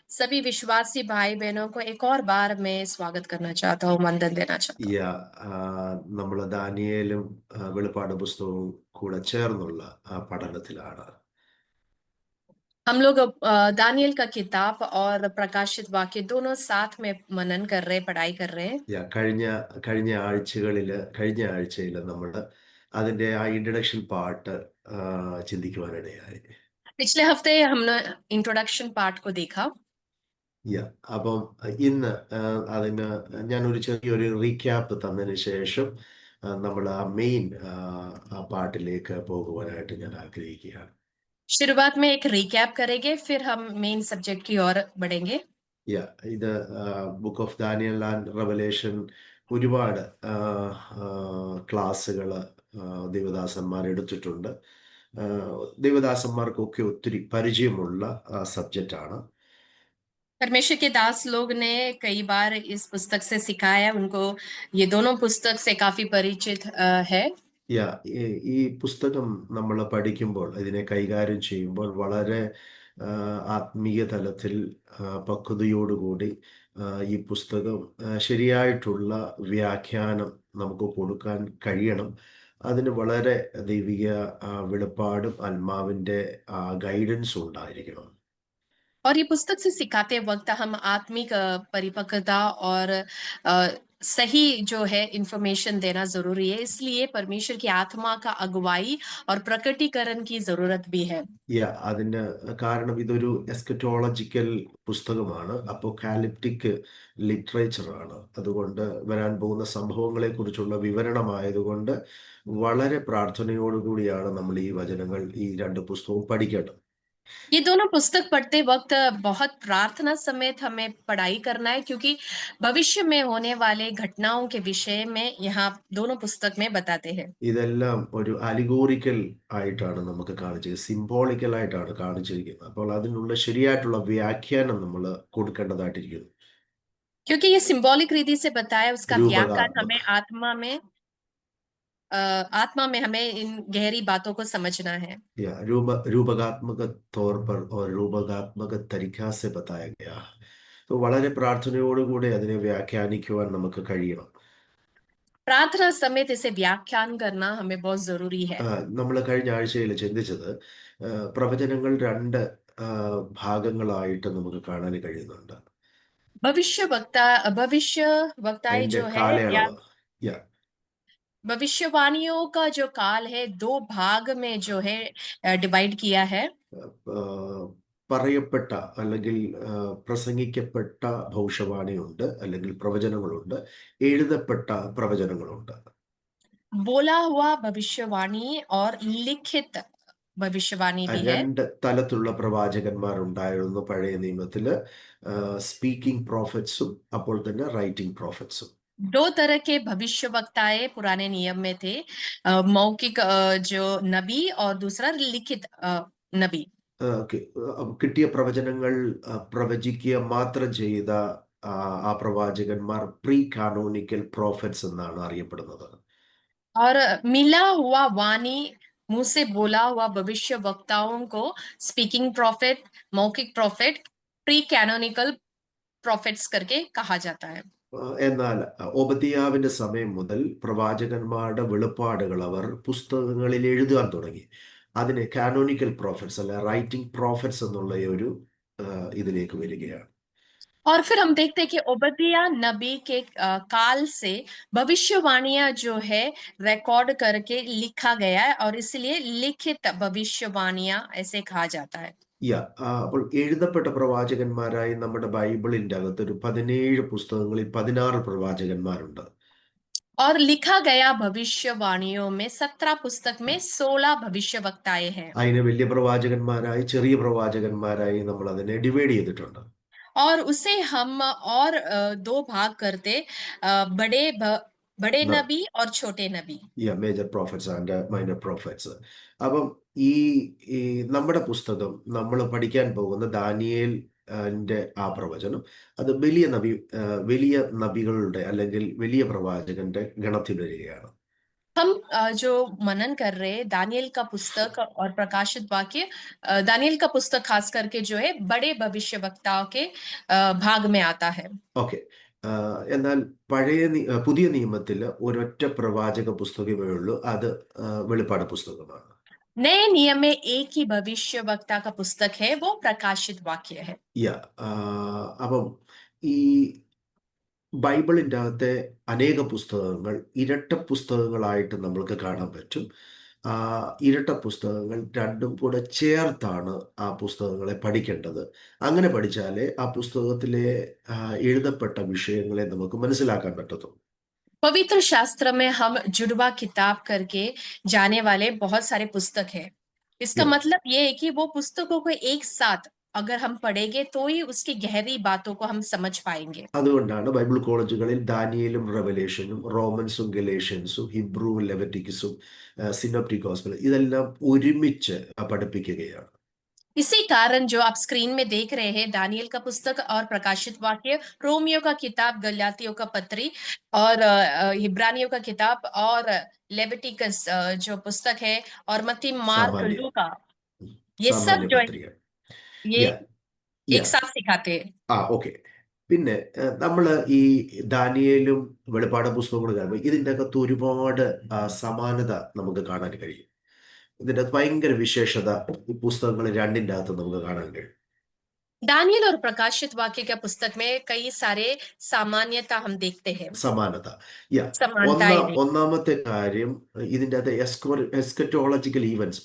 सभी विश्वासी भाई बहनों को एक और बार मैं स्वागत करना चाहता हूँ, वंदन देना चाहता हूँ। നമ്മൾ ദാനിയേലും വെളിപ്പാട് പുസ്തകവും കൂടെ ചേർന്നുള്ള പഠനത്തിലാണ്. हम लोग दानियल का किताब और प्रकाशित वाक्य दोनों साथ में मनन कर रहे, पढ़ाई कर रहे हैं। കഴിഞ്ഞ കഴിഞ്ഞ കഴിഞ്ഞ ആഴ്ചയിൽ നമ്മൾ അതിൻ്റെ ആ ഇൻട്രഡക്ഷൻ പാർട്ട് ചിന്തിക്കുവാനിടയായി. पिछले हफ्ते हमने इंट्रोडक्शन पार्ट को देखा। അപ്പം ഇന്ന് അതിന് ഞാനൊരു ചെറിയൊരു റീക്യാപ്പ് തന്നതിന് ശേഷം നമ്മൾ ആ മെയിൻ പാർട്ടിലേക്ക് പോകുവാനായിട്ട് ഞാൻ ആഗ്രഹിക്കുകയാണ്. शुरुआत में एक रिकैप करेंगे, फिर हम मेन सब्जेक्ट की ओर बढ़ेंगे। ഇത് book of Daniel and revelation ഒരുപാട് ക്ലാസ്സുകൾ ദേവദാസന്മാർ എടുത്തിട്ടുണ്ട്. ദേവദാസന്മാർക്കൊക്കെ ഒത്തിരി പരിചയമുള്ള സബ്ജക്റ്റാണ്. परमेश्वर के दास लोग ने कई बार इस पुस्तक से सिखाया, उनको ये दोनों पुस्तक से काफी परिचित है। ഈ പുസ്തകം നമ്മൾ പഠിക്കുമ്പോൾ ഇതിനെ കൈകാര്യം ചെയ്യുമ്പോൾ വളരെ ആത്മീയ തലത്തിൽ പക്വതയോടുകൂടി ഈ പുസ്തകം ശരിയായിട്ടുള്ള വ്യാഖ്യാനം നമുക്ക് കൊടുക്കാൻ കഴിയണം. അതിന് വളരെ ദൈവിക വെളിപ്പാടും ആത്മാവിൻ്റെ ഗൈഡൻസും ഉണ്ടായിരിക്കണം. और ये पुस्तक से सिखाते वक्त हम आत्मिक परिपक्वता और सही जो है इंफॉर्मेशन देना जरूरी है, इसलिए परमेश्वर की आत्मा का अगुवाई और प्रकटीकरण की जरूरत भी है। അതിന് കാരണം ഇതൊരു എസ്കറ്റോളജിക്കൽ പുസ്തകമാണ്, അപ്പോകാലിപ്റ്റിക് ലിറ്ററേച്ചറാണ്. അതുകൊണ്ട് വരാൻ പോകുന്ന സംഭവങ്ങളെ കുറിച്ചുള്ള വിവരണമായതുകൊണ്ട് വളരെ പ്രാർത്ഥനയോടുകൂടിയാണ് നമ്മൾ ഈ വചനങ്ങൾ, ഈ രണ്ട് പുസ്തകവും പഠിക്കേണ്ടത്. ये दोनों पुस्तक पढ़ते वक्त बहुत प्रार्थना समेत हमें पढ़ाई करना है, क्योंकि भविष्य में होने वाले घटनाओं के विषय में यहाँ दोनों पुस्तक में बताते हैं। ഇതെല്ലാം ഒരു അലിഗോറിക്കൽ ആയിട്ടാണ് നമുക്ക് കാണിച്ചത്, സിംബോളിക്കൽ ആയിട്ടാണ് കാണിച്ചിരിക്കുന്നത്. അപ്പോൾ അതിനുള്ള ശരിയായിട്ടുള്ള വ്യാഖ്യാനം നമ്മൾ കൊടുക്കേണ്ടതായിട്ടിരിക്കുന്നു. क्योंकि ये सिंबॉलिक रीति से बताया, उसका व्याख्यान രൂപകാത്മക हमें आत्मा में हमें इन गहरी बातों को समझना है। रूपकात्मक तौर पर और रूपकात्मक तरीका से बताया गया है. तो വളരെ പ്രാർത്ഥനയോടുകൂടി അതിനെ വ്യാഖ്യാനിക്കുവാൻ നമുക്ക് കഴിയണം. प्रार्थना समेत इसे व्याख्यान करना हमें बहुत जरूरी है। നമ്മൾ കഴിഞ്ഞ ആഴ്ചയിൽ ചിന്തിച്ചത് പ്രവചനങ്ങൾ രണ്ട് ഭാഗങ്ങളായിട്ട് നമുക്ക് കാണാൻ കഴിയുന്നുണ്ട്. भविष्य वक्ताएं അതിന്റെ जो है, या കാലയളവ് भविष्यवाणियों का जो काल है, दो भाग में जो है डिवाइड किया है। പറയപ്പെട്ട അല്ലെങ്കിൽ പ്രസംഗിക്കപ്പെട്ട ഭവിഷ്യവാണിയുണ്ട്, അല്ലെങ്കിൽ പ്രവചനങ്ങളുണ്ട്, എഴുതപ്പെട്ട പ്രവചനങ്ങളുണ്ട്. बोला हुआ भविष्यवाणी और लिखित भविष्यवाणी भी है। രണ്ട് തലത്തിലുള്ള പ്രവാചകന്മാരുണ്ടായിരുന്നു പഴയ നിയമത്തില്, സ്പീക്കിംഗ് പ്രോഫറ്റ്സും അപ്പോൾ തന്നെ റൈറ്റിംഗ് പ്രോഫറ്റ്സും. दो तरह के भविष्य वक्ताएं पुराने नियम में थे, मौखिक जो नबी और दूसरा लिखित नबी। കിട്ടിയ പ്രവചനങ്ങൾ പ്രവചിക്കുക മാത്രം ചെയ്ത ആ പ്രവാചകന്മാർ പ്രീ കാനോനിക്കൽ പ്രോഫറ്റ്സ് എന്നാണ് അറിയപ്പെടുന്നത്. और मिला हुआ वाणी, मुंह से बोला हुआ भविष्य वक्ताओं को स्पीकिंग प्रॉफिट, मौखिक प्रॉफिट, प्री कैनोनिकल प्रॉफिट्स करके कहा जाता है। എന്നാൽ ഓബദ്യാവിന്റെ സമയം മുതൽ പ്രവാചകന്മാരുടെ വെളിപ്പാടുകൾ അവർ പുസ്തകങ്ങളിൽ എഴുതാൻ തുടങ്ങി. അതിന് കാനോനിക്കൽ പ്രോഫറ്റ്സ് അല്ല റൈറ്റിംഗ് പ്രോഫറ്റ്സ് എന്നുള്ള ഒരു ഇതിലേക്ക് വരികയാണ്. और फिर हम देखते हैं कि ओबदिया नबी के काल से भविष्यवाणियां जो है रिकॉर्ड करके लिखा गया है, और इसलिए लिखित भविष्यवाणियां ऐसे कहा जाता है। അപ്പോൾ എഴുതപ്പെട്ട പ്രവാചകന്മാരായി നമ്മുടെ ബൈബിളിന്റെ അകത്ത് ഒരു 17 പുസ്തകങ്ങളിൽ 16 പ്രവാചകന്മാരുണ്ട്. और लिखा गया भविष्यवाणियों में 17 पुस्तक में 16 भविष्यवक्ताएं हैं। അതിനെ വലിയ പ്രവാചകന്മാരായി ചെറിയ പ്രവാചകന്മാരായി നമ്മൾ അതിനെ ഡിവൈഡ് ചെയ്തിട്ടുണ്ട്. और उसे हम और दो भाग करते, बड़े नबी और छोटे नबी। Major prophets and minor prophets. അപ്പം ഈ ഈ നമ്മുടെ പുസ്തകം നമ്മൾ പഠിക്കാൻ പോകുന്ന ദാനിയേൽ ആ പ്രവചനം അത് വലിയ നബികളുടെ അല്ലെങ്കിൽ വലിയ പ്രവാചകന്റെ ഗണത്തിൽ വരികയാണ്. हम जो मनन कर रहे हैं दानियल का पुस्तक और प्रकाशित वाक्य, दानियल का पुस्तक खास करके जो है बड़े भविष्यवक्ताओं के भाग में आता है। ഓക്കെ. എന്നാൽ പുതിയ നിയമത്തിൽ ഒരൊറ്റ പ്രവാചക പുസ്തകമേ ഉള്ളൂ. അത് വെളിപ്പാട് പുസ്തകമാണ്. नए नियम में एक ही भविष्यवक्ता का पुस्तक है, वो प्रकाशित वाक्य है। യാ അപ്പം ഈ ബൈബിളിൻ്റെ അകത്തെ അനേക പുസ്തകങ്ങൾ ഇരട്ട പുസ്തകങ്ങളായിട്ട് നമ്മൾക്ക് കാണാൻ പറ്റും. ആ ഇരട്ട പുസ്തകങ്ങൾ രണ്ടും കൂടെ ചേർത്താണ് ആ പുസ്തകങ്ങളെ പഠിക്കേണ്ടത്. അങ്ങനെ പഠിച്ചാലേ ആ പുസ്തകത്തിലെ ആ, എഴുതപ്പെട്ട വിഷയങ്ങളെ നമുക്ക് മനസ്സിലാക്കാൻ പറ്റത്തുള്ളൂ. पवित्र शास्त्र में हम जुड़वा किताब करके जाने वाले बहुत सारे पुस्तक है। इसका യാ मतलब ये है कि वो पुस्तकों को एक साथ अगर हम पढ़ेंगे तो ही उसकी गहरी बातों को हम समझ पाएंगे। അതുകൊണ്ടാണ് ബൈബിൾ കോളേജുകളിൽ ദാനിയേലും റെവലേഷനും റോമൻസും ഗലേഷ്യൻസും ഹിബ്രുവും ലെവറ്റിക്കസും സിനോപ്റ്റിക് ഗോസ്പൽ ഇതെല്ലാം ഒരുമിച്ച് പഠിപ്പിക്കുകയാണ്. इसी कारण जो आप स्क्रीन में देख रहे हैं दानियल का पुस्तक और प्रकाशित वाक्य, रोमियो का किताब, गलातियों का पत्री और इब्रानियों का किताब और लेविटिकस जो पुस्तक है और मत्ती, मार्क, സാമാന്യ लूका, ये सब സാമാന്യ जो है പത്രിക. ये യാ एक യാ साथ सिखाते हैं। ഓക്കെ. പിന്നെ നമ്മൾ ഈ ദാനിയേലും വെളിപ്പാട് പുസ്തകങ്ങളും കാണുമ്പോൾ ഇതിൻ്റെ അകത്ത് ഒരുപാട് സമാനത നമുക്ക് കാണാൻ കഴിയും. ഇതിൻ്റെ അകത്ത് ഭയങ്കര വിശേഷത ഈ പുസ്തകങ്ങൾ രണ്ടിൻ്റെ അകത്ത് നമുക്ക് കാണാൻ കഴിയും. दानियल और प्रकाशित वाक्य का पुस्तक में कई सारे सामान्यता हम देखते हैं, സമാനത. യാ समानताएं देख। ഒന്നാമത്തെ കാര്യം ഇതിൻ്റെ അകത്ത് എസ്കറ്റോളജിക്കൽ ഈവൻസ്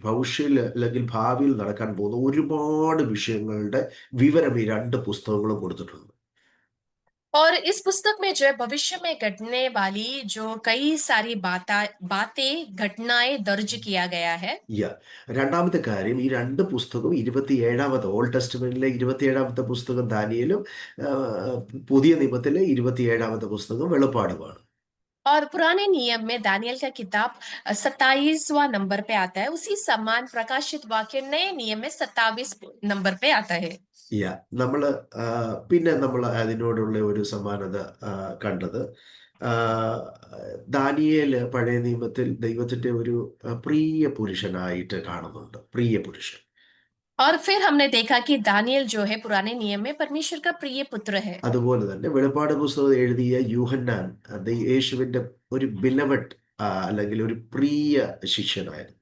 ഭവിഷ്യയിൽ അല്ലെങ്കിൽ ഭാവിയിൽ നടക്കാൻ പോകുന്ന ഒരുപാട് വിഷയങ്ങളുടെ വിവരം ഈ രണ്ട് പുസ്തകങ്ങളും കൊടുത്തിട്ടുണ്ട്. और इस पुस्तक में जो है भविष्य में घटने वाली जो कई सारी बातें घटनाएं दर्ज किया गया है। യാ രണ്ടാമത്തെ കാര്യം ഈ രണ്ട് പുസ്തകവും 27ാമത്തെ ഓൾഡ് ടെസ്റ്റ്മെന്റിലെ 27ാമത്തെ പുസ്തകം ദാനിയേലും ആ, പുതിയ നിയമത്തിലെ 27ാമത്തെ പുസ്തകം വെളിപ്പാടുമാണ്. और पुराने नियम में दानियल का किताब 27वां नंबर पे आता है, उसी समान प्रकाशित वाक्य नए नियम में 27 नंबर पे आता है। യാ നമ്മള് പിന്നെ നമ്മൾ അതിനോടുള്ള ഒരു സമാനത കണ്ടത് ആ, ദാനിയേല് പഴയ നിയമത്തിൽ ദൈവത്തിന്റെ ഒരു പ്രിയ പുരുഷനായിട്ട് കാണുന്നുണ്ട്. പ്രിയ പുരുഷൻ. और फिर हमने देखा कि दानियल जो है पुराने नियम में परमेश्वर का प्रिय पुत्र है। അതുപോലെ തന്നെ വെളിപ്പാട് പുസ്തകം എഴുതിയ യൂഹന്നാൻ യേശുവിന്റെ ഒരു ബിലവഡ് അല്ലെങ്കിൽ ഒരു പ്രിയ ശിഷ്യനായിരുന്നു.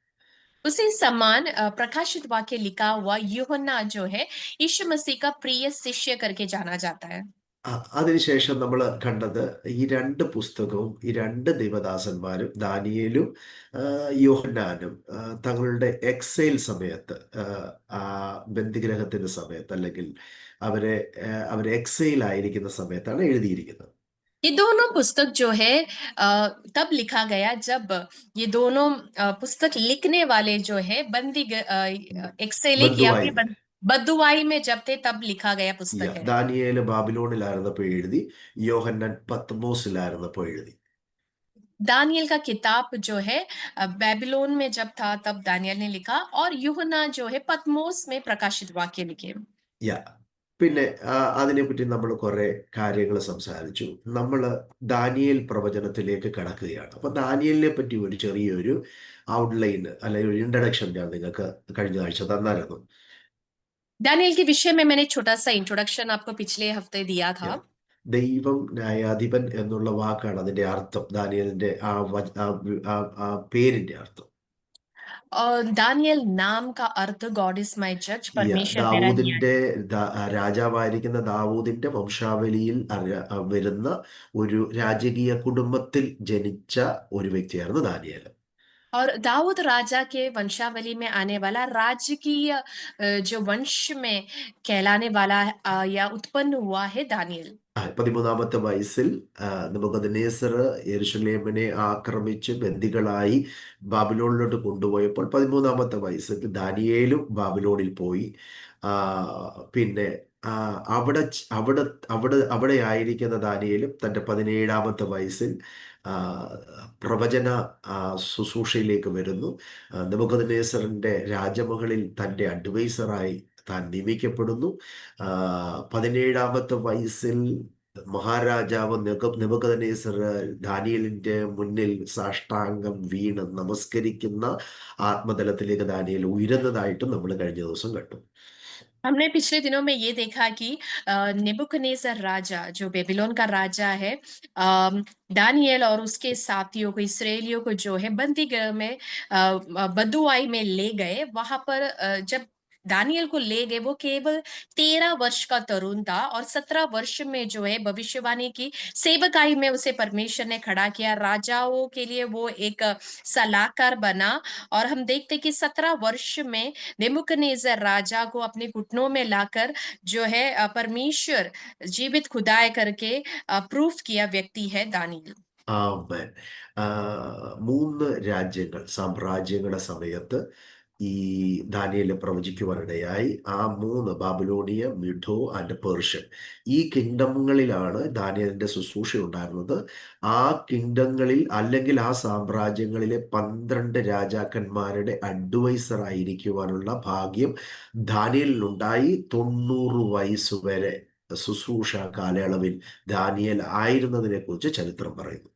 उसी समान प्रकाशित वाक्य लिखा हुआ यूहन्ना जो है यीशु मसीह का प्रिय शिष्य करके जाना जाता है। അതിനുശേഷം നമ്മൾ കണ്ടത് ഈ രണ്ട് പുസ്തകവും ഈ രണ്ട് ദൈവദാസന്മാരും ദാനിയേലും യോഹന്നാനും തങ്ങളുടെ എക്സൈൽ സമയത്ത് ആ ബന്ദിഗ്രഹത്തിന്റെ സമയത്ത് അല്ലെങ്കിൽ അവരെ അവർ എക്സൈൽ ആയിരിക്കുന്ന സമയത്താണ് എഴുതിയിരിക്കുന്നത്. ये दोनों पुस्तक जो है तब लिखा गया जब ये दोनों पुस्तक लिखने वाले जो है एक्सेलिक या ബന്ധുവായി. फिर बद्दुआई में जब थे तब लिखा गया पुस्तक है। ദാനിയേല് ബാബിലോണിലായിരുന്നപ്പോൾ എഴുതി, യോഹന്നാൻ പത്മോസിലായിരുന്നപ്പോൾ എഴുതി. दानियल का किताब जो है बेबीलोन में जब था तब दानियल ने लिखा और यूहन्ना जो है पतमोस में प्रकाशित वाक्य लिखे। യാ പിന്നെ അതിനെപ്പറ്റി നമ്മൾ കുറെ കാര്യങ്ങൾ സംസാരിച്ചു. നമ്മൾ ദാനിയേൽ പ്രവചനത്തിലേക്ക് കടക്കുകയാണ്. അപ്പൊ ദാനിയേലിനെ പറ്റി ഒരു ചെറിയൊരു ഔട്ട്ലൈൻ അല്ലെങ്കിൽ ഒരു ഇൻട്രഡക്ഷൻ ഞാൻ നിങ്ങൾക്ക് കഴിഞ്ഞ ആഴ്ച തന്നായിരുന്നു. दानियल के विषय में मैंने छोटा सा इंट्रोडक्शन आपको पिछले हफ्ते दिया था। യാ. ദൈവം ന്യായാധിപൻ എന്നുള്ള വാക്കാണ് അതിന്റെ അർത്ഥം. ദാനിയേലിന്റെ ആ പേരിന്റെ അർത്ഥം. और दानियल नाम का अर्थ गॉड इज माय जज, परमेश्वर मेरा न्याय। ദാവൂദിന്റെ രാജാവായിരിക്കുന്ന ദാവൂദിന്റെ വംശാവലിയിൽ വരുന്ന ഒരു രാജകീയ കുടുംബത്തിൽ ജനിച്ച ഒരു വ്യക്തിയായിരുന്നു ദാനിയേൽ. और दाऊद राजा के वंशावली में आने वाला राजकीय जो वंश में कहलाने वाला या उत्पन्न हुआ है दानियल। 13ാമത്തെ വയസ്സിൽ നെബൂഖദ്നേസർ യെരൂശലേമിനെ ആക്രമിച്ച് ബന്ദികളായി ബാബിലോണിലോട്ട് കൊണ്ടുപോയപ്പോൾ 13ാമത്തെ വയസ്സിൽ ദാനിയേലും ബാബിലോണിൽ പോയി. പിന്നെ അവിടെ അവിടെ അവിടെ ആയിരിക്കുന്ന ദാനിയേലും തൻ്റെ 17ാമത്തെ വയസ്സിൽ പ്രവചന ശുശ്രൂഷയിലേക്ക് വരുന്നു. നെബൂഖദ്നേസറിന്റെ രാജമകളിൽ തൻ്റെ അഡ്വൈസറായി താൻ നിയമിക്കപ്പെടുന്നു. 17ാമത്തെ വയസ്സിൽ മഹാരാജാവ് നെബൂഖദ്നേസർ ദാനിയേലിന്റെ മുന്നിൽ സാഷ്ടാംഗം വീണ് നമസ്കരിക്കുന്ന ആത്മതലത്തിലേക്ക് ദാനിയേൽ ഉയരുന്നതായിട്ടും നമ്മൾ കഴിഞ്ഞ ദിവസം കണ്ടു. हमने पिछले दिनों में ये देखा कि नेबुकदनेस्सर राजा जो बेबीलोन का राजा है, दानिएल और उसके साथियों को, इसराइलियों को जो है बंदी गृह में बदुआई में ले गए। वहां पर जब दानियल को ले गए, वो केवल 13 वर्ष का तरुण था और 17 वर्ष में जो है भविष्यवाणी की सेवकाई में उसे परमेश्वर ने खड़ा किया। राजाओं के लिए वो एक सलाहकार बना। और हम देखते कि 17 वर्ष में नेबुकदनेस्सर राजा को अपने घुटनों में लाकर जो है परमेश्वर जीवित खुदाई करके प्रूफ किया व्यक्ति है दानियल। ആമേൻ. ആ, 3 രാജ്യങ്ങൾ, സാമ്രാജ്യങ്ങളുടെ സമയത്ത് ഈ ദാനിയേല് പ്രവചിക്കുവാനിടയായി. ആ 3 ബാബിലോണിയ, മിഡോ ആൻഡ് പേർഷ്യൻ, ഈ കിങ്ഡങ്ങളിലാണ് ദാനിയേലിന്റെ ശുശ്രൂഷ ഉണ്ടായിരുന്നത്. ആ കിങ്ഡങ്ങളിൽ അല്ലെങ്കിൽ ആ സാമ്രാജ്യങ്ങളിലെ 12 രാജാക്കന്മാരുടെ അഡ്വൈസർ ആയിരിക്കുവാനുള്ള ഭാഗ്യം ദാനിയേലിനുണ്ടായി. 90 വയസ്സ് വരെ ശുശ്രൂഷ കാലയളവിൽ ദാനിയേൽ ആയിരുന്നതിനെ കുറിച്ച് ചരിത്രം പറയുന്നു.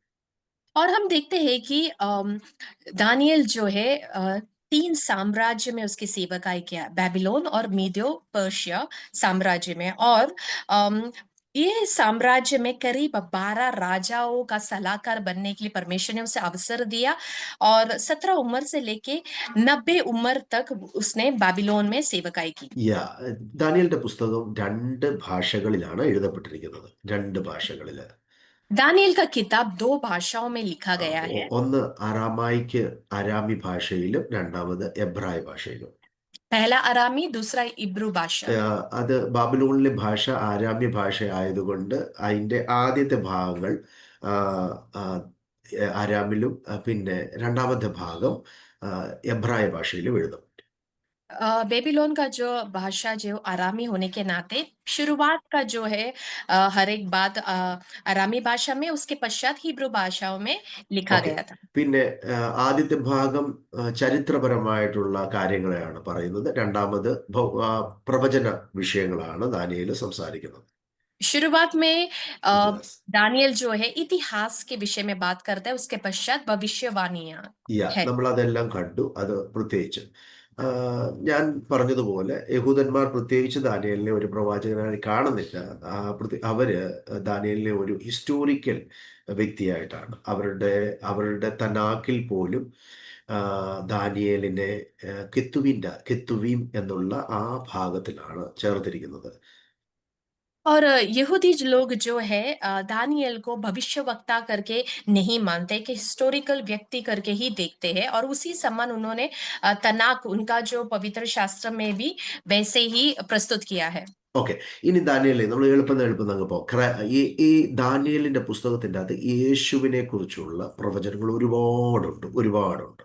और हम देखते हैं कि दानियल जो है 3 साम्राज्य में उसकी सेवकाई किया, बेबीलोन और मीडियो पर्शिया साम्राज्य में। और ये साम्राज्य में करीब 12 राजाओं का सलाहकार बनने के लिए परमेश्वर ने उसे अवसर दिया। और 17 उम्र से लेके 90 उम्र तक उसने बेबीलोन में सेवकाई की। യാ, ദാനിയേലിന്റെ പുസ്തകം 2 ഭാഷകളിലാണ് എഴുതപ്പെട്ടിരിക്കുന്നത്. 2 ഭാഷകളിൽ. दानियल का किताब 2 भाषाओं में लिखा गया है। ഒന്ന് അരാമി ഭാഷയിലും രണ്ടാമത് എബ്രായ ഭാഷയിലും. पहला अरामी, दूसरा इब्रू भाषा। അത് ബാബിലോണിലെ ഭാഷ ആരാമ്യ ഭാഷ ആയതുകൊണ്ട് അതിൻ്റെ ആദ്യത്തെ ഭാഗങ്ങൾ ആ, ആ, ആരാമിലും, പിന്നെ രണ്ടാമത്തെ ഭാഗം എബ്രായ ഭാഷയിലും എഴുതും. बेबीलोन का जो भाषा जो अरामी होने के नाते शुरुआत का जो है हर एक बात अरामी भाषा में, उसके पश्चात हिब्रू भाषाओं में लिखा ഓക്കെ. गया था। പിന്നെ ആദ്യത്തെ ഭാഗം ചരിത്രപരമായിട്ടുള്ള കാര്യങ്ങളെയാണ് പറയുന്നത്. രണ്ടാമത് പ്രവചന വിഷയങ്ങളാണ് ദാനിയേൽ സംസാരിക്കുന്നത്. शुरुआत में Yes. दानियल जो है इतिहास के विषय में बात करता है, उसके पश्चात भविष्यवाणियां है। നമ്മൾ അതെല്ലാം കണ്ടു. അത് പ്രത്യേകിച്ച് ഞാൻ പറഞ്ഞതുപോലെ യഹൂദന്മാർ പ്രത്യേകിച്ച് ദാനിയേലിനെ ഒരു പ്രവാചകനായി കാണുന്നില്ല. അവര് ദാനിയേലിനെ ഒരു ഹിസ്റ്റോറിക്കൽ വ്യക്തിയായിട്ടാണ്. അവരുടെ തനാക്കിൽ പോലും ദാനിയേലിനെ കെത്തുവീം എന്നുള്ള ആ ഭാഗത്തിലാണ് ചേർത്തിരിക്കുന്നത്. और यहूदी लोग जो है दानियल को भविष्यवक्ता करके नहीं मानते, कि हिस्टोरिकल व्यक्ति करके ही देखते हैं। और उसी समान उन्होंने तनाक, उनका जो पवित्र शास्त्र में भी वैसे ही प्रस्तुत किया है। ഓക്കെ. ഇനി ദാനിയേലിനെ നമ്മൾ എളുപ്പം അങ്ങ് പോകാം. ഈ ദാനിയേലിന്റെ പുസ്തകത്തിന്റെ അകത്ത് യേശുവിനെ കുറിച്ചുള്ള പ്രവചനങ്ങൾ ഒരുപാടുണ്ട്.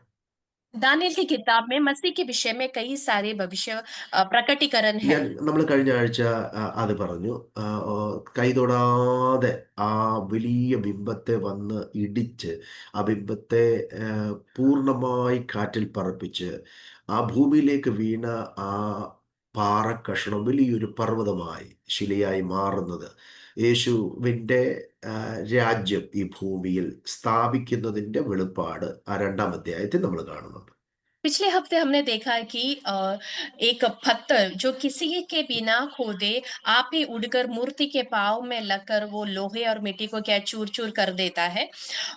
दानियल की किताब में मसीह के विषय में कई सारे भविष्य प्रकटीकरण है। നമ്മൾ കഴിഞ്ഞ ആഴ്ച അത് പറഞ്ഞു. കൈതൊടാതെ ആ വലിയ ബിംബത്തെ വന്ന് ഇടിച്ച് ആ ബിംബത്തെ പൂർണ്ണമായി കാറ്റിൽ പറപ്പിച്ച് ആ ഭൂമിയിലേക്ക് വീണ ആ പാറക്കഷണം വലിയൊരു പർവ്വതമായി ശിലയായി മാറുന്നത് യേശുവിൻ്റെ രാജ്യം ഈ ഭൂമിയിൽ സ്ഥാപിക്കുന്നതിൻ്റെ വെളിപ്പാട് ആ 2-ാം അധ്യായത്തിൽ നമ്മൾ കാണുന്നുണ്ട്. पिछले हफ्ते हमने देखा कि एक पत्थर जो किसी के बिना खोदे आप ही उड़कर मूर्ति के पाँव में लगकर वो लोहे और मिट्टी को क्या चूर चूर कर देता है।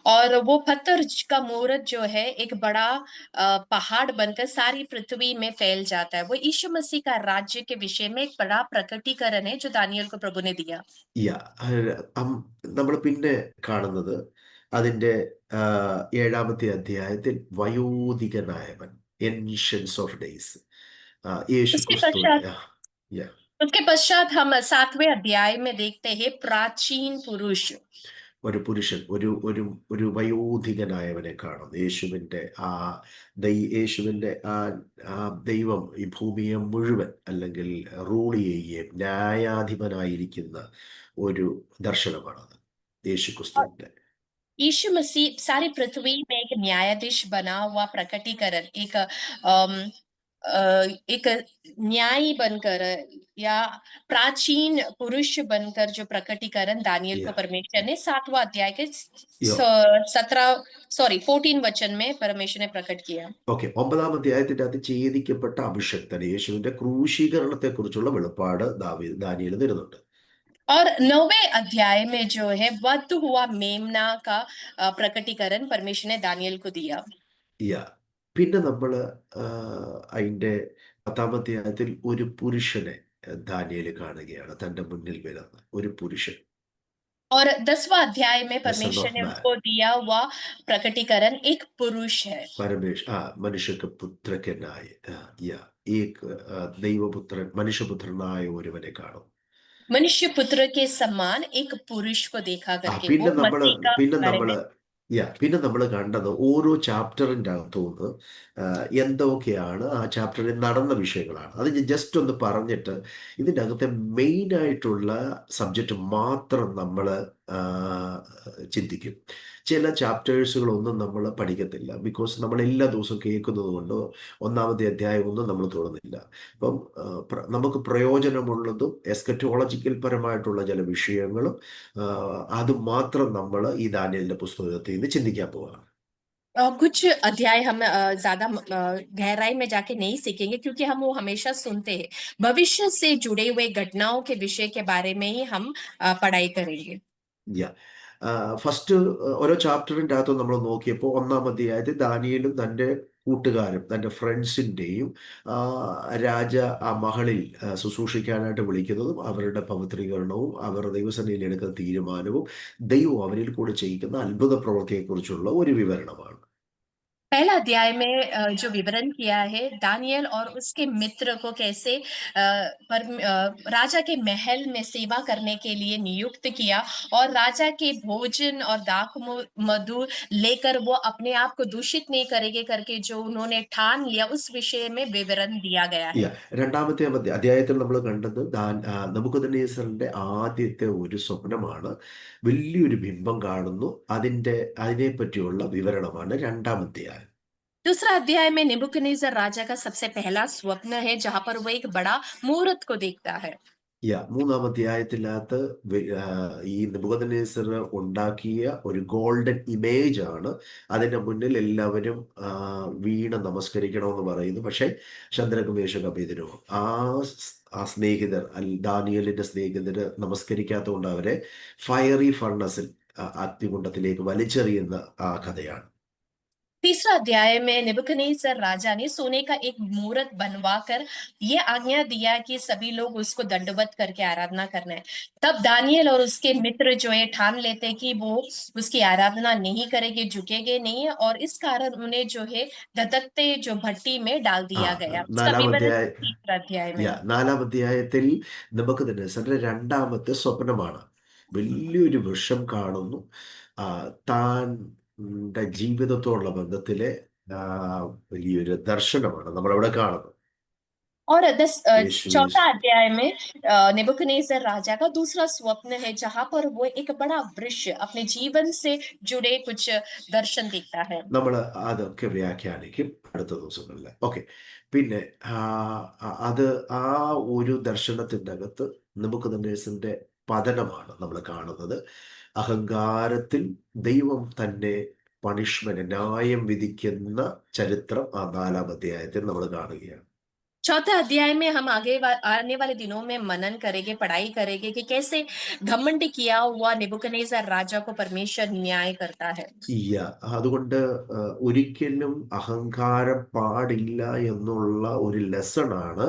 और वो पत्थर का मूर्त जो है एक बड़ा पहाड़ बनकर सारी पृथ्वी में फैल जाता है। वो यीशु मसीह का राज्य के विषय में एक बड़ा प्रकटीकरण है जो दानियल को प्रभु ने दिया। യാ, നമ്മൾ പിന്നെ കാണുന്നത് അതിൻ്റെ 7-ാമത്തെ അധ്യായത്തിൽ വയോധികനായവൻ, ഏൻഷ്യൻസ് ഓഫ് ഡേയ്സ്, യേശു उसके ക്രിസ്തു. पश्चात उसके पश्चात हम 7वें अध्याय में देखते हैं प्राचीन पुरुष। ഒരു പുരുഷൻ, ഒരു വയോധികനായവനെ കാണും. യേശുവിൻ്റെ ആ ദൈവം ഈ ഭൂമിയെ മുഴുവൻ അല്ലെങ്കിൽ റൂൾ ചെയ്യുകയും ന്യായാധിപനായിരിക്കുന്ന ഒരു ദർശനമാണത് യേശു ക്രിസ്തുവിൻ്റെ. यीशु मसीह सारी पृथ्वी में एक न्यायाधीश बना हुआ प्रकटीकरण, एक एक न्यायी बनकर या प्राचीन पुरुष बनकर जो प्रकटीकरण दानियल को या परमेश्वर ने 7वां अध्याय के യോ 17 सॉरी 14 वचन में परमेश्वर ने प्रकट किया। ഓക്കെ, 9-ാം അധ്യായത്തിന്റെ അത് ഛേദിക്കപ്പെട്ട അഭിഷക്തൻ യേശുവിന്റെ ക്രൂശീകരണത്തെ കുറിച്ചുള്ള വെളിപ്പാട് ദാനിയേൽ തരുന്നുണ്ട്. और 9वें अध्याय में जो है वध हुआ मेमना का प्रकटीकरण परमेश्वर ने दानियल को दिया। യാ പിന്നെ നമ്മൾ അതിന്റെ 10-ാം അധ്യായത്തിൽ ഒരു പുരുഷനെ ദാനിയേൽ കാണുകയാണ്, തന്റെ മുന്നിൽ വരുന്ന ഒരു പുരുഷൻ, और 10वां अध्याय में ദ സൺ परमेश्वर ഓഫ് ने മാൻ, उसको दिया हुआ प्रकटीकरण एक पुरुष है। മനുഷ്യക്ക് പുത്രക്കനായ യാ ഏക് ദൈവപുത്രൻ മനുഷ്യപുത്രനായ ഒരുവനെ കാണും. मनुष्य पुत्र के समान एक पुरुष को देखा करके പിന്നെ वो നമ്മള് मसीह का പിന്നെ बारे में। നമ്മള് പിന്നെ നമ്മൾ കണ്ടത് ഓരോ ചാപ്റ്ററിൻ്റെ അകത്തുനിന്ന് എന്തൊക്കെയാണ് ആ ചാപ്റ്ററിൽ നടന്ന വിഷയങ്ങളാണ്. അത് ഞാൻ ജസ്റ്റ് ഒന്ന് പറഞ്ഞിട്ട് ഇതിൻ്റെ അകത്തെ മെയിൻ ആയിട്ടുള്ള സബ്ജക്റ്റ് മാത്രം നമ്മൾ ചിന്തിക്കും. ചില ചാപ്റ്റേഴ്സുകളൊന്നും നമ്മൾ പഠിക്കത്തില്ല, ബിക്കോസ് നമ്മൾ എല്ലാ ദിവസവും കേൾക്കുന്നത് കൊണ്ട് 1-ാമത്തെ അധ്യായം ഒന്നും നമ്മൾ തുറന്നില്ല. അപ്പം നമുക്ക് പ്രയോജനമുള്ളതും എസ്കറ്റോളജിക്കൽ പരമായിട്ടുള്ള ചില വിഷയങ്ങളും അത് മാത്രം നമ്മൾ ഈ ദാനിയേലിന്റെ പുസ്തകത്തിൽ നിന്ന് ചിന്തിക്കാൻ പോവുകയാണ്. कुछ अध्याय हम ज्यादा गहराई में जाके नहीं सीखेंगे क्योंकि हम वो हमेशा सुनते हैं। भविष्य से जुड़े हुए घटनाओं के विषय के बारे में ही हम पढ़ाई करेंगे। യാ ഫസ്റ്റ് ഓരോ ചാപ്റ്ററിൻ്റെ അകത്തും നമ്മൾ നോക്കിയപ്പോൾ 1-ാം അധ്യായത്തിൽ ദാനിയേലും തൻ്റെ കൂട്ടുകാരും തൻ്റെ ഫ്രണ്ട്സിൻ്റെയും രാജ ആ മകളിൽ ശുശ്രൂഷിക്കാനായിട്ട് വിളിക്കുന്നതും അവരുടെ പവിത്രീകരണവും അവർ ദൈവസന്നിധിയിൽ എടുക്കുന്ന തീരുമാനവും ദൈവം അവരിൽ കൂടെ ചെയ്യിക്കുന്ന अद्भुत പ്രവൃത്തിയെക്കുറിച്ചുള്ള ഒരു വിവരണമാണ്. पहला अध्याय में जो विवरण किया है दानियल और उसके मित्र को कैसे राजा के महल में सेवा करने के लिए नियुक्त किया और राजा के भोजन और दाख मधु लेकर वो अपने आप को दूषित नहीं करेंगे करके जो उन्होंने ठान लिया उस विषय में विवरण दिया गया है। 2-ാമത്തെ അധ്യായത്തിൽ നമ്മൾ കണ്ടത് നബൂഖദ്നേസറിന്റെ ആദ്യത്തെ ഒരു സ്വപ്നമാണ്. വലിയൊരു ബിംബം കാണുന്നു, അതിനെ പറ്റിയുള്ള വിവരണമാണ് 2-ാം അധ്യായം. दूसरा अध्याय में नेबुकदनेस्सर राजा का सबसे पहला स्वप्न है जहां पर वो एक बड़ा मूर्त को देखता है। 3-ാം അധ്യായത്തിനകത്ത് ഈ നെബൂഖദ്നേസർ ഉണ്ടാക്കിയ ഒരു ഗോൾഡൻ ഇമേജ് ആണ്. അതിന്റെ മുന്നിൽ എല്ലാവരും വീണ് നമസ്കരിക്കണമെന്ന് പറയുന്നു. പക്ഷേ ശദ്രക് മേശക് അബേദ്നെഗോ ആ സ്നേഹിതർ ദാനിയേലിന്റെ സ്നേഹിതര് നമസ്കരിക്കാത്തതുകൊണ്ട് അവരെ ഫയറി ഫർണസിൽ അഗ്നികുണ്ഡത്തിലേക്ക് വലിച്ചെറിയുന്ന ആ കഥയാണ്. तीसरा अध्याय में नेबुकदनेस्सर राजा ने सोने का एक मूर्त बनवाकर ये आज्ञा दिया कि सभी लोग उसको दंडवत करके आराधना करना है। तब दानियल और उसके मित्र जो है ठान लेते कि वो उसकी आराधना नहीं करेंगे, झुकेंगे नहीं, और इस कारण उन्हें जो है धधकते जो भट्टी में डाल दिया गया। उसका 4-ാം विवरण അധ്യായ तीसरा अध्याय में। 4-ാം അധ്യായത്തിൽ നെബൂഖദ്നേസറിന്റെ 2-ാമത്തെ സ്വപ്നമാണ്. വലിയൊരു വൃക്ഷം കാണുന്നു, താൻ ജീവിതത്തോടുള്ള ബന്ധത്തിലെ വലിയൊരു ദർശനമാണ് നമ്മളവിടെ കാണുന്നത്. और യേശു चौथा अध्याय में नेबुकदनेस्सर राजा का दूसरा स्वप्न है जहां पर वो एक बड़ा वृक्ष अपने जीवन से जुड़े कुछ दर्शन देखता है। നമ്മൾ അതൊക്കെ വ്യാഖ്യാനിക്കും അടുത്ത ദിവസങ്ങളിൽ. ഓക്കെ, പിന്നെ അത് ആ ഒരു ദർശനത്തിൻ്റെ അകത്ത് നെബൂഖദ്നേസറിന്റെ പതനമാണ് നമ്മൾ കാണുന്നത്. അഹങ്കാരത്തിൽ ദൈവം തന്നെ പണിഷ്മെന്റ് ന്യായം വിധിക്കുന്ന ചരിത്രം ആ 4-ാം അധ്യായത്തിൽ നമ്മൾ കാണുകയാണ്. चौथे अध्याय में हम आने वाले दिनों में मनन करेंगे, पढ़ाई करेंगे कि कैसे घमंड किया हुआ नेबुकदनेस्सर राजा को परमेश्वर न्याय करता है। അതുകൊണ്ട് ഒരിക്കലും അഹങ്കാരം പാടില്ല എന്നുള്ള ഒരു ലെസണാണ്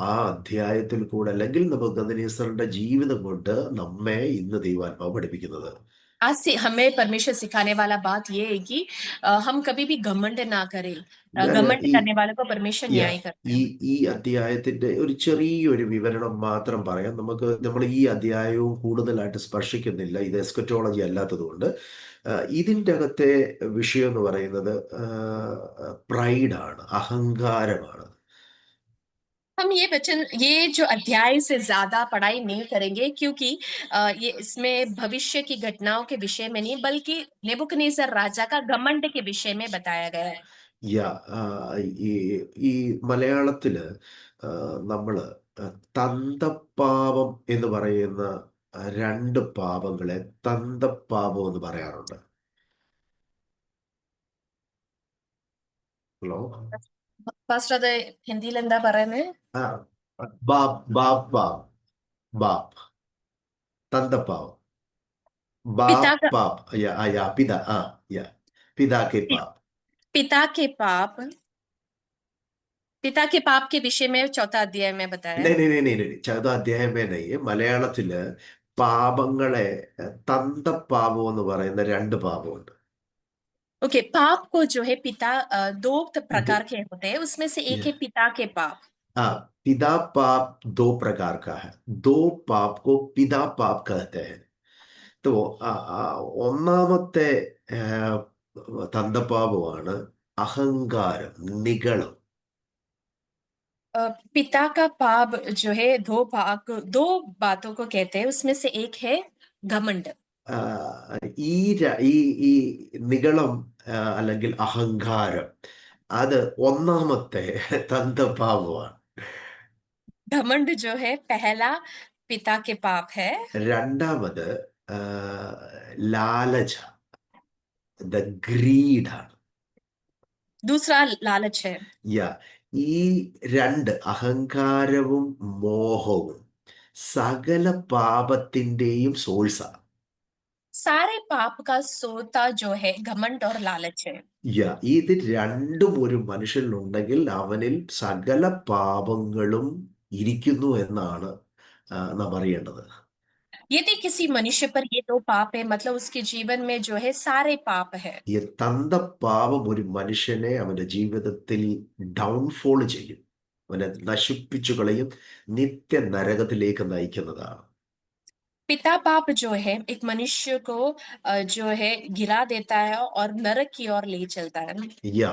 ആ അധ്യായത്തിൽ കൂടെ, അല്ലെങ്കിൽ നെബൂഖദ്നേസറിന്റെ ജീവിതം കൊണ്ട് നമ്മെ ഇന്ന് ദൈവാത്മാവ് പഠിപ്പിക്കുന്നത്. आज से हमें परमेश्वर सिखाने वाला बात ये है कि हम कभी भी घमंड ना करें। ഞാൻ घमंड ഈ करने वालों को परमेश्वर न्याय करता ഈ है। ഈ അധ്യായത്തിന്റെ ഒരു ചെറിയൊരു വിവരണം മാത്രം പറയാം. നമ്മൾ ഈ അധ്യായവും കൂടുതലായിട്ട് സ്പർശിക്കുന്നില്ല, ഇത് എസ്കറ്റോളജി അല്ലാത്തതുകൊണ്ട്. ഇതിൻ്റെ അകത്തെ വിഷയം എന്ന് പറയുന്നത് പ്രൈഡാണ്, അഹങ്കാരമാണ്. हम ये जो अध्याय से ज्यादा पढ़ाई नहीं करेंगे क्योंकि ये इसमें भविष्य की घटनाओं के विषय में नहीं बल्कि नेबुकदनेस्सर राजा का घमंड के विषय में बताया गया है। യാ ആ, ഈ ഈ മലയാളത്തില് നമ്മള് തന്തപ്പാവം എന്ന് പറയുന്ന രണ്ട് പാവങ്ങളെ തന്തപ്പാവം എന്ന് പറയാറുണ്ട്. ഹലോ. ഫസ്റ്റ് അത് ഹിന്ദിയിൽ എന്താ പറയുന്നത്? ആ, ബാപ്പ് ബാപ്പ് ബാപ്പ് ബാപ്പ് തന്തപ്പാവം. पिता बाप का बाप या पिता, या पिता के पाप। पिता के पाप, पिता के पाप के विषय में चौथा अध्याय में बताया। नहीं नहीं नहीं नहीं नहीं, 14 अധ്യായം में नहीं है. മലയാളത്തില് പാപങ്ങളെ തന്തപ്പാപം എന്ന് പറയുന്ന രണ്ട് പാപമുണ്ട്. ओके, पाप को जो है पिता, दो दो, प्रकार के होते हैं, उसमें से एक ये, है पिता के पाप। पिता पाप दो प्रकार का है. दो पाप को पिता पाप कहते हैं. तो ഒന്നാമത്തെ ആ, തന്തപ്പാപമാണ് അഹങ്കാരം, നിഗളം. पिता का पाप जो है दो बातों को कहते हैं, उसमें से एक है घमंड। ആ, ഈ ഈ നിഗളം അല്ലെങ്കിൽ അഹങ്കാരം, അത് ഒന്നാമത്തെ തന്തഭാവമാണ്. घमंड जो है पहला पिता के पाप है। രണ്ടാമത് ആ, ലാലച, ദ ഗ്രീഡാണ്. दूसरा लालच है। യാ ഈ രണ്ട് അഹങ്കാരവും മോഹവും സകല പാപത്തിന്റെയും സോഴ്സാണ്. सारे पाप का सोता जो है घमंड और लालच है। ഇത് രണ്ടും ഒരു മനുഷ്യനിലുണ്ടെങ്കിൽ അവനിൽ സകല പാപങ്ങളും ഇരിക്കുന്നു എന്നാണ് നാം അറിയേണ്ടത്. यदि किसी मनुष्य पर ये दो पाप है, मतलब उसके जीवन में जो है सारे पाप है। ഈ തന്തപ്പാപം ഒരു മനുഷ്യനെ അവന്റെ ജീവിതത്തിൽ ഡൗൺഫോൾ ചെയ്യും, അവനെ നശിപ്പിച്ചു കളയും, നിത്യ നരകത്തിലേക്ക് നയിക്കുന്നതാണ്. पिता पाप जो है एक मनुष्य को जो है गिरा देता है और नरक की ओर ले चलता है। യാ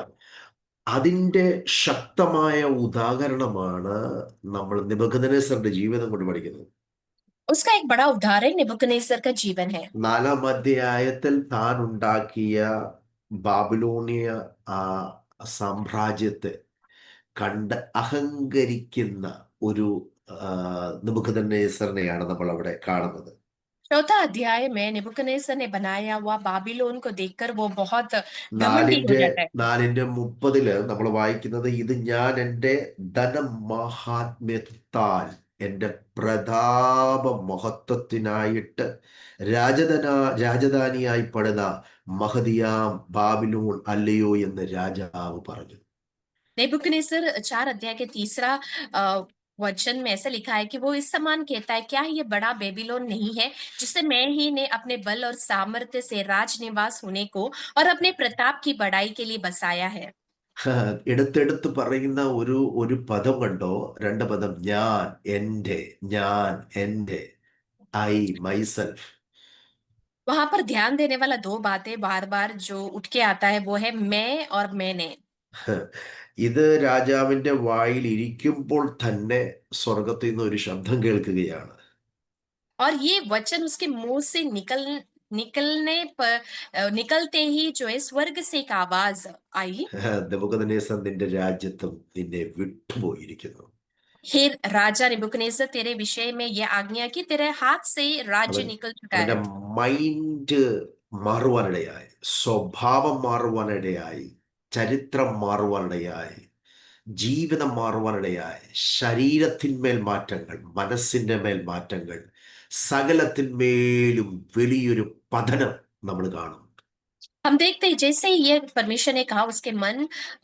അതിന്റെ ശക്തമായ ഉദാഹരണമാണ് നമ്മൾ നെബൂഖദ്നേസറിന്റെ ജീവിതം കൊണ്ട് പഠിക്കുന്നത്. उसका एक बड़ा उदाहरण नेबुकदनेस्सर का जीवन है। 4-ാം അധ്യായത്തിൽ താൻ ഉണ്ടാക്കിയ ബാബിലോണിയ ആ സാമ്രാജ്യത്തെ കണ്ട് അഹങ്കരിക്കുന്ന ഒരു നെബൂഖദ്നേസറിനെയാണ് നമ്മൾ അവിടെ കാണുന്നത്. चौथा अध्याय में नेबुकदनेस्सर ने बनाया हुआ बाबिलोन को देखकर वो बहुत घमंडी हो നാലിന്റെ जाता है। 4:30 നമ്മൾ വായിക്കുന്നത്, ഇത് ഞാൻ എൻ്റെ ധനമഹാത്മ്യത്താൽ എൻ്റെ പ്രതാപ മഹത്വത്തിനായിട്ട് രാജധാനിയായി പണിത മഹതിയാം ബാബിലോൺ അല്ലയോ എന്ന് രാജാവ് പറഞ്ഞു. नेबुकदनेस्सर 4 अध्याय के तीसरा वचन में ऐसा लिखा है कि वो इस समान कहता है, क्या ये बड़ा बेबीलोन नहीं है जिसे मैं ही ने अपने बल और सामर्थ्य से राजनिवास होने को और अपने प्रताप की बढ़ाई के लिए बसाया है। എടുത്തെടുത്ത് പറയുന്ന ഒരു ഒരു പദം കണ്ടോ, രണ്ട് പദം, ഞാൻ എൻ്റെ, ഐ മൈസെൽഫ്. वहां पर ध्यान देने वाला दो बातें बार बार जो उठ के आता है वो है मैं और मैंने। ഇത് രാജാവിന്റെ വായിൽ ഇരിക്കുമ്പോൾ തന്നെ സ്വർഗത്തിൽ നിന്ന് ഒരു ശബ്ദം കേൾക്കുകയാണ്. और ये वचन उसके मुंह से निकलने पर निकलते ही जो है स्वर्ग से एक आवाज आई। നെബൂഖദ്നേസർ നിന്റെ രാജ്യത്വം നിന്നെ വിട്ടുപോയിരിക്കുന്നു. हे राजा नेबुकदनेस्सर, तेरे विषय में यह आज्ञा कि तेरे हाथ से राज्य അവൻ निकल चुका അവന്റെ है। മൈൻഡ് മാറുവാനിടയായി, സ്വഭാവം മാറുവാനിടയായി, ചരിത്രം മാറുവാനിടയായി, ജീവിതം മാറുവാനിടയായി, ശരീരത്തിന്മേൽ മാറ്റങ്ങൾ, മനസ്സിന്റെ മേൽ മാറ്റങ്ങൾ, സകലത്തിന്മേലും വലിയൊരു പതനം നമ്മൾ കാണും. हम देखते हैं जैसे ही ये परमेश्वर ने कहा, उसके मन,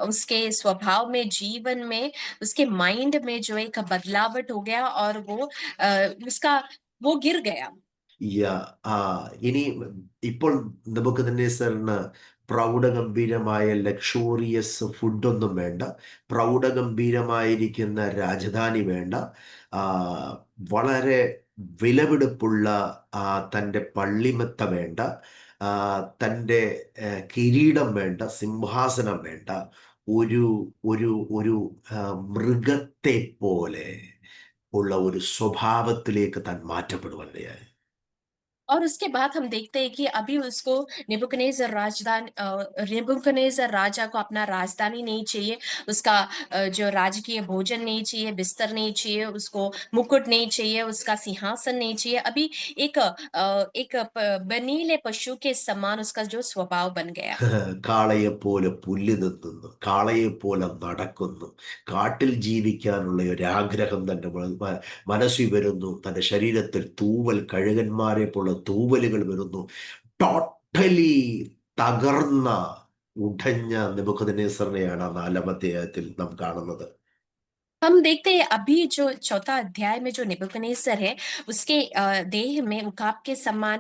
उसके स्वभाव में, जीवन में, उसके माइंड में जो एक बदलावट हो गया और वो उसका वो गिर गया। യാ ആ ഇനി ഇപ്പോൾ നെബൂഖദ്നേസറിന് പ്രൗഢഗംഭീരമായ ലക്ഷൂറിയസ് ഫുഡൊന്നും വേണ്ട, പ്രൗഢഗംഭീരമായിരിക്കുന്ന രാജധാനി വേണ്ട, ആ, വളരെ വിലപിടിപ്പുള്ള തൻ്റെ പള്ളിമെത്ത വേണ്ട, ആ, തൻ്റെ കിരീടം വേണ്ട, സിംഹാസനം വേണ്ട. ഒരു ഒരു ഒരു മൃഗത്തെ പോലെ ഉള്ള ഒരു സ്വഭാവത്തിലേക്ക് താൻ മാറ്റപ്പെടുവാനിടയായി. और उसके बाद हम देखते हैं कि अभी उसको नेबुकदनेस्सर राजा को अपना राजधानी नहीं चाहिए, उसका जो राजकीय भोजन नहीं चाहिए, बिस्तर नहीं चाहिए, उसको मुकुट नहीं चाहिए, उसका सिंहासन नहीं चाहिए। अभी एक बनीले पशु के समान उसका जो स्वभाव बन गया। കാളയെപ്പോലെ പുല്ല് തിന്നുന്നു, കാളയെപ്പോലെ നടക്കുന്നു, കാട്ടിൽ ജീവിക്കാനുള്ള ഒരു ആഗ്രഹം തന്റെ മനസ്സിൽ വരുന്നു. തന്റെ ശരീരത്തിൽ തൂവൽ, കഴുകന്മാരെ പോലെ തൂവലുകൾ വരുന്നു. ടോട്ടലി തകർന്ന, ഉടഞ്ഞ നെബൂഖദ്നേസറിനെയാണ് ആ 4-ാം അധ്യായത്തിൽ നാം കാണുന്നത്. हम देखते हैं अभी जो चौथा अध्याय में जो नेबुकदनेस्सर है, उसके देह में उकाब के समान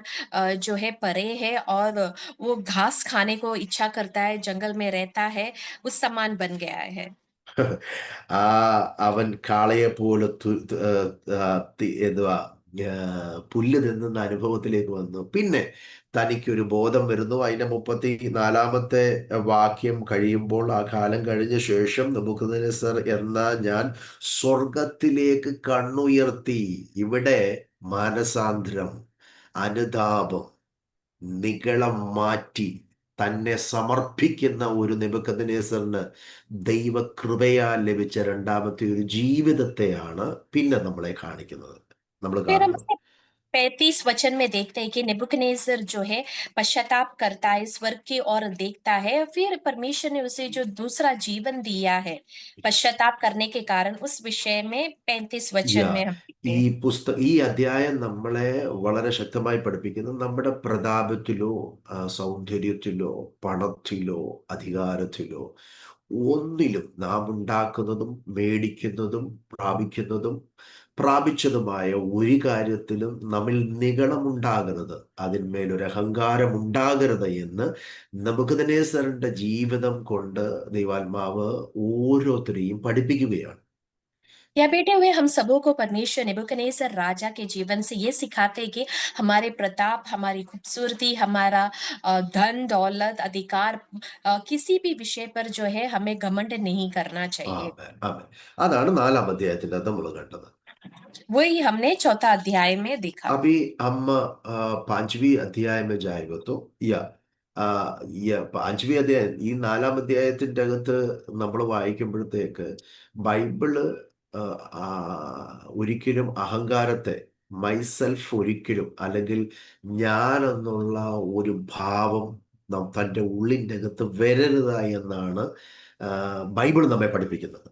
जो है परे है, और वो घास खाने को इच्छा करता है, जंगल में रहता है, उस समान बन गया है। ആ അവൻ കാളയെ പോലെ എന്തുവാ പുല്ല് തിന്നുന്ന അനുഭവത്തിലേക്ക് വന്നു. പിന്നെ തനിക്കൊരു ബോധം വരുന്നു. അതിന്റെ 34-ാമത്തെ വാക്യം കഴിയുമ്പോൾ, ആ കാലം കഴിഞ്ഞ ശേഷം നെബൂഖദ്നേസർ എന്ന ഞാൻ സ്വർഗത്തിലേക്ക് കണ്ണുയർത്തി. ഇവിടെ മാനസാന്തരം, അനുതാപം, നിഗളം മാറ്റി തന്നെ സമർപ്പിക്കുന്ന ഒരു നെബൂഖദ്നേസറിന് ദൈവകൃപയാൽ ലഭിച്ച രണ്ടാമത്തെ ഒരു ജീവിതത്തെയാണ് പിന്നെ നമ്മളെ കാണിക്കുന്നത്, നമ്മൾ फिर हम കാണുന്നത്. उसके 35 वचन में देखते हैं कि नेबुकदनेस्सर जो है पश्चाताप करता है, स्वर्ग की ओर देखता है, फिर परमेश्वर ने उसे जो दूसरा जीवन दिया है पश्चाताप करने के कारण, उस विषय में 35 वचन യാ में हम देखते ഈ हैं। ഈ അധ്യായം നമ്മളെ വളരെ ശക്തമായി പഠിപ്പിക്കുന്നത്, നമ്മുടെ പ്രതാപത്തിലോ സൗന്ദര്യത്തിലോ പണത്തിലോ അധികാരത്തിലോ ഒന്നിലും നാം ഉണ്ടാക്കുന്നതും മേടിക്കുന്നതും പ്രാപിക്കുന്നതും പ്രാപിച്ചതുമായ ഒരു കാര്യത്തിലും നമ്മിൽ നിഗളമുണ്ടാകരുത്, അതിന്മേലൊരു അഹങ്കാരം ഉണ്ടാകരുത് എന്ന് നബൂഖദ്നേസറിന്റെ ജീവിതം കൊണ്ട് ദൈവാത്മാവ് ഓരോരുത്തരെയും പഠിപ്പിക്കുകയാണ്. या बेटे हुए हम सबों को परमेश्वर नेबुकदनेस्सर राजा के जीवन से ये सिखाते हैं कि हमारे प्रताप, हमारी खूबसूरती, हमारा धन दौलत अधिकार, किसी भी विषय पर जो है हमें घमंड नहीं करना चाहिए। ആമേൻ, ആമേൻ. അതാണ് 4-ാം അധ്യായത്തിൽ നമ്മൾ കണ്ടത്. वही हमने चौथा अध्याय में देखा। अभी हम 5वीं अध्याय में जाएगा तो या ആ, ഈ 5वीं അധ്യായം, ഈ 4-ാം അധ്യായത്തിന്റെ അകത്ത് നമ്മൾ വായിക്കുമ്പോഴത്തേക്ക് ബൈബിള് ആ, ആ, ഒരിക്കലും അഹങ്കാരത്തെ, മൈസെൽഫ് ഒരിക്കലും, അല്ലെങ്കിൽ ഞാൻ എന്നുള്ള ഒരു ഭാവം തൻ്റെ ഉള്ളിൻ്റെ അകത്ത് വരരുത് എന്നാണ് ബൈബിൾ നമ്മെ പഠിപ്പിക്കുന്നത്.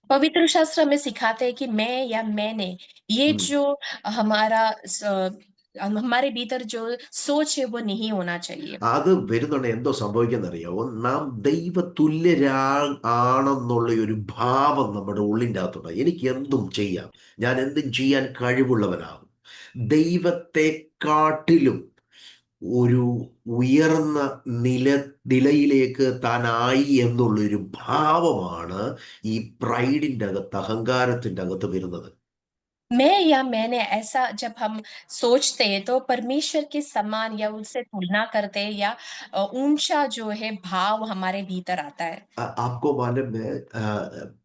पवित्र शास्त्र हमें सिखाते हैं कि मैं या मैंने, ये ഉം. जो हमारा हमारे भीतर जो सोच है वो नहीं होना चाहिए। അത് വരുന്നുണ്ട് എന്തോ സംഭവിക്കുന്നറിയാവോ, നാം ആണെന്നുള്ള ഒരു ഭാവം നമ്മുടെ ഉള്ളിൻ്റെ അകത്തുണ്ട്. എനിക്ക് എന്തും ചെയ്യാം, ഞാൻ എന്തും ചെയ്യാൻ കഴിവുള്ളവനാകും, ദൈവത്തെക്കാട്ടിലും ഒരു ഉയർന്ന നില നിലയിലേക്ക് താനായി എന്നുള്ളൊരു ഭാവമാണ് ഈ പ്രൈഡിൻ്റെ അകത്ത്, അഹങ്കാരത്തിൻ്റെ അകത്ത് വരുന്നത്. मैं या मैंने, ऐसा जब हम सोचते हैं तो परमेश्वर के समान या उससे तुलना करते हैं, या ऊंचा जो है भाव हमारे भीतर आता है। ആപ്കോ മാലൂം ഹൈ,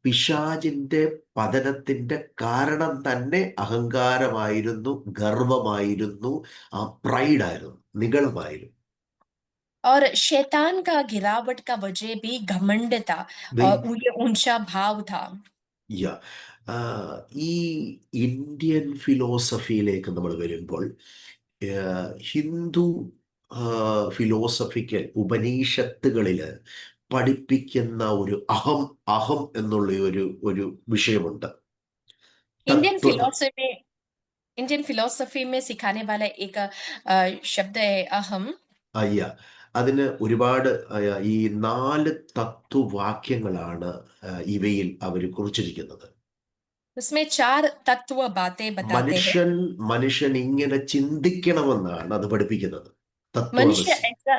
പിശാചിന്റെ പതനത്തിന്റെ കാരണം തന്നെ അഹങ്കാരമായിരുന്നു, ഗർവമായിരുന്നു, ആ പ്രൈഡായിരുന്നു, നിഗളമായിരുന്നു. और शैतान का गिरावट का वजह भी घमंड था, ദൈ- ये ऊंचा भाव था। യാ ഈ ഇന്ത്യൻ ഫിലോസഫിയിലേക്ക് നമ്മൾ വരുമ്പോൾ, ഹിന്ദു ഫിലോസഫിക്കൽ ഉപനിഷത്തുകളിൽ പഠിപ്പിക്കുന്ന ഒരു അഹം, അഹം എന്നുള്ള ഒരു ഒരു വിഷയമുണ്ട്. इंडियन തത്വ फिलोसफी इंडियन फिलोसफी में सिखाने वाला एक शब्द है अहम। അയ്യ അതിന് ഒരുപാട് ഈ 4 തത്വവാക്യങ്ങളാണ് ഇവയിൽ അവർ കുറിച്ചിരിക്കുന്നത്. उसमें 4 तत्व बातें बताते हैं। മനുഷ്യൻ മനുഷ്യൻ ഇങ്ങനെ ചിന്തിക്കണമെന്നാണ് അത് പഠിപ്പിക്കുന്നത്. मनुष्य തത്വമസി, ऐसा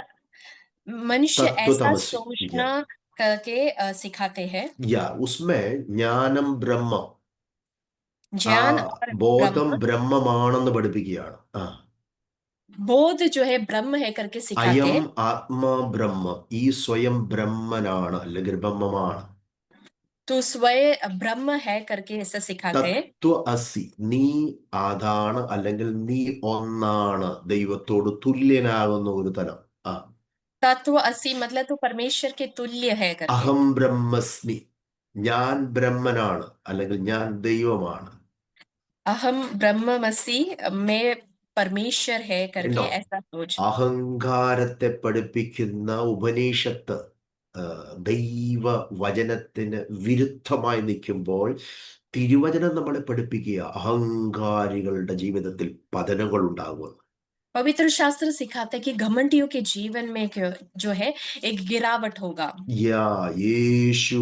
मनुष्य ऐसा तत्वतमसी. या सोचना करके सिखाते हैं। या उसमें ജ്ഞാനം ബ്രഹ്മം, ആ ज्ञान और ബോധം ब्रह्म, ബ്രഹ്മമാണെന്ന് പഠിപ്പിക്കുകയാണ്. ആ बोध जो है ब्रह्म है करके सिखाते അയം हैं। ആത്മാ ബ്രഹ്മ, ഈ സ്വയം ബ്രഹ്മനാണ് അല്ലെങ്കിൽ ബ്രഹ്മമാണ്. तू स्वयं ब्रह्म है करके ऐसा सिखाते हैं। തത്വ അസി, നീ അതാണ്, അല്ലെങ്കിൽ നീ ഒന്നാണ്, ദൈവത്തോട് തുല്യനാകുന്ന ഒരു തലം. ആ, तत्व असी मतलब तू परमेश्वर के तुल्य है करके। അഹം ബ്രഹ്മസ്മി, ഞാൻ ബ്രഹ്മനാണ്, അല്ലെങ്കിൽ ഞാൻ ദൈവമാണ്. अहम ब्रह्ममसि, मैं परमेश्वर है करके ഉണ്ടോ? ऐसा सोच। അഹങ്കാരത്തെ പഠിപ്പിക്കുന്ന ഉപനിഷത്ത് ആ, ദൈവ വചനത്തിന് വിരുദ്ധമായി നിൽക്കുമ്പോൾ തിരുവചനം നമ്മളെ പഠിപ്പിക്കുക അഹങ്കാരികളുടെ ജീവിതത്തിൽ പതനങ്ങൾ ഉണ്ടാകും. पवित्र शास्त्र सिखाते हैं कि घमंडियों के जीवन में जो है एक गिरावट होगा। യാ, യേശു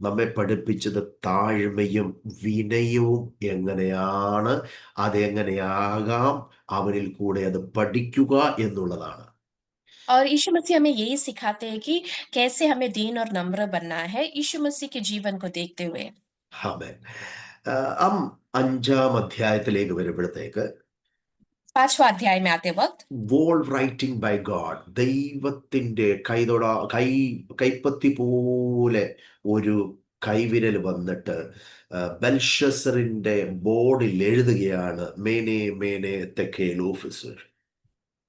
നമ്മെ പഠിപ്പിച്ചത് താഴ്മയും വിനയവും എങ്ങനെയാണ്, അതെങ്ങനെയാകാം, അവനിൽ കൂടെ അത് പഠിക്കുക എന്നുള്ളതാണ്. और यीशु मसीह हमें यही सिखाते हैं कि कैसे हमें दीन और नम्र बनना है यीशु मसीह के जीवन को देखते हुए। ആമേൻ. അം അഞ്ചാം അധ്യായത്തിലേക്ക് വരുമ്പോഴത്തേക്ക്, पांचवा अध्याय में आते वक्त വോൾ റൈറ്റിംഗ് ബൈ ഗോഡ്, ദൈവത്തിന്റെ കൈപ്പത്തി പോലെ ഒരു കൈവിരൽ വന്നിട്ട് ബെൽഷസറിന്റെ ബോർഡിൽ എഴുതുകയാണ്, മേനെ മേനെ തെക്കേൽ ഓഫീസർ.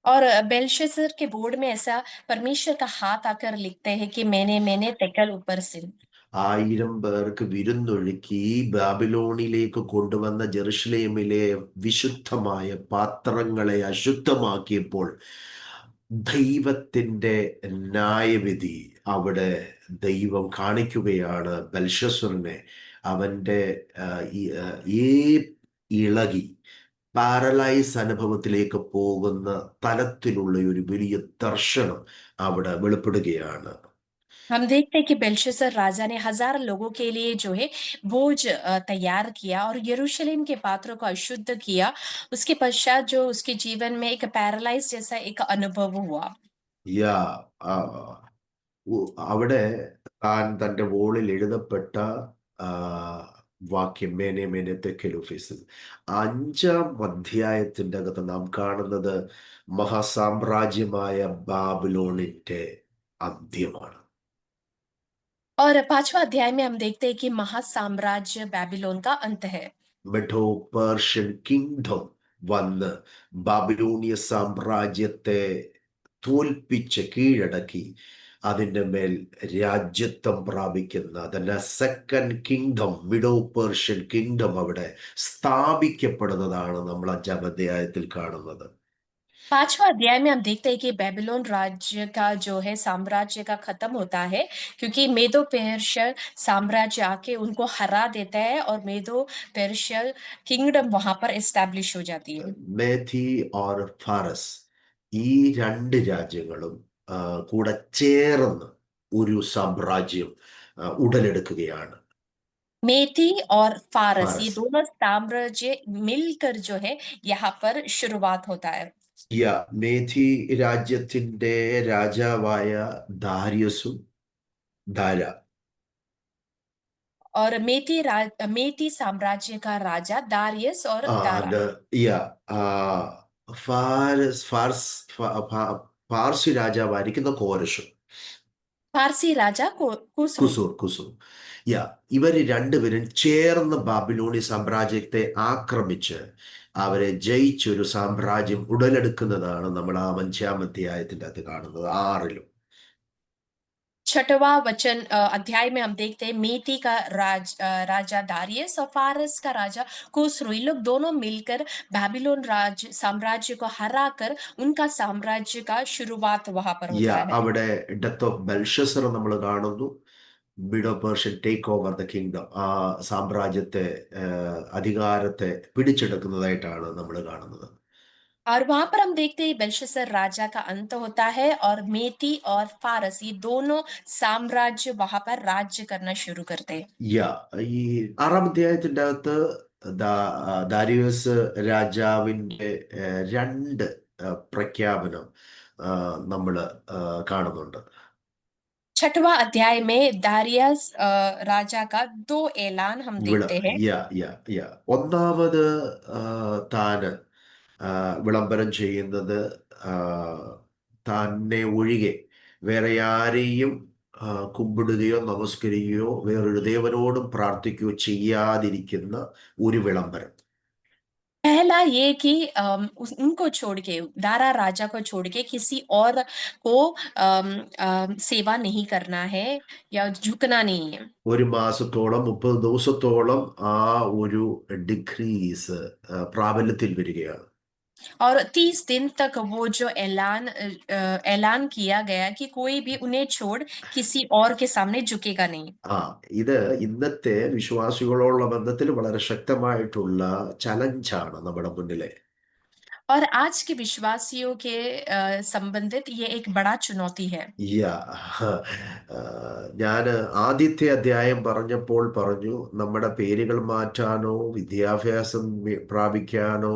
और बेलशस्सर के बोर्ड में ऐसा परमेश्वर का हाथ आकर लिखते हैं कि मैंने तेकल ऊपर से। 1000 പേർക്ക് വിരുന്നൊഴുക്കി ബാബിലോണിലേക്ക് കൊണ്ടുവന്ന ജെറുസലേമിലെ വിശുദ്ധമായ പാത്രങ്ങളെ അശുദ്ധമാക്കിയപ്പോൾ ദൈവത്തിന്റെ ന്യായവിധി അവിടെ ദൈവം കാണിക്കുകയാണ് ബെൽഷസ്സറിനെ. അവന്റെ ആ, ഈ- ആ, ഏ ഇളകി പാരലൈസ് അനുഭവത്തിലേക്ക് പോകുന്ന തലത്തിലുള്ള ഒരു വലിയ ദർശനം അവിടെ വെളിപ്പെടുകയാണ്. हम देखते हैं कि बेलशस्सर राजा ने हजार लोगों के लिए जो है भोज तैयार किया और यरूशलेम के पात्रों को अशुद्ध किया। उसके पश्चात जो उसके जीवन में एक पैरालाइज जैसा एक अनुभव हुआ। യാ, ആ, അവിടെ താൻ തൻ്റെ വോളിൽ എഴുതപ്പെട്ട ആ, വാക്യം മേനെ മേനെ തെക്കൽ ഓഫീസിൽ 5-ാം അധ്യായത്തിൻ്റെ അകത്ത് നാം കാണുന്നത് മഹാസാമ്രാജ്യമായ ബാബിലോണിന്റെ അന്ത്യമാണ്. और पांचवा अध्याय में हम देखते हैं कि महासाम्राज्य बेबीलोन का अंत है। മെഡോ പേർഷ്യൻ കിങ്ഡം വന്ന് ബാബിലോണിയ സാമ്രാജ്യത്തെ തോൽപ്പിച്ച് കീഴടക്കി അതിൻ്റെ മേൽ രാജ്യത്വം പ്രാപിക്കുന്ന അതല്ല സെക്കൻഡ് കിങ്ഡം, മിഡോ പേർഷ്യൻ കിങ്ഡം അവിടെ സ്ഥാപിക്കപ്പെടുന്നതാണ് നമ്മൾ 5-ാം അധ്യായത്തിൽ കാണുന്നത്. पांचवा अध्याय में हम देखते हैं कि बेबीलोन राज्य का जो है साम्राज्य का खत्म होता है, क्योंकि मेदो पेर्शिया साम्राज्य आके उनको हरा देता है और मेदो पेर्शिया किंगडम वहां पर एस्टैब्लिश हो जाती है। മേധി ഓർ ഫാറസ്, ഈ രണ്ട് രാജ്യങ്ങളും ആ, കൂടെ ചേർന്ന് ഒരു സാമ്രാജ്യം ഉടലെടുക്കുകയാണ്. मेथी और फारस ये ഫാറസ്, दोनों साम्राज्य मिलकर जो है यहाँ पर शुरुआत होता है। യാ, മേധി രാജ്യത്തിന്റെ രാജാവായ ദാരിയസും ദാര, और मेती साम्राज्य का राजा दारियस और ആ, दारा। യാ, ആ, പാർസി രാജാവായിരിക്കുന്ന കോരശും, फारसी राजा को कुसरू। കുസൂർ. യാ, ഇവര് രണ്ടുപേരും ചേർന്ന് ബാബിലോണി സാമ്രാജ്യത്തെ ആക്രമിച്ച് അവരെ ജയിച്ചൊരു സാമ്രാജ്യം ഉടലെടുക്കുന്നതാണ് നമ്മൾ ആ 5-ാം അധ്യായത്തിന്റെ അകത്ത് കാണുന്നത്, 6-ലും. छठवां वचन अध्याय में हम देखते हैं मेती का राजा दारियस और फारस का राजा खुसरो, ये लोग दोनों मिलकर बेबीलोन साम्राज्य को हराकर उनका साम्राज्य का शुरुआत वहां पर യാ, होता है। അവിടെ ഡെത്ത് ഓഫ് ബെൽഷസർ നമ്മൾ കാണുന്നു. Medo Persian take over the kingdom, ആ സാമ്രാജ്യത്തെ അധികാരത്തെ പിടിച്ചെടുക്കുന്നതായിട്ടാണ് നമ്മൾ കാണുന്നത്. और वहां पर हम देखते हैं बेलशस्सर राजा का अंत होता है और मेती और फारस ये दोनों साम्राज्य वहां पर राज्य करना शुरू करते हैं। യാ, ഈ 6-ാം അധ്യായത്തിന്റെ അകത്ത് ദാരിയോസ് രാജാവിൻ്റെ രണ്ട് പ്രഖ്യാപനം നമ്മൾ കാണുന്നുണ്ട്. छठवां अध्याय में दारियस राजा का दो ऐलान हम വിള देखते हैं। യാ യാ യാ ഒന്നാമത് ആ, താന് വിളംബരം ചെയ്യുന്നത്, ആ, തന്നെ ഒഴികെ വേറെ ആരെയും കുമ്പിടുകയോ നമസ്കരിക്കുകയോ വേറൊരു ദേവനോടും പ്രാർത്ഥിക്കുകയോ ചെയ്യാതിരിക്കുന്ന ഒരു വിളംബരം. पहला ये कि उनको छोड़ के दारा राजा को छोड़ के किसी और को सेवा नहीं करना है या झुकना नहीं है। ഒരു मासത്തോളം 30 ദിവസത്തോളം ആ ഒരു ഡിക്രീസ് പ്രാബല്യത്തിൽ വരികയാണ്. और 30 दिन तक वो जो ऐलान किया गया कि कोई भी उन्हें छोड़ किसी और के सामने झुकेगा नहीं। ആ ഇത് ഇന്നത്തെ വിശ്വാസികളോടുള്ള ബന്ധത്തിൽ വളരെ ശക്തമായിട്ടുള്ള ചലഞ്ചാണ് നമ്മുടെ മുന്നിലെ. और आज के विश्वासियों के संबंधित ये एक बड़ा चुनौती है। യാ ഞാൻ ആദ്യത്തെ അധ്യായം പറഞ്ഞപ്പോൾ പറഞ്ഞു നമ്മുടെ പേരുകൾ മാറ്റാനോ വിദ്യാഭ്യാസം പ്രാപിക്കാനോ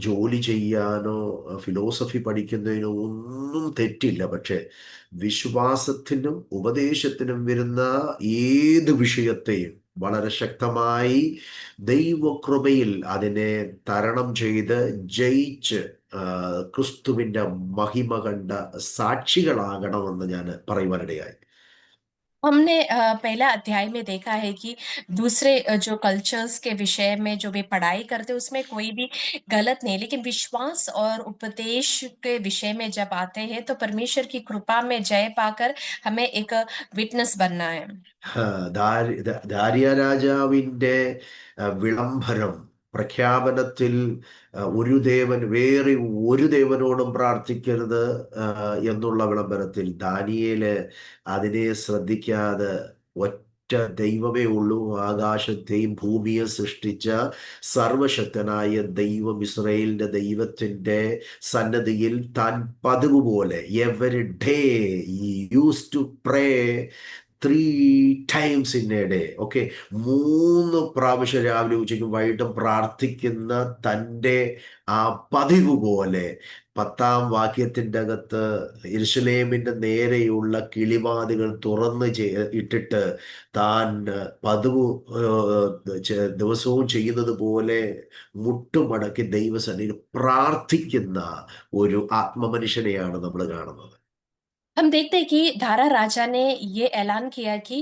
ജോലി ചെയ്യാനോ ഫിലോസഫി പഠിക്കുന്നതിനോ ഒന്നും തെറ്റില്ല. പക്ഷെ വിശ്വാസത്തിനും ഉപദേശത്തിനും വരുന്ന ഏത് വിഷയത്തെയും വളരെ ശക്തമായി ദൈവകൃപയിൽ അതിനെ തരണം ചെയ്ത് ജയിച്ച് ക്രിസ്തുവിൻ്റെ മഹിമ കണ്ട സാക്ഷികളാകണമെന്ന് ഞാൻ പറയുവാനിടയായി. हमने पहला अध्याय में देखा है कि दूसरे जो कल्चर्स के विषय में जो वे पढ़ाई करते हैं उसमें कोई भी गलत नहीं, लेकिन विश्वास और उपदेश के विषय में जब आते हैं तो परमेश्वर की कृपा में जय पाकर हमें एक विटनेस बनना है। ദാരിയ രാജാവിൻ്റെ വിളംബരം പ്രഖ്യാപനത്തിൽ വേറെ ഒരു ദേവനോടും പ്രാർത്ഥിക്കരുത് എന്നുള്ള വിളംബരത്തിൽ ദാനിയേല് അതിനെ ശ്രദ്ധിക്കാതെ ഒറ്റ ദൈവമേ ഉള്ളൂ, ആകാശത്തെയും ഭൂമിയെ സൃഷ്ടിച്ച സർവശക്തനായ ദൈവം ഇസ്രായേലിന്റെ ദൈവത്തിന്റെ സന്നദ്ധിയിൽ താൻ പതിവ് പോലെ every day use to pray 3 times in a day. Okay, 3 പ്രാവശ്യം രാവിലെ ഉച്ചയ്ക്കും വൈകിട്ടും പ്രാർത്ഥിക്കുന്ന തൻ്റെ ആ പതിവ് പോലെ 10-ാം വാക്യത്തിൻ്റെ അകത്ത് യെരൂശലേമിൻ്റെ നേരെയുള്ള കിളിവാതികൾ തുറന്ന് ഇട്ടിട്ട് താൻ പതിവ് ദിവസവും ചെയ്യുന്നത് പോലെ മുട്ടുമടക്കി ദൈവസന്നിധിയിൽ പ്രാർത്ഥിക്കുന്ന ഒരു ആത്മമനുഷ്യനെയാണ് നമ്മൾ കാണുന്നത്. हम देखते हैं कि दारा राजा ने ये ऐलान किया कि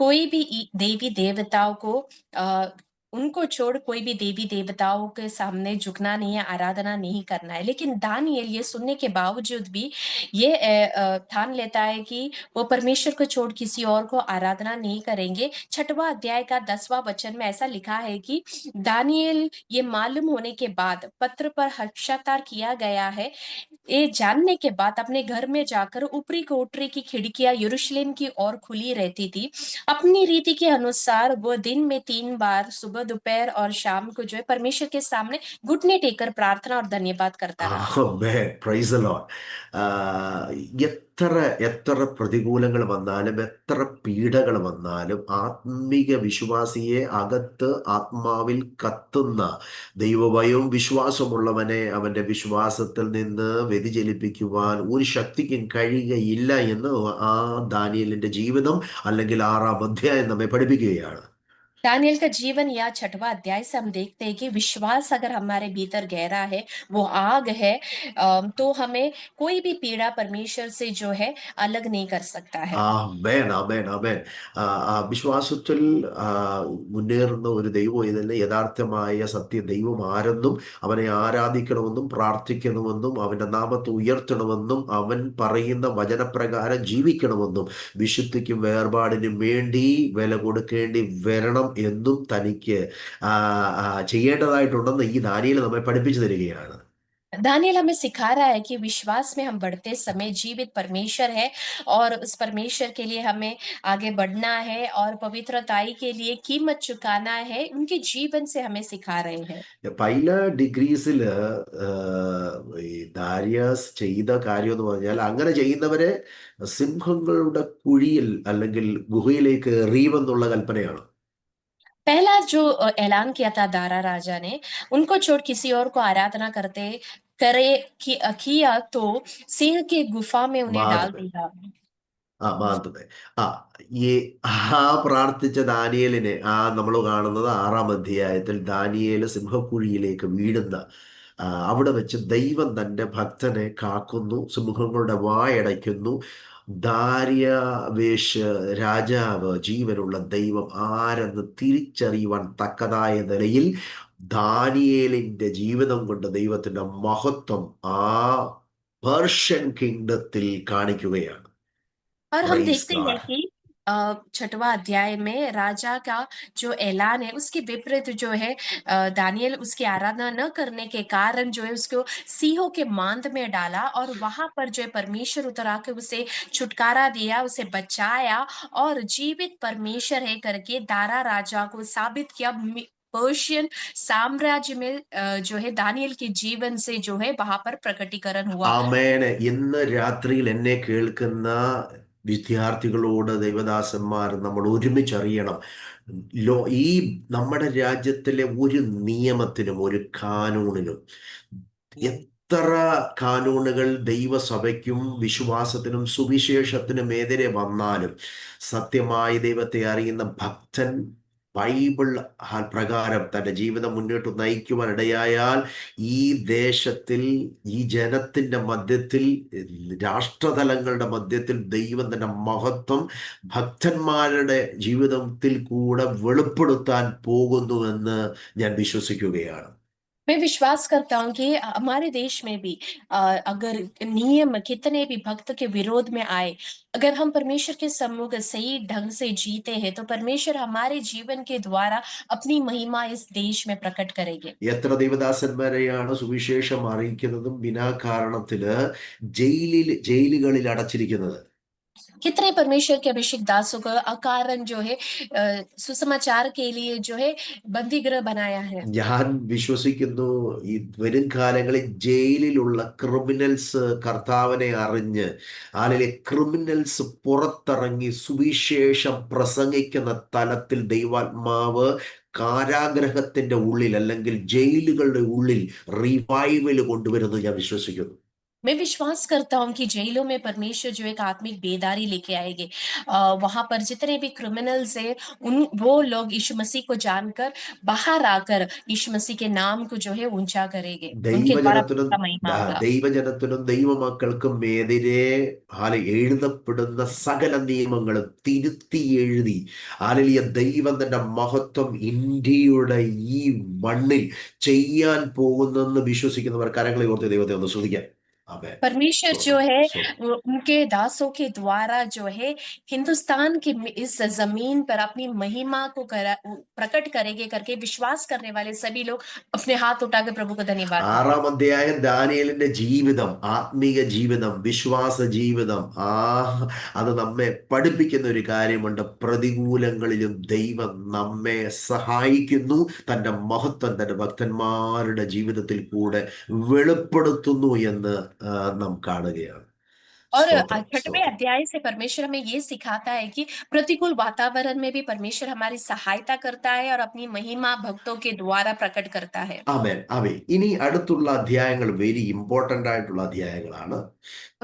कोई भी देवी देवताओं को उनको छोड़ कोई भी देवी देवताओं के सामने झुकना नहीं है, आराधना नहीं करना है। लेकिन दानियेल ये सुनने के बावजूद भी ये ठान लेता है कि वो परमेश्वर को छोड़ किसी और को आराधना नहीं करेंगे। 6वां अध्याय का 10वां वचन में ऐसा लिखा है कि दानियेल ये मालूम होने के बाद पत्र पर हस्ताक्षर किया गया है, ये जानने के बाद अपने घर में जाकर ऊपरी कोठरी की खिड़कियां यरूशलेम की ओर खुली रहती थी। अपनी रीति के अनुसार वो दिन में 3 बार सुबह, दोपहर और शाम को जो है परमेश्वर के सामने घुटने टेकर प्रार्थना और धन्यवाद करता रहा। Praise the Lord. എത്ര എത്ര പ്രതികൂലങ്ങൾ വന്നാലും എത്ര പീഡകൾ വന്നാലും ആത്മീക വിശ്വാസിയെ അകത്ത് ആത്മാവിൽ കത്തുന്ന ദൈവഭയവും വിശ്വാസമുള്ളവനെ അവൻ്റെ വിശ്വാസത്തിൽ നിന്ന് വ്യതിചലിപ്പിക്കുവാൻ ഒരു ശക്തിക്കും കഴിയുകയില്ല എന്ന് ആ ദാനിയേലിൻ്റെ ജീവിതം അല്ലെങ്കിൽ 6-ാം അധ്യായം നമ്മെ പഠിപ്പിക്കുകയാണ്. दानियल का जीवन या 6वां अध्याय से हम देखते हैं कि विश्वास अगर हमारे भीतर गहरा है, वो आग है, तो हमें कोई भी पीड़ा परमेश्वर से जो है अलग नहीं कर सकता है। ആമേൻ ആമേൻ ആമേൻ. വിശ്വാസത്തിൽ ആ, മുന്നേറുന്ന ഒരു ദൈവം ഇതിന് യഥാർത്ഥമായ സത്യ ദൈവം ആരെന്നും അവനെ ആരാധിക്കണമെന്നും പ്രാർത്ഥിക്കണമെന്നും അവൻ്റെ നാമത്തെ ഉയർത്തണമെന്നും അവൻ പറയുന്ന വചനപ്രകാരം ജീവിക്കണമെന്നും വിശുദ്ധിക്കും വേർപാടിനും വേണ്ടി വില കൊടുക്കേണ്ടി വരണം എന്നും തനിക്ക് ചെയ്യേണ്ടതായിട്ടുണ്ടെന്ന് ഈ ദാനിയേൽ നമ്മെ പഠിപ്പിച്ചു തരികയാണ്. दानियल हमें सिखा रहा है कि विश्वास में हम बढ़ते समय जीवित परमेश्वर है और उस परमेश्वर के लिए हमें आगे बढ़ना है और पवित्रताई के लिए कीमत चुकाना है, उनके जीवन से हमें सिखा रहे हैं। പല ഡിഗ്രീസിൽ ഈ ദാരിയാസ് ചെയ്ത കാര്യം എന്ന് പറഞ്ഞാൽ അങ്ങനെ ചെയ്യുന്നവരെ സിംഹങ്ങളുടെ കുഴിയിൽ അല്ലെങ്കിൽ ഗുഹയിലേക്ക് എറിയുമെന്നുള്ള കൽപ്പനയാണ്. पहला जो ऐलान किया था दारा राजा ने, उनको छोड़ किसी और को आराधना किया तो सिंह की गुफा में उन्हें डाल മാധവൻ दिया। മാധവൻ ആ ഈ പ്രാർത്ഥിച്ച ദാനിയേലിനെ നമ്മൾ കാണുന്നത് 6-ാം അധ്യായത്തിൽ ദാനിയേല് സിംഹക്കുഴിയിലേക്ക് വീഴുന്ന അവിടെ വെച്ച് ദൈവം തൻ്റെ ഭക്തനെ കാക്കുന്നു, സിംഹങ്ങളുടെ വായടയ്ക്കുന്നു. ദാര്യാവേശ് രാജാവ്, ജീവനുള്ള ദൈവം ആരെന്ന് തിരിച്ചറിയുവാൻ തക്കതായ നിലയിൽ ദാനിയേലിൻ്റെ ജീവിതം കൊണ്ട് ദൈവത്തിൻ്റെ മഹത്വം ആ പേർഷ്യൻ കിങ്ഡത്തിൽ കാണിക്കുകയാണ്. और हम പ്രൈസ് देखते हैं ഗാഡ്. कि छठवां अध्याय में राजा का जो ऐलान है उसके विपरीत जो है दानियल उसकी आराधना न करने के कारण जो है उसको सिंहों के मांद में डाला और वहां पर जो है परमेश्वर उतर आके उसे छुटकारा दिया, उसे बचाया और जीवित परमेश्वर है करके दारा राजा को साबित किया। पर्शियन साम्राज्य में जो है दानियल के जीवन से जो है वहां पर प्रकटीकरण हुआ। ആമേന്. ഇന്ന് രാത്രിയിൽ എന്നെ കേൾക്കുന്ന വിദ്യാർത്ഥികളോട് ദൈവദാസന്മാർ നമ്മൾ ഒരുമിച്ചറിയണം. ഈ നമ്മുടെ രാജ്യത്തിലെ ഒരു നിയമത്തിനും ഒരു കാനൂണിനും എത്ര കാനൂണുകൾ ദൈവസഭയ്ക്കും വിശ്വാസത്തിനും സുവിശേഷത്തിനും എതിരെ വന്നാലും സത്യമായി ദൈവത്തെ അറിയുന്ന ഭക്തൻ ബൈബിൾ പ്രകാരം തൻ്റെ ജീവിതം മുന്നോട്ട് നയിക്കുവാൻ ഇടയായാൽ ഈ ദേശത്തിൽ, ഈ ജനത്തിൻ്റെ മധ്യത്തിൽ, രാഷ്ട്രതലങ്ങളുടെ മധ്യത്തിൽ ദൈവം തൻ്റെ മഹത്വം ഭക്തന്മാരുടെ ജീവിതത്തിൽ കൂടെ വെളിപ്പെടുത്താൻ പോകുന്നുവെന്ന് ഞാൻ വിശ്വസിക്കുകയാണ്. मैं विश्वास करता हूँ कि हमारे देश में भी अगर नियम कितने भी भक्त के विरोध में आए, अगर हम परमेश्वर के सम्मुख सही ढंग से जीते हैं तो परमेश्वर हमारे जीवन के द्वारा अपनी महिमा इस देश में प्रकट करेंगे। എത്ര ദൈവദാസന്മാരെയാണ് സുവിശേഷം അറിയിക്കുന്നതും വിനാകാരണത്തില് ജയിലുകളിൽ അടച്ചിരിക്കുന്നത്? कितने परमेश्वर के अभिषेक दासों को अकारण जो है सुसमाचार के लिए जो है बंदी गृह बनाया है। ഞാൻ വിശ്വസിക്കുന്നു ഈ വരും കാലങ്ങളിൽ ജയിലിലുള്ള ക്രിമിനൽസ് കർത്താവിനെ അറിഞ്ഞ്, അല്ലെങ്കിൽ ക്രിമിനൽസ് പുറത്തിറങ്ങി സുവിശേഷം പ്രസംഗിക്കുന്ന തലത്തിൽ ദൈവാത്മാവ് കാരാഗ്രഹത്തിന്റെ ഉള്ളിൽ അല്ലെങ്കിൽ ജയിലുകളുടെ ഉള്ളിൽ റിവൈവൽ കൊണ്ടുവരുന്നത് ഞാൻ വിശ്വസിക്കുന്നു. मैं विश्वास करता हूँ कि जेलों में परमेश्वर जो एक आत्मिक बेदारी लेके आएंगे। वहां पर जितने भी क्रिमिनल्स हैं उन वो लोग यीशु मसीह को जानकर बाहर आकर यीशु मसीह के नाम को जो है ऊंचा करेंगे, उनके द्वारा ദൈവജനത്തിനും का महिमा होगा। ദൈവജനത്തിനും ദൈവമക്കൾക്കും എതിരെ എഴുതപ്പെടുന്ന സകല നിയമങ്ങളും തിരുത്തി എഴുതി ദൈവം തന്റെ മഹത്വം ഇന്ത്യയുടെ ഈ മണ്ണിൽ ചെയ്യാൻ പോകുന്നെന്ന് വിശ്വസിക്കുന്നവർ കരങ്ങളെ ഓർത്ത് ദൈവത്തെ ഒന്ന് സ്തുതിക്കാം. ആമേൻ. परमेश्वर जो സ്തോത്രം, है സ്തോത്രം. वो उनके दासों के द्वारा जो है हिंदुस्तान की इस जमीन पर अपनी महिमा को प्रकट करेंगे करके विश्वास करने वाले सभी लोग अपने हाथ उठाकर प्रभु को धन्यवाद दें। 6-ാം അധ്യായം ദാനിയേലിന്റെ ജീവിതം, ആത്മീക ജീവിതം, വിശ്വാസ ജീവിതം, അത് നമ്മെ പഠിപ്പിക്കുന്ന ഒരു കാര്യമുണ്ട്. പ്രതികൂലങ്ങളിലും ദൈവം നമ്മെ സഹായിക്കുന്നു, തൻ്റെ മഹത്വം തൻ്റെ ഭക്തന്മാരുടെ ജീവിതത്തിൽ കൂടെ വെളിപ്പെടുത്തുന്നു എന്ന് നാം കാണുകയാണ്. और സ്തോത്രം, 6वें സ്തോത്രം. अध्याय से परमेश्वर हमें ये सिखाता है कि प्रतिकूल वातावरण में भी परमेश्वर हमारी सहायता करता है और अपनी महिमा भक्तों के द्वारा प्रकट करता है। ആമേൻ. ആമേൻ. ഇനി അടുത്തുള്ള അധ്യായങ്ങൾ വെരി ഇമ്പോർട്ടൻ്റ് ആയിട്ടുള്ള അധ്യായങ്ങളാണ്.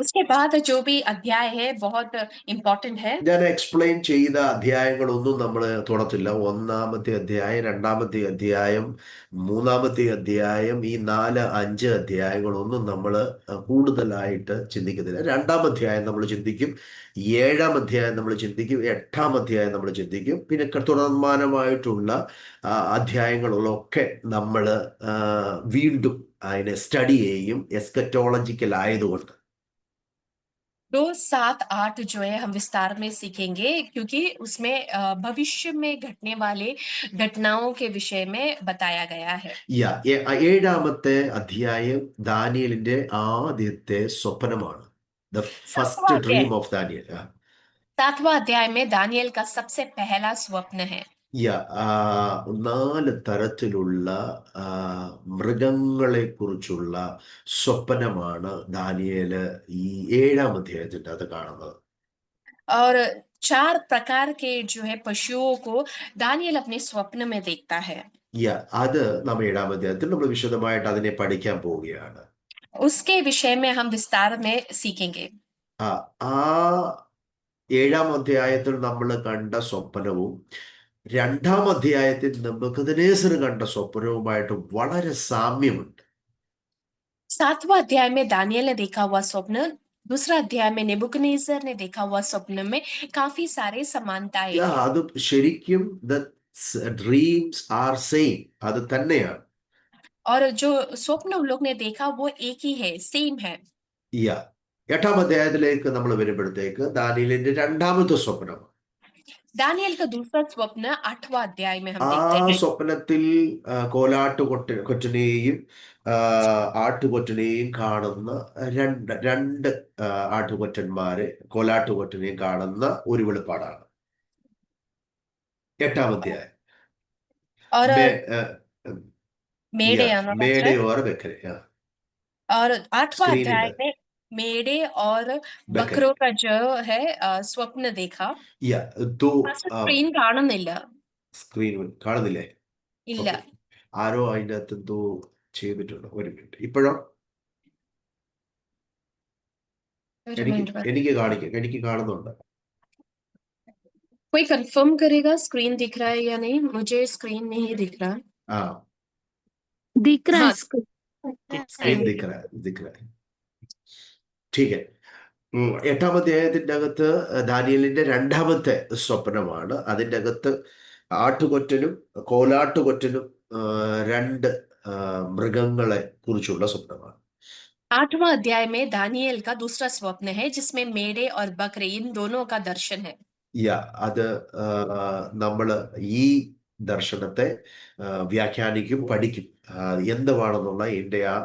उसके बाद जो भी अध्याय है बहुत इम्पोर्टेंट है। ഞാൻ എക്സ്പ്ലെയിൻ ചെയ്ത അധ്യായങ്ങളൊന്നും നമ്മൾ തൊടത്തില്ല. 1-ാമത്തെ അധ്യായം, 2-ാമത്തെ അധ്യായം, 3-ാമത്തെ അധ്യായം, ഈ 4-5 അധ്യായങ്ങളൊന്നും നമ്മൾ കൂടുതലായിട്ട് ചിന്തിക്കുന്നില്ല. 2-ാം അധ്യായം നമ്മൾ ചിന്തിക്കും, 7-ാം അധ്യായം നമ്മൾ ചിന്തിക്കും, 8-ാം അധ്യായം നമ്മൾ ചിന്തിക്കും. പിന്നെ തുടർമാനമായിട്ടുള്ള അധ്യായങ്ങളിലൊക്കെ നമ്മൾ വീണ്ടും അതിനെ സ്റ്റഡി ചെയ്യും, എസ്കറ്റോളജിക്കൽ ആയതുകൊണ്ട്. 2, 7, 8 जो है हम विस्तार में सीखेंगे क्योंकि उसमें भविष्य में घटने वाले घटनाओं के विषय में बताया गया है। 7-ാമത്തെ അധ്യായം ദാനിയേലിന്റെ ആദ്യത്തെ സ്വപ്നമാണ്. ദ ഫസ്റ്റ് 7वां अध्याय ഡ്രീം ഓഫ് ദാനിയേൽ. 7वां अध्याय में दानियल का सबसे पहला स्वप्न है। 4 തരത്തിലുള്ള മൃഗങ്ങളെ കുറിച്ചുള്ള സ്വപ്നമാണ് ദാനിയേല് ഈ 7-ാം അധ്യായത്തിന്റെ അത് കാണുന്നത്. और 4 प्रकार के जो है पशुओं को दानियल अपने स्वप्न में देखता है। അത് നമ്മൾ 7-ാം അധ്യായത്തിൽ നമ്മൾ വിശദമായിട്ട് അതിനെ പഠിക്കാൻ പോവുകയാണ്. उसके विषय में हम विस्तार में सीखेंगे। ആ ആ 7-ാം അധ്യായത്തിൽ നമ്മൾ കണ്ട സ്വപ്നവും 2-ാം അധ്യായത്തിൽ നെബൂഖദ്നേസർ കണ്ട സ്വപ്നവുമായിട്ട് വളരെ സാമ്യമുണ്ട്. सातवां अध्याय में दानियल ने देखा हुआ स्वप्न, दूसरा अध्याय में नेबुकदनेस्सर ने देखा हुआ स्वप्न में काफी सारे समानताएं യാ हैं। അത് ശരിക്കും ദ ഡ്രീംസ് ആർ സെയിം, അത് തന്നെയാണ്. और जो स्वप्न उन लोग ने देखा वो एक ही है, सेम है। യാ എട്ടാം അധ്യായത്തിലേക്ക് നമ്മൾ വരുമ്പോഴത്തേക്ക് ദാനിയേലിന്റെ രണ്ടാമത്തെ സ്വപ്നം. दानियल का दूसरा स्वप्न 8वां अध्याय में हम ആ देखते हैं। സ്വപ്നത്തിൽ കൊറ്റനെയും ആട്ടുകൊറ്റനെയും കാണുന്ന രണ്ട് രണ്ട് ആട്ടുകൊറ്റന്മാരെ, കോലാട്ടുകൊറ്റനെയും കാണുന്ന ഒരു വെളിപ്പാടാണ് എട്ടാം അധ്യായം. और മേ मेढ़े या याना മേടെ बछड़े। और बकरे, या और 8वां अध्याय സ്ക്രീനിൽ में मेढ़े और ബക്കരെ. बकरों का जो है स्वप्न देखा। യാ तो പക്ഷെ സ്ക്രീൻ കാണുന്നില്ല. സ്ക്രീൻ കാണുന്നില്ലേ? ഇല്ല. ഓക്കെ, ആരോ അതിൻ്റെ അകത്ത് എന്തോ ചെയ്തിട്ടുണ്ട്. ഒരു മിനിറ്റ്. ഇപ്പോഴോ? ഒരു എനിക്ക് മിനിറ്റ് बस। എനിക്ക് കാണിക്കാം, എനിക്ക് കാണുന്നുണ്ട്. कोई कंफर्म करेगा स्क्रीन दिख रहा है या नहीं? मुझे स्क्रीन नहीं दिख रहा। ആ, दिख रहा है हाँ, സ്ക്രീൻ स्क्रीन दिख ദിഖ് രഹാ ഹൈ, ദിഖ് രഹാ ഹൈ. ठीक है. എട്ടാം അധ്യായത്തിന്റെ അകത്ത് ദാനിയേലിന്റെ രണ്ടാമത്തെ സ്വപ്നമാണ്. അതിൻ്റെ അകത്ത് ആട്ടുകൊറ്റനും കോലാട്ടുകൊറ്റനും രണ്ട് മൃഗങ്ങളെ കുറിച്ചുള്ള സ്വപ്നമാണ്. 8वां अध्याय में दानियल का दूसरा स्वप्न है जिसमें मेढ़े और बकरे इन दोनों का दर्शन है। യാ അത് നമ്മൾ ഈ ദർശനത്തെ വ്യാഖ്യാനിക്കും, പഠിക്കും. എന്തുവാണെന്നുള്ള ഇതിൻ്റെ ആ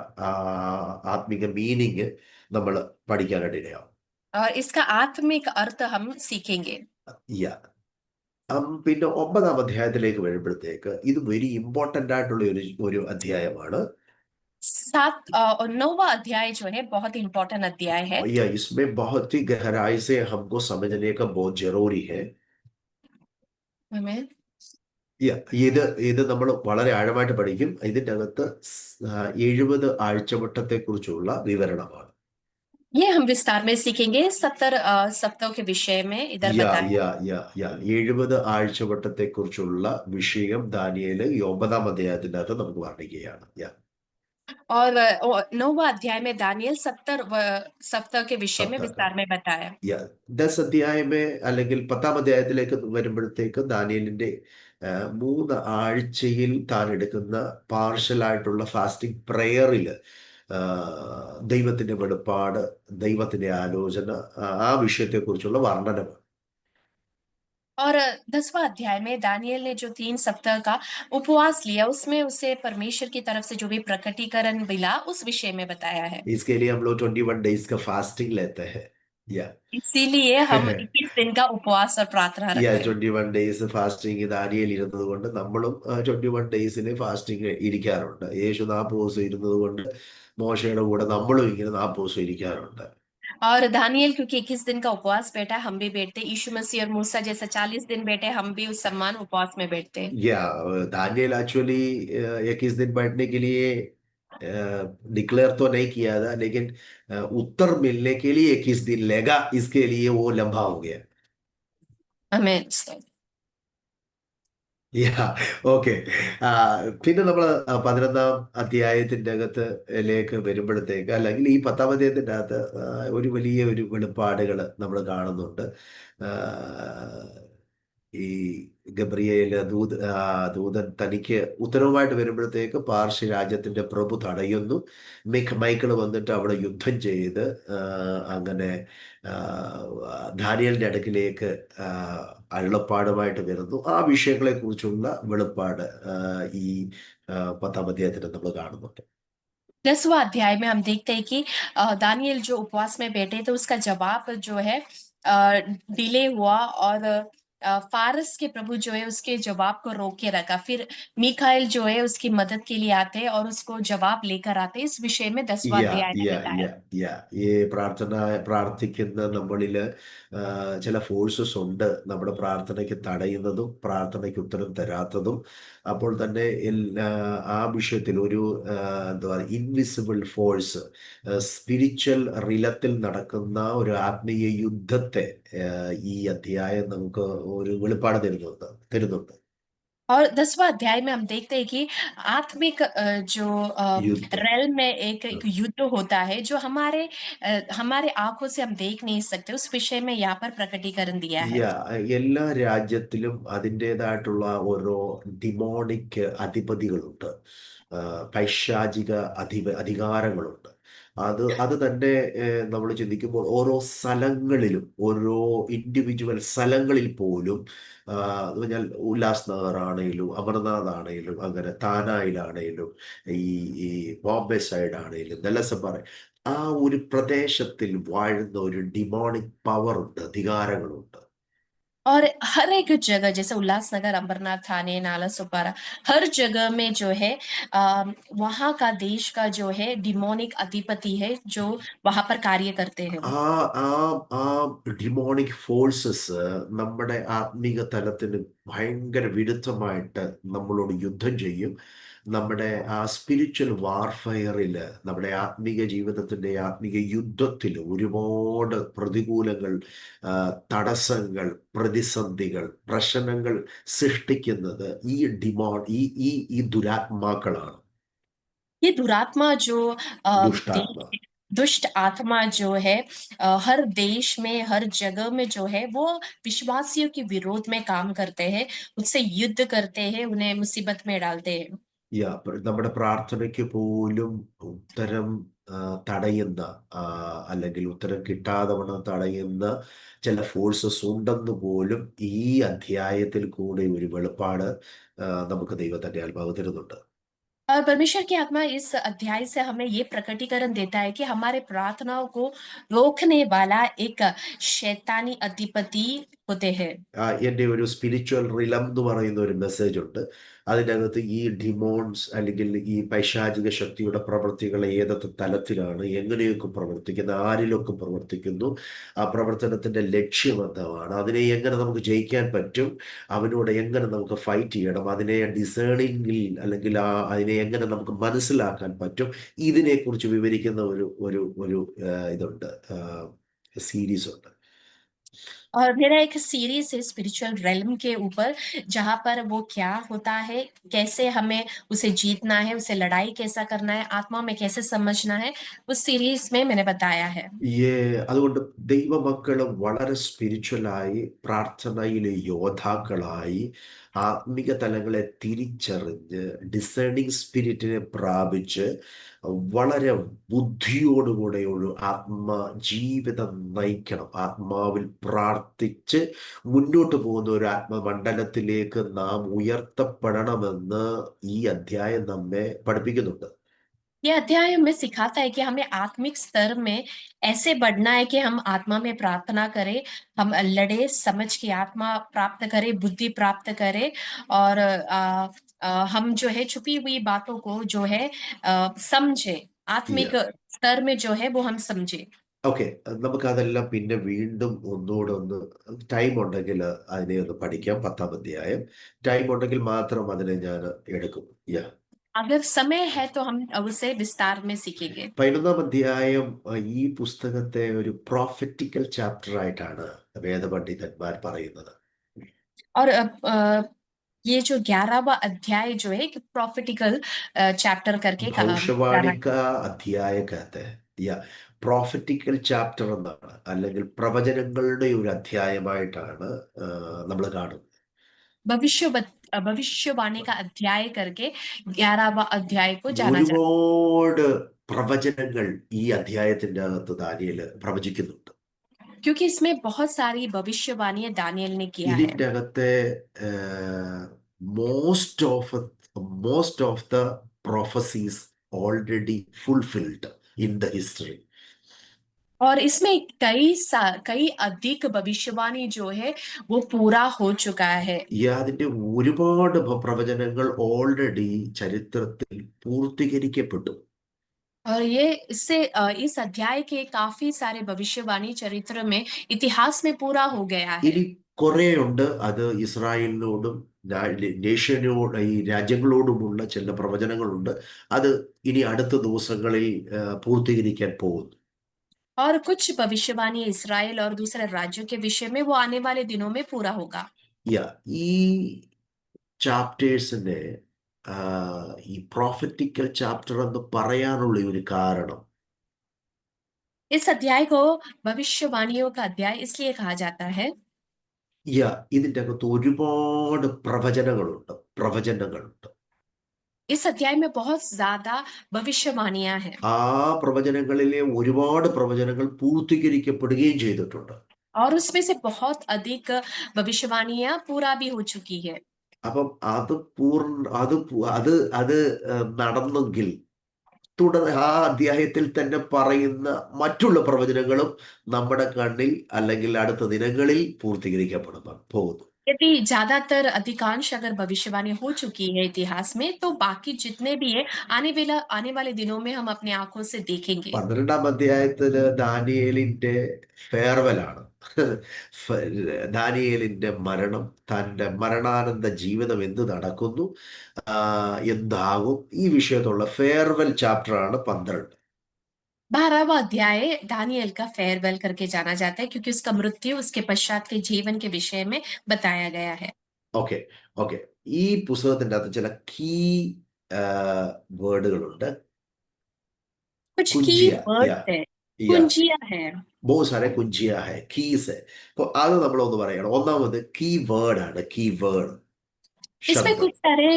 ആത്മിക മീനിങ് നമ്മൾ പഠിക്കാനായിട്ടിടയാവും. और इसका आत्मिक अर्थ हम सीखेंगे। യാ പിന്നെ ഒമ്പതാം അധ്യായത്തിലേക്ക് വരുമ്പോഴത്തേക്ക് ഇത് വെരി ഇമ്പോർട്ടൻ്റ് ആയിട്ടുള്ള ഒരു അധ്യായമാണ്. 9वां अध्याय जो है बहुत इंपॉर्टेंट अध्याय है। या इसमें बहुत ही गहराई से हमको समझने का बहुत जरूरी है. हमें യാ ഇത് നമ്മൾ വളരെ ആഴമായിട്ട് പഠിക്കും. ഇതിൻ്റെ അകത്ത് 70 ആഴ്ചവട്ടത്തെ കുറിച്ചുള്ള വിവരണമാണ്. ये हम विस्तार में सीखेंगे। 70 सप्ताह के विषय में इधर യാ बताया। യാ യാ യാ 70 ആഴ്ചവട്ടത്തെ കുറിച്ചുള്ള വിഷയം ദാനിയേല് ഈ 9-ാം അധ്യായത്തിൻ്റെ അകത്ത് നമുക്ക് വർണ്ണിക്കുകയാണ്. യാ और 9वां अध्याय में दानियल 70 सप्ताह के विषय में സപ്താഹ. विस्तार में बताया। യാ 10 അധ്യായമേ അല്ലെങ്കിൽ 10-ാം അധ്യായത്തിലേക്ക് വരുമ്പോഴത്തേക്ക് ദാനിയേലിന്റെ 3 ആഴ്ചയിൽ താൻ എടുക്കുന്ന പാർഷ്യലായിട്ടുള്ള ഫാസ്റ്റിംഗ് പ്രയറിൽ ദൈവത്തിന്റെ വെളിപ്പാട്, ദൈവത്തിന്റെ ആലോചന, ആ വിഷയത്തെക്കുറിച്ചുള്ള വർണ്ണനമാണ്. और 10वां अध्याय में दानियल ने जो 3 सप्ताह का उपवास लिया उसमें उसे परमेश्वर की तरफ से जो भी प्रकटीकरण मिला उस विषय में बताया है। इसके लिए हम लोग 21 डेज का फास्टिंग लेते हैं. या इसीलिए हम 21 दिन का उपवास और प्रार्थना യാ रखते हैं। 21 ഡേയ്സ് ഫാസ്റ്റിംഗ് ദാനിയേൽ ഇരുന്നത് കൊണ്ട് നമ്മളും 21 ഡേയ്സിന് ഫാസ്റ്റിംഗ് ഇരിക്കാറുണ്ട്. യേശു 40 ദിവസം ഇരുന്നത് കൊണ്ട് മോശയുടെ കൂടെ നമ്മളും ഇങ്ങനെ 40 ദിവസം ഇരിക്കാറുണ്ട്. और दानियल क्योंकि 21 दिन का उपवास बैठा, हम भी बैठते। यीशु मसीह और मूसा जैसा 40 दिन बैठे, हम भी उस समान उपवास में बैठते हैं। या दानियल एक्चुअली 21 दिन बैठने के लिए डिक्लेयर तो नहीं किया था, लेकिन उत्तर मिलने के लिए 21 दिन लेगा, इसके लिए वो लंबा हो गया. आमीन। Yeah okay. പിന്നെ നമ്മൾ 11-ാം അധ്യായത്തിൻ്റെ അകത്തിലേക്ക് വരുമ്പോഴത്തേക്ക്, അല്ലെങ്കിൽ ഈ 10-ാം അധ്യായത്തിൻ്റെ അകത്ത് ഒരു വലിയ ഒരു വെളിപ്പാടുകൾ നമ്മൾ കാണുന്നുണ്ട്. ആ, ഈ ഗബ്രിയേൽ ദൂതൻ തനിക്ക് ഉത്തരവുമായിട്ട് വരുമ്പോഴത്തേക്ക് പാർശ്യ രാജ്യത്തിന്റെ പ്രഭു തടയുന്നു. മൈക്കിൾ വന്നിട്ട് അവിടെ യുദ്ധം ചെയ്ത് അങ്ങനെ ദാനിയേലിന്റെ അടുക്കിലേക്ക് അരുളപ്പാടുമായിട്ട് വരുന്നു. ആ വിഷയങ്ങളെ കുറിച്ചുള്ള വെളിപ്പാട് ഈ 10-ാം അധ്യായത്തിൽ നമ്മൾ കാണുന്നുണ്ട്. 10वां अध्याय में हम देखते हैं कि दानियल जो उपवास में बैठे थे उसका जवाब जो है डिले हुआ और फारस के प्रभु जो है उसके जवाब को रोक के रखा। फिर मिखाइल जो है उसकी मदद के लिए आते हैं और उसको जवाब लेकर आते हैं। इस विषय में 10वां യാ अध्याय में യാ बताया। യാ യാ ഈ പ്രാർത്ഥിക്കുന്ന നമ്മളിൽ ചില ഫോഴ്സസ് ഉണ്ട്, നമ്മുടെ പ്രാർത്ഥനയ്ക്ക് തടയുന്നതും പ്രാർത്ഥനയ്ക്ക് ഉത്തരം തരാത്തതും. അപ്പോൾ തന്നെ ആ വിഷയത്തിൽ ഒരു എന്താ പറയുക, ഇൻവിസിബിൾ ഫോഴ്സ്, സ്പിരിച്വൽ റിലത്തിൽ നടക്കുന്ന ഒരു ആത്മീയ യുദ്ധത്തെ ഈ അധ്യായം നമുക്ക് ഒരു വെളിപ്പാട് തരുന്നുണ്ട്. और 10वां अध्याय में हम देखते हैं कि आत्मिक जो യുദ്ധം रेल में एक ആ. एक युद्ध होता है जो हमारे आंखों से हम देख नहीं सकते, उस विषय में यहाँ पर प्रकटीकरण दिया है। എല്ലാ രാജ്യത്തിലും അതിൻ്റെതായിട്ടുള്ള ഓരോ ഡിമോണിക് അധിപതികളുണ്ട്. ആ, പൈശാചിക അധികാരങ്ങളുണ്ട്. അത് തന്നെ നമ്മൾ ചിന്തിക്കുമ്പോൾ ഓരോ സ്ഥലങ്ങളിലും ഓരോ ഇൻഡിവിജ്വൽ സ്ഥലങ്ങളിൽ പോലും എന്ന് പറഞ്ഞാൽ ഉല്ലാസ് നഗർ ആണെങ്കിലും അമർനാഥ് ആണെങ്കിലും അങ്ങനെ താനായിലാണെങ്കിലും ഈ ഈ ബോംബെ സൈഡ് ആണെങ്കിലും നെല്ലസപ്പാറ ആ ഒരു പ്രദേശത്തിൽ വാഴുന്ന ഒരു ഡിമോണിക് പവർ ഉണ്ട്, അധികാരങ്ങളുണ്ട്. और हर एक जगह जैसे उल्लासनगर, अंबरनाथ, थाने, नाला सुपारा, हर जगह में जो है वहां का देश का जो है डिमोनिक अधिपति है जो वहां पर कार्य करते हैं। ആ ആ ആ ഡിമോണിക് ഫോഴ്സസ് നമ്മുടെ ആത്മീക തലത്തിന് ഭയങ്കര വിരുദ്ധമായിട്ട് നമ്മളോട് യുദ്ധം ചെയ്യും. നമ്മുടെ ആ സ്പിരിച്വൽ വാർഫെയറിൽ, നമ്മുടെ ആത്മീക ജീവിതത്തിൻ്റെ ആത്മീക യുദ്ധത്തിൽ ഒരുപാട് പ്രതികൂലങ്ങൾ, തടസ്സങ്ങൾ, പ്രതിസന്ധികൾ, പ്രശ്നങ്ങൾ സൃഷ്ടിക്കുന്നത് ഈ ഈ ഈ ഈ ദുരാത്മാക്കളാണ്. ये दुरात्मा जो ദുഷ്ടാത്മ. दुष्ट आत्मा जो है हर देश में, हर जगह में जो है वो विश्वासियों के विरोध में काम करते हैं, उससे युद्ध करते हैं, उन्हें मुसीबत में डालते हैं। നമ്മുടെ പ്രാർത്ഥനയ്ക്ക് പോലും ഉത്തരം തടയുന്ന, ആ, അല്ലെങ്കിൽ ഉത്തരം കിട്ടാതെ വണ്ണം തടയുന്ന ചില ഫോഴ്സസ് ഉണ്ടെന്ന് പോലും ഈ അധ്യായത്തിൽ കൂടെ ഒരു വെളിപ്പാട് നമുക്ക് ദൈവത്തിന്റെ ആത്മാവ് തരുന്നുണ്ട്. और परमेश्वर की आत्मा इस अध्याय से हमें ये प्रकटीकरण देता है कि हमारे प्रार्थनाओं को रोकने वाला एक शैतानी अधिपति होते हैं। എൻ്റെ ഒരു സ്പിരിച്വൽ റിലം എന്ന് പറയുന്ന ഒരു മെസ്സേജ് ഉണ്ട്. അതിനകത്ത് ഈ ഡിമോൺസ് അല്ലെങ്കിൽ ഈ പൈശാചിക ശക്തിയുടെ പ്രവൃത്തികൾ ഏതൊക്കെ തലത്തിലാണ്, എങ്ങനെയൊക്കെ പ്രവർത്തിക്കുന്നു, ആരിലൊക്കെ പ്രവർത്തിക്കുന്നു, ആ പ്രവർത്തനത്തിൻ്റെ ലക്ഷ്യം എന്താണ്, അതിനെ എങ്ങനെ നമുക്ക് ജയിക്കാൻ പറ്റും, അവനോട് എങ്ങനെ നമുക്ക് ഫൈറ്റ് ചെയ്യണം, അതിനെ ഡിസേണിങ്ങിൽ അല്ലെങ്കിൽ അതിനെ എങ്ങനെ നമുക്ക് മനസ്സിലാക്കാൻ പറ്റും, ഇതിനെക്കുറിച്ച് വിവരിക്കുന്ന ഒരു ഒരു ഒരു ഇതുണ്ട്, സീരീസ് ഉണ്ട്. और मेरा एक सीरीज है स्पिरिचुअल रेलम के ऊपर, जहां पर वो क्या होता है, कैसे हमें उसे जीतना है, उसे लड़ाई कैसा करना है, आत्मा में कैसे समझना है, उस सीरीज में मैंने बताया है। അതുകൊണ്ട് ദൈവമക്കള് വളരെ സ്പിരിച്വലായി, പ്രാർത്ഥനയിലെ യോദ്ധാക്കളായി, ആത്മിക തലങ്ങളെ തിരിച്ചറിഞ്ഞ് ഡിസേണിങ് സ്പിരിറ്റിനെ പ്രാപിച്ച് വളരെ ബുദ്ധിയോടുകൂടെ ഒരു ജീവിതം നയിക്കണം. ആത്മാവിൽ പ്രാർത്ഥിച്ച് മുന്നോട്ട് പോകുന്ന ഒരു ആത്മമണ്ഡലത്തിലേക്ക് നാം ഉയർത്തപ്പെടണമെന്ന് ഈ അധ്യായം നമ്മെ പഠിപ്പിക്കുന്നുണ്ട്. ये अध्याय हमें सिखाता है कि हमें आत्मिक स्तर में ऐसे बढ़ना है कि हम आत्मा में प्रार्थना करें, हम लड़े, समझ की आत्मा प्राप्त करें, बुद्धि प्राप्त करें, और हम जो है छुपी हुई बातों को जो है समझे, Yeah. आत्मिक स्तर में जो है वो हम समझे। ഓക്കെ, നമുക്കതെല്ലാം പിന്നെ വീണ്ടും ഒന്നുകൂടെ ടൈം ഉണ്ടെങ്കിൽ അതിനെ ഒന്ന് പഠിക്കാം. 10-ാം അധ്യായം ടൈം ഉണ്ടെങ്കിൽ മാത്രം അതിനെ ഞാൻ എടുക്കും. യാ अगर समय है तो हम उसे विस्तार में सीखेंगे। 11-ാം അധ്യായം ഈ പുസ്തകത്തെ ഒരു പ്രോഫറ്റിക്കൽ ചാപ്റ്റർ ആയിട്ടാണ് വേദപണ്ഡിതന്മാർ പറയുന്നത്. और ये जो 11वां अध्याय जो है एक प्रॉफिटिकल चैप्टर करके जाना। ഭവിഷ്യവാണി അധ്യായ कहते हैं. യാ പ്രോഫറ്റിക്കൽ ചാപ്റ്റർ എന്നാണ്, അല്ലെങ്കിൽ പ്രവചനങ്ങളുടെ ഒരു അധ്യായമായിട്ടാണ് നമ്മൾ കാണുന്നത്. भविष्यवाणी का अध्याय करके 11वां अध्याय को जाना जाता है, ഒരുപാട് പ്രവചനങ്ങൾ ഈ അധ്യായത്തിന്റെ അകത്ത് ദാനിയേൽ പ്രവചിക്കുന്നുണ്ട്. क्योंकि इसमें बहुत सारी भविष्यवाणियां दानियल ने किया है। ഇതിൻ്റെ അകത്തെ most of most of the prophecies already fulfilled in the history. और इसमें कई अधिक भविष्यवाणी जो है वो पूरा हो चुका है। അതിന്റെ ഒരുപാട് പ്രവചനങ്ങൾ ഓൾറെഡി ചരിത്രത്തിൽ പൂർത്തീകരിക്കപ്പെട്ടു. और ये इससे इस अध्याय के काफी सारे भविष्यवाणी चरित्र में, इतिहास में पूरा हो गया है। ഇനി കുറേയുണ്ട്, അത് ഇസ്രായേലിനോടും ഈ രാജ്യങ്ങളോടുമുള്ള ചില പ്രവചനങ്ങളുണ്ട്. അത് ഇനി അടുത്ത ദിവസങ്ങളിൽ പൂർത്തീകരിക്കാൻ പോകുന്നു. और कुछ भविष्यवाणी इस्राएल और दूसरे राज्यों के विषय में वो आने वाले दिनों में पूरा होगा। യാ ഈ ചാപ്റ്റേഴ്സിനെ ഈ പ്രോഫറ്റിക്കൽ ചാപ്റ്റർ എന്ന് പറയാനുള്ള ഒരു കാരണം इस अध्याय को भविष्यवाणियों का अध्याय इसलिए कहा जाता है ഇതിൻ്റെ അകത്ത് ഒരുപാട് പ്രവചനങ്ങളുണ്ട്. इस अध्याय में बहुत ज्यादा भविष्यवाणियां हैं ആ പ്രവചനങ്ങളിലെ ഒരുപാട് പ്രവചനങ്ങൾ പൂർത്തീകരിക്കപ്പെടുകയും ചെയ്തിട്ടുണ്ട്. और उसमें से बहुत अधिक भविष्यवाणियां पूरा भी हो चुकी है. അപ്പം അത് നടന്നെങ്കിൽ ആ അധ്യായത്തിൽ തന്നെ പറയുന്ന മറ്റുള്ള പ്രവചനങ്ങളും നമ്മുടെ കണ്ണിൽ അല്ലെങ്കിൽ അടുത്ത ദിനങ്ങളിൽ പോകുന്നു. यदि ज्यादातर अधिकांश अगर भविष्यवाणी हो चुकी है इतिहास में, तो बाकी जितने भी है आने वाले दिनों में हम अपनी आंखों से देखेंगे. 12ാം അധ്യായത്തില് ദാനിയേലിന്റെ ഫെയർവെലാണ്. ദാനിയേലിന്റെ മരണം, തന്റെ മരണാനന്ത ജീവിതം എന്ത് നടക്കുന്നു, എന്താകും, ഈ വിഷയത്തുള്ള ഫെയർവെൽ ചാപ്റ്ററാണ് 12. 12वां अध्याय दानियल का फेयरवेल करके जाना जाता है, क्योंकि उसका मृत्यु उसके पश्चात के जीवन के विषय में बताया गया है. ഓക്കെ. ഈ പുസ്തകത്തിന്റെ അകത്ത് ചില കീ വേർഡുകളുണ്ട്. कुछ की കുഞ്ചിയ, वर्ड्स है, या कुंजिया है. बहुत सारे കുഞ്ചിയ है, കീസ് है. അപ്പൊ അത് നമ്മളൊന്ന് പറയണം. ഒന്നാമത് കീ വേർഡ് ആണ്. കീ വേർഡ് इसमें ശബ്ദം. कुछ सारे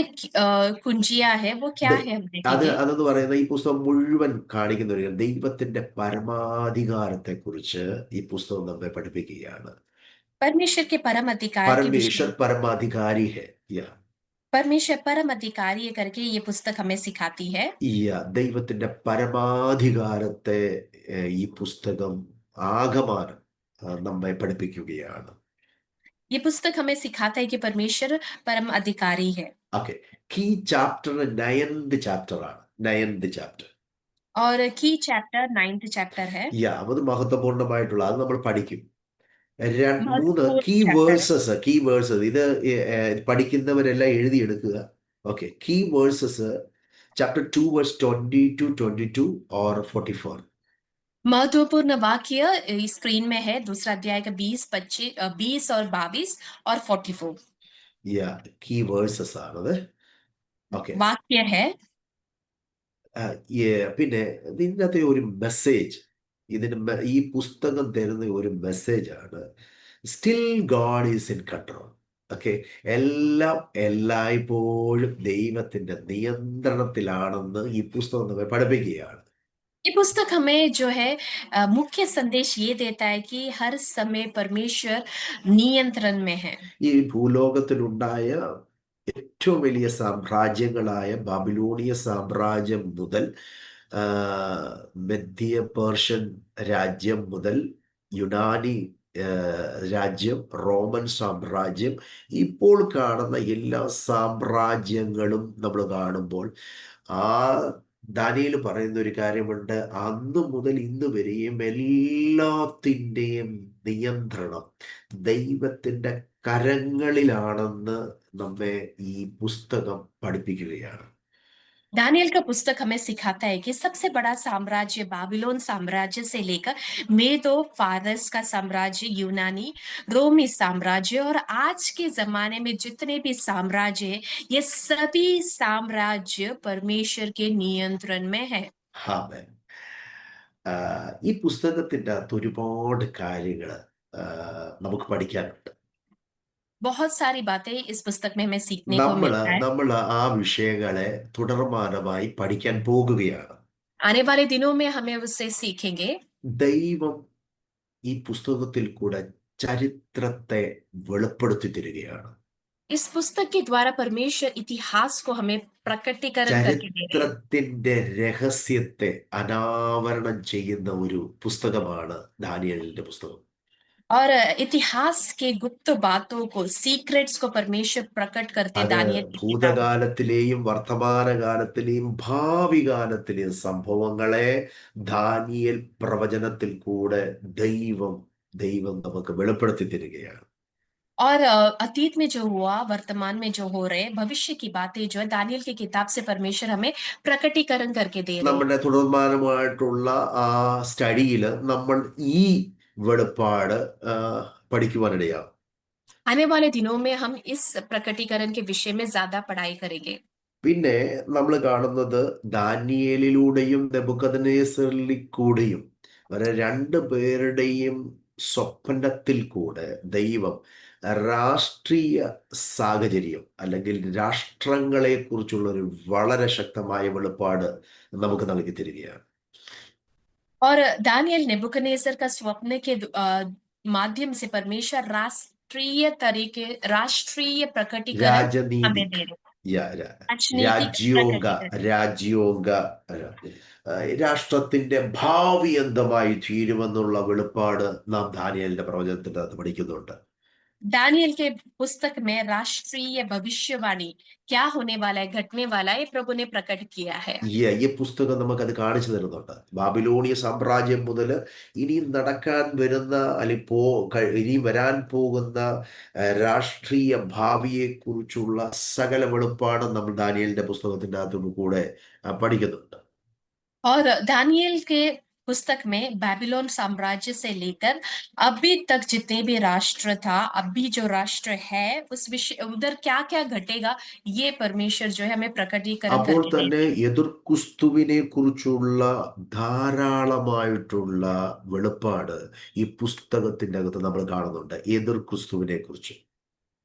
कुंजिया है. वो क्या ദേ- है हम അത് देखेंगे. അതെന്ന് പറയുന്ന ഈ പുസ്തകം മുഴുവൻ കാണിക്കുന്ന ഒരു ദൈവത്തിന്റെ പരമാധികാരത്തെ കുറിച്ച് ഈ പുസ്തകം നമ്മെ പഠിപ്പിക്കുകയാണ്. परमेश्वर के परम अधिकार के विषय परमेश्वर परमाधिकारी है. या परमेश्वर परम अधिकारी करके ये पुस्तक हमें सिखाती है. ദൈവത്തിന്റെ പരമാധികാരത്തെ ഈ പുസ്തകം ആകമാനം നമ്മെ പഠിപ്പിക്കുകയാണ്. ये पुस्तक हमें सिखाता है कि परमेश्वर परम अधिकारी है. Okay. Key chapter 9th chapter ആണ്. 9th chapter. और की चैप्टर 9th चैप्टर है. അത് മഹത്വപൂർണ്ണമായിട്ടുള്ള അത് നമ്മൾ പഠിക്കും. 3 महत्वपूर्ण കീ chapter है. വേഴ്സസ് ഇത് പഠിക്കുന്നവരെല്ലാം എഴുതിയെടുക്കുക. Okay. Key verses chapter 2 verse 20 to 22 or 44. महत्वपूर्ण वाक्य स्क्रीन में है. दूसरा अध्याय का 20, 25, 20 और 22 और 44 കീ വേഴ്സസ് ആണത്. ഓക്കെ. वाक्य है. പിന്നെ ഇതിനകത്തെ ഒരു മെസ്സേജ്, ഈ പുസ്തകം തരുന്ന ഒരു മെസ്സേജാണ്, still God is in control. Okay. എല്ലാം എല്ലായ്പ്പോഴും ദൈവത്തിന്റെ നിയന്ത്രണത്തിലാണെന്ന് ഈ പുസ്തകം നമ്മെ പഠിപ്പിക്കുകയാണ്. ये पुस्तक हमें जो है मुख्य संदेश ये देता है कि हर समय परमेश्वर नियंत्रण में है. ഈ ഭൂലോകത്തിലുണ്ടായ ഏറ്റവും വലിയ സാമ്രാജ്യങ്ങളായ ബാബിലോണിയ സാമ്രാജ്യം മുതൽ മധ്യ പേർഷ്യൻ രാജ്യം മുതൽ യുനാനി രാജ്യം, റോമൻ സാമ്രാജ്യം, ഇപ്പോൾ കാണുന്ന എല്ലാ സാമ്രാജ്യങ്ങളും നമ്മൾ കാണുമ്പോൾ ആ ദാനിയേൽ പറയുന്ന ഒരു കാര്യമുണ്ട്. അന്ന് മുതൽ ഇന്ന് വരെയും എല്ലാത്തിൻ്റെയും നിയന്ത്രണം ദൈവത്തിന്റെ കരങ്ങളിലാണെന്ന് നമ്മെ ഈ പുസ്തകം പഠിപ്പിക്കുകയാണ്. दानियल का पुस्तक हमें सिखाता है कि सबसे बड़ा साम्राज्य बाबिलोन साम्राज्य से लेकर मेदो फारस का साम्राज्य, यूनानी, रोमी साम्राज्य और आज के जमाने में जितने भी साम्राज्य है, ये सभी साम्राज्य परमेश्वर के नियंत्रण में है. ആമേൻ. ഈ പുസ്തകത്തിൻ്റെ അകത്ത് ഒരുപാട് കാര്യങ്ങൾ നമുക്ക് പഠിക്കാനുണ്ട്. बहुत सारी बातें इस पुस्तक में हमें सीखने को നമ്മൾ मिलता है. നമ്മൾ ആ വിഷയങ്ങളെ തുടർമാനമായി പഠിക്കാൻ പോകുകയാണ്. आने वाले दिनों में हमें उससे सीखेंगे. ദൈവം ഈ പുസ്തകത്തിൽ കൂടെ ചരിത്രത്തെ വെളിപ്പെടുത്തി തരികയാണ്. इस पुस्तक के द्वारा परमेश्वर इतिहास को हमें प्रकटीकरण करके दे रहे हैं. ചരിത്രത്തിന്റെ രഹസ്യത്തെ അനാവരണം ചെയ്യുന്ന ഒരു പുസ്തകമാണ് ദാനിയേലിന്റെ പുസ്തകം. और इतिहास के गुप्त बातों को, सीक्रेट्स को परमेश्वर प्रकट करते അത് दानियल की किताब. ഭൂതകാലത്തിലെയും വർത്തമാനകാലത്തിലെയും ഭാവി കാലത്തിലെയും സംഭവങ്ങളെ ദാനിയേൽ പ്രവചനത്തിൽ കൂടെ ദൈവം നമുക്ക് വെളിപ്പെടുത്തി തരികയാണ്. और अतीत में जो हुआ, वर्तमान में जो हो रहे, भविष्य की बातें जो है दानियल की किताब से परमेश्वर हमें प्रकटीकरण करके दे रहे हैं. നമ്മുടെ തുടർമാനമായിട്ടുള്ള ആ സ്റ്റഡിയിൽ നമ്മൾ ഈ വെളിപ്പാട് പഠിക്കുവാനിടയാകും. आने वाले दिनों में हम इस प्रकटीकरण के विषय में ज्यादा पढ़ाई करेंगे। പിന്നെ നമ്മൾ കാണുന്നത് ദാനിയേലിലൂടെയും നെബൂഖദ്നേസറിൽ കൂടെയും വരെ രണ്ടു പേരുടെയും സ്വപ്നത്തിൽ കൂടെ ദൈവം രാഷ്ട്രീയ സാഹചര്യം അല്ലെങ്കിൽ രാഷ്ട്രങ്ങളെ കുറിച്ചുള്ള ഒരു വളരെ ശക്തമായ വെളിപ്പാട് നമുക്ക് നൽകി തരികയാണ്. और दानियल नेबुकदनेस्सर का स्वप्न के माध्यम से परमेश्वर राष्ट्रीय प्रकटीकरण हमें രാജനീതിക് दे रहे हैं। राजनीतिक രാജ്യോഗ प्रकटीकरण। രാജ്യോഗ രാഷ്ട്രത്തിന്റെ ഭാവി എന്തായി തീരുമെന്നുള്ള വെളിപ്പാട് നാം ദാനിയേലിന്റെ പ്രവചനത്തിന്റെ അകത്ത് പഠിക്കുന്നുണ്ട്. दानियल के पुस्तक में राष्ट्रीय भविष्यवाणी क्या होने वाला है, घटने वाला है, प्रभु ने प्रकट किया है। ഈ പുസ്തകം നമുക്കത് കാണിച്ചു തരുന്നുണ്ട്. ബാബിലോണിയ സാമ്രാജ്യം മുതൽ ഇനി നടക്കാൻ വരുന്ന അല്ലെങ്കിൽ ഇനി വരാൻ പോകുന്ന രാഷ്ട്രീയ ഭാവിയെ കുറിച്ചുള്ള സകല വെളിപ്പാടും നമ്മൾ ദാനിയേലിന്റെ പുസ്തകത്തിന്റെ അകത്തു കൂടെ പഠിക്കുന്നുണ്ട്. और दानियल के पुस्तक में बेबीलोन साम्राज्य से लेकर अभी तक जितने भी राष्ट्र था, अभी जो राष्ट्र है उस विषय उधर क्या क्या घटेगा, ये परमेश्वर जो है हमें प्रकटीकरण അപ്പോൾ करके തന്നെ देंगे। എതിർ ക്രിസ്തുവിനെ കുറിച്ചുള്ള ധാരാളമായിട്ടുള്ള വെളിപ്പാട് ഈ പുസ്തകത്തിന്റെ അകത്ത് നമ്മൾ കാണുന്നുണ്ട്. എതിർ ക്രിസ്തുവിനെ കുറിച്ച്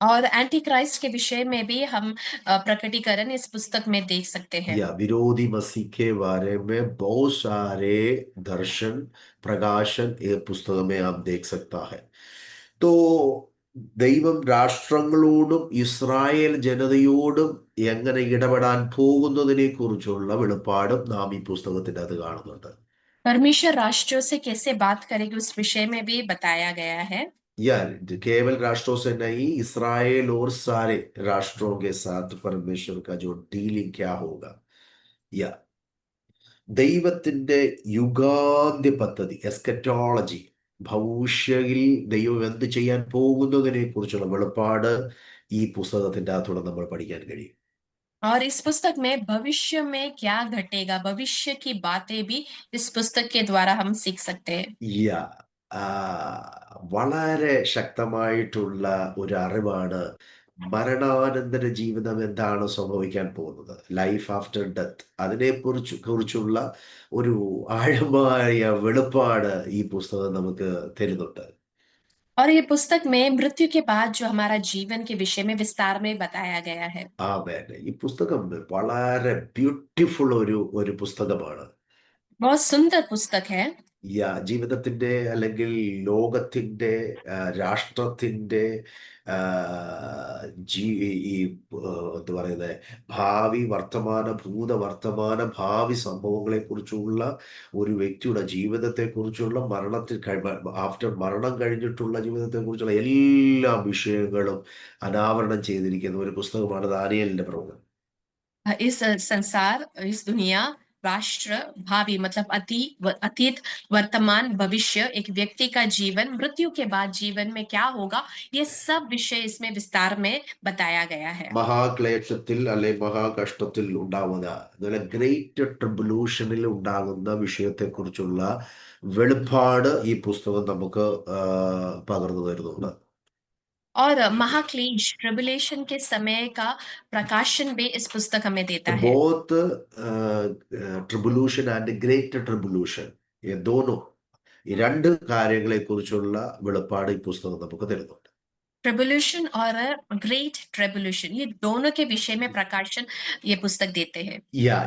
और एंटी क्राइस्ट के विषय में भी हम प्रकटीकरण इस पुस्तक में देख सकते हैं। या विरोधी मसीह के बारे में बहुत सारे दर्शन प्रकाशन ये पुस्तक में आप देख सकता है. तो ദൈവം രാഷ്ട്രങ്ങളോടും ഇസ്രായേൽ ജനതയോടും എങ്ങനെ ഇടപെടാൻ പോകുന്നതിനെ കുറിച്ചുള്ള വെളിപ്പാടും നാം ഈ പുസ്തകത്തിന്റെ അത് കാണുന്നുണ്ട്. परमेश्वर राष्ट्रों से कैसे बात करेगी उस विषय में भी बताया गया है। यार केवल राष्ट्रों से नहीं, इसराइल और सारे राष्ट्रों के साथ परमेश्वर का जो डीलिंग क्या होगा. या ദൈവത്തിന്റെ യുഗാന്ത്യ പദ്ധതി എസ്കറ്റോളജി, ഭവിഷ്യയിൽ ദൈവം എന്ത് ചെയ്യാൻ പോകുന്നതിനെ കുറിച്ചുള്ള വെളിപ്പാട് ഈ പുസ്തകത്തിന്റെ അകത്തൂടെ നമ്മൾ പഠിക്കാൻ കഴിയും. और इस पुस्तक में भविष्य में क्या घटेगा, भविष्य की बातें भी इस पुस्तक के द्वारा हम सीख सकते हैं। യാ വളരെ ശക്തമായിട്ടുള്ള ഒരു അറിവാണ് മരണാനന്തര ജീവിതം എന്താണ് സംഭവിക്കാൻ പോകുന്നത്, ലൈഫ് ആഫ്റ്റർ ഡെത്ത്, അതിനെ കുറിച്ചുള്ള ഒരു ആഴമായ വെളിപ്പാട് ഈ പുസ്തകം നമുക്ക് തരുന്നുണ്ട്. और ये पुस्तक में मृत्यु के बाद जो हमारा जीवन के विषय में विस्तार में बताया गया है। ആമേൻ. ഈ പുസ്തകം വളരെ ബ്യൂട്ടിഫുൾ ഒരു പുസ്തകമാണ്. बहुत सुंदर पुस्तक है। ജീവിതത്തിന്റെ അല്ലെങ്കിൽ ലോകത്തിന്റെ രാഷ്ട്രത്തിന്റെ എന്താ പറയുന്നത് ഭാവി വർത്തമാന ഭൂതവർത്തമാന ഭാവി സംഭവങ്ങളെ കുറിച്ചുള്ള ഒരു വ്യക്തിയുടെ ജീവിതത്തെ കുറിച്ചുള്ള ആഫ്റ്റർ മരണം കഴിഞ്ഞിട്ടുള്ള ജീവിതത്തെ കുറിച്ചുള്ള എല്ലാ വിഷയങ്ങളും അനാവരണം ചെയ്തിരിക്കുന്ന ഒരു പുസ്തകമാണ് ദാനിയേലിന്റെ പ്രവചനം. इस संसार, इस दुनिया, राष्ट्र, भावी मतलब अतीत, वर्तमान, भविष्य, एक व्यक्ति का जीवन, मृत्यु के बाद जीवन में क्या होगा, ये सब विषय इसमें विस्तार में बताया गया है। മഹാക്ലേശത്തിൽ അല്ലെ മഹാകഷ്ടത്തിൽ ഉണ്ടാവുന്ന ഗ്രേറ്റ് ട്രിബുലേഷനിൽ ഉണ്ടാകുന്ന വിഷയത്തെക്കുറിച്ചുള്ള വെളിപ്പാട് ഈ പുസ്തകം നമുക്ക് പകർന്നു തരുന്നുണ്ട്. और महाक्लेश ट्रिबुलेशन के समय का प्रकाशन भी इस पुस्तक हमें देता है। Both tribulation and great tribulation दोनों ഈ രണ്ട് കാര്യങ്ങളെ കുറിച്ചുള്ള വെളിപ്പാട് ഈ പുസ്തകം നമുക്ക് തരുന്നുണ്ട്. ट्रिबुलेशन और ग्रेट ट्रिबुलेशन, ये दोनों के विषय में प्रकाशन ये पुस्तक देते हैं।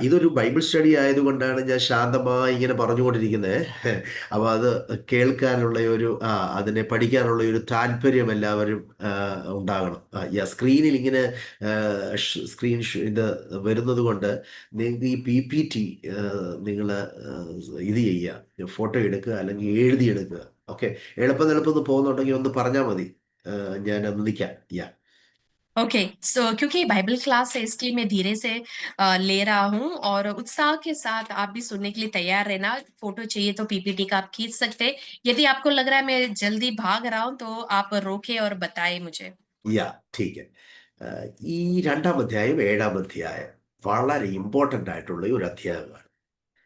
ഇതൊരു ബൈബിൾ സ്റ്റഡി ആയതുകൊണ്ടാണ് ഞാൻ ശാന്തമായി ഇങ്ങനെ പറഞ്ഞുകൊണ്ടിരിക്കുന്നത്. അപ്പൊ അത് കേൾക്കാനുള്ള അതിനെ പഠിക്കാനുള്ള ഒരു താല്പര്യം എല്ലാവരും ഉണ്ടാകണം. സ്ക്രീനിൽ ഇങ്ങനെ ഇത് വരുന്നത് കൊണ്ട് നിങ്ങൾക്ക് ഈ PPT നിങ്ങൾ ഇത് ചെയ്യുക, ഫോട്ടോ എടുക്കുക അല്ലെങ്കിൽ എഴുതിയെടുക്കുക. ഓക്കെ, എളുപ്പം പോകുന്നുണ്ടെങ്കിൽ ഒന്ന് പറഞ്ഞാൽ മതി, ഞാൻ നിൽക്കാം. ओके, सो क्योंकि बाइबल क्लास है इसलिए मैं धीरे से ले रहा हूँ और उत्साह के साथ आप भी सुनने के लिए तैयार रहना। फोटो चाहिए तो PPT का आप खींच सकते हैं। यदि आपको लग रहा है मैं जल्दी भाग रहा हूँ तो आप रोके और बताए मुझे। ठीक है. ഈ 2-ാം അധ്യായം 7-ാം അധ്യായം വളരെ ഇമ്പോർട്ടൻ്റ് ആയിട്ടുള്ള ഒരു അധ്യായമാണ്.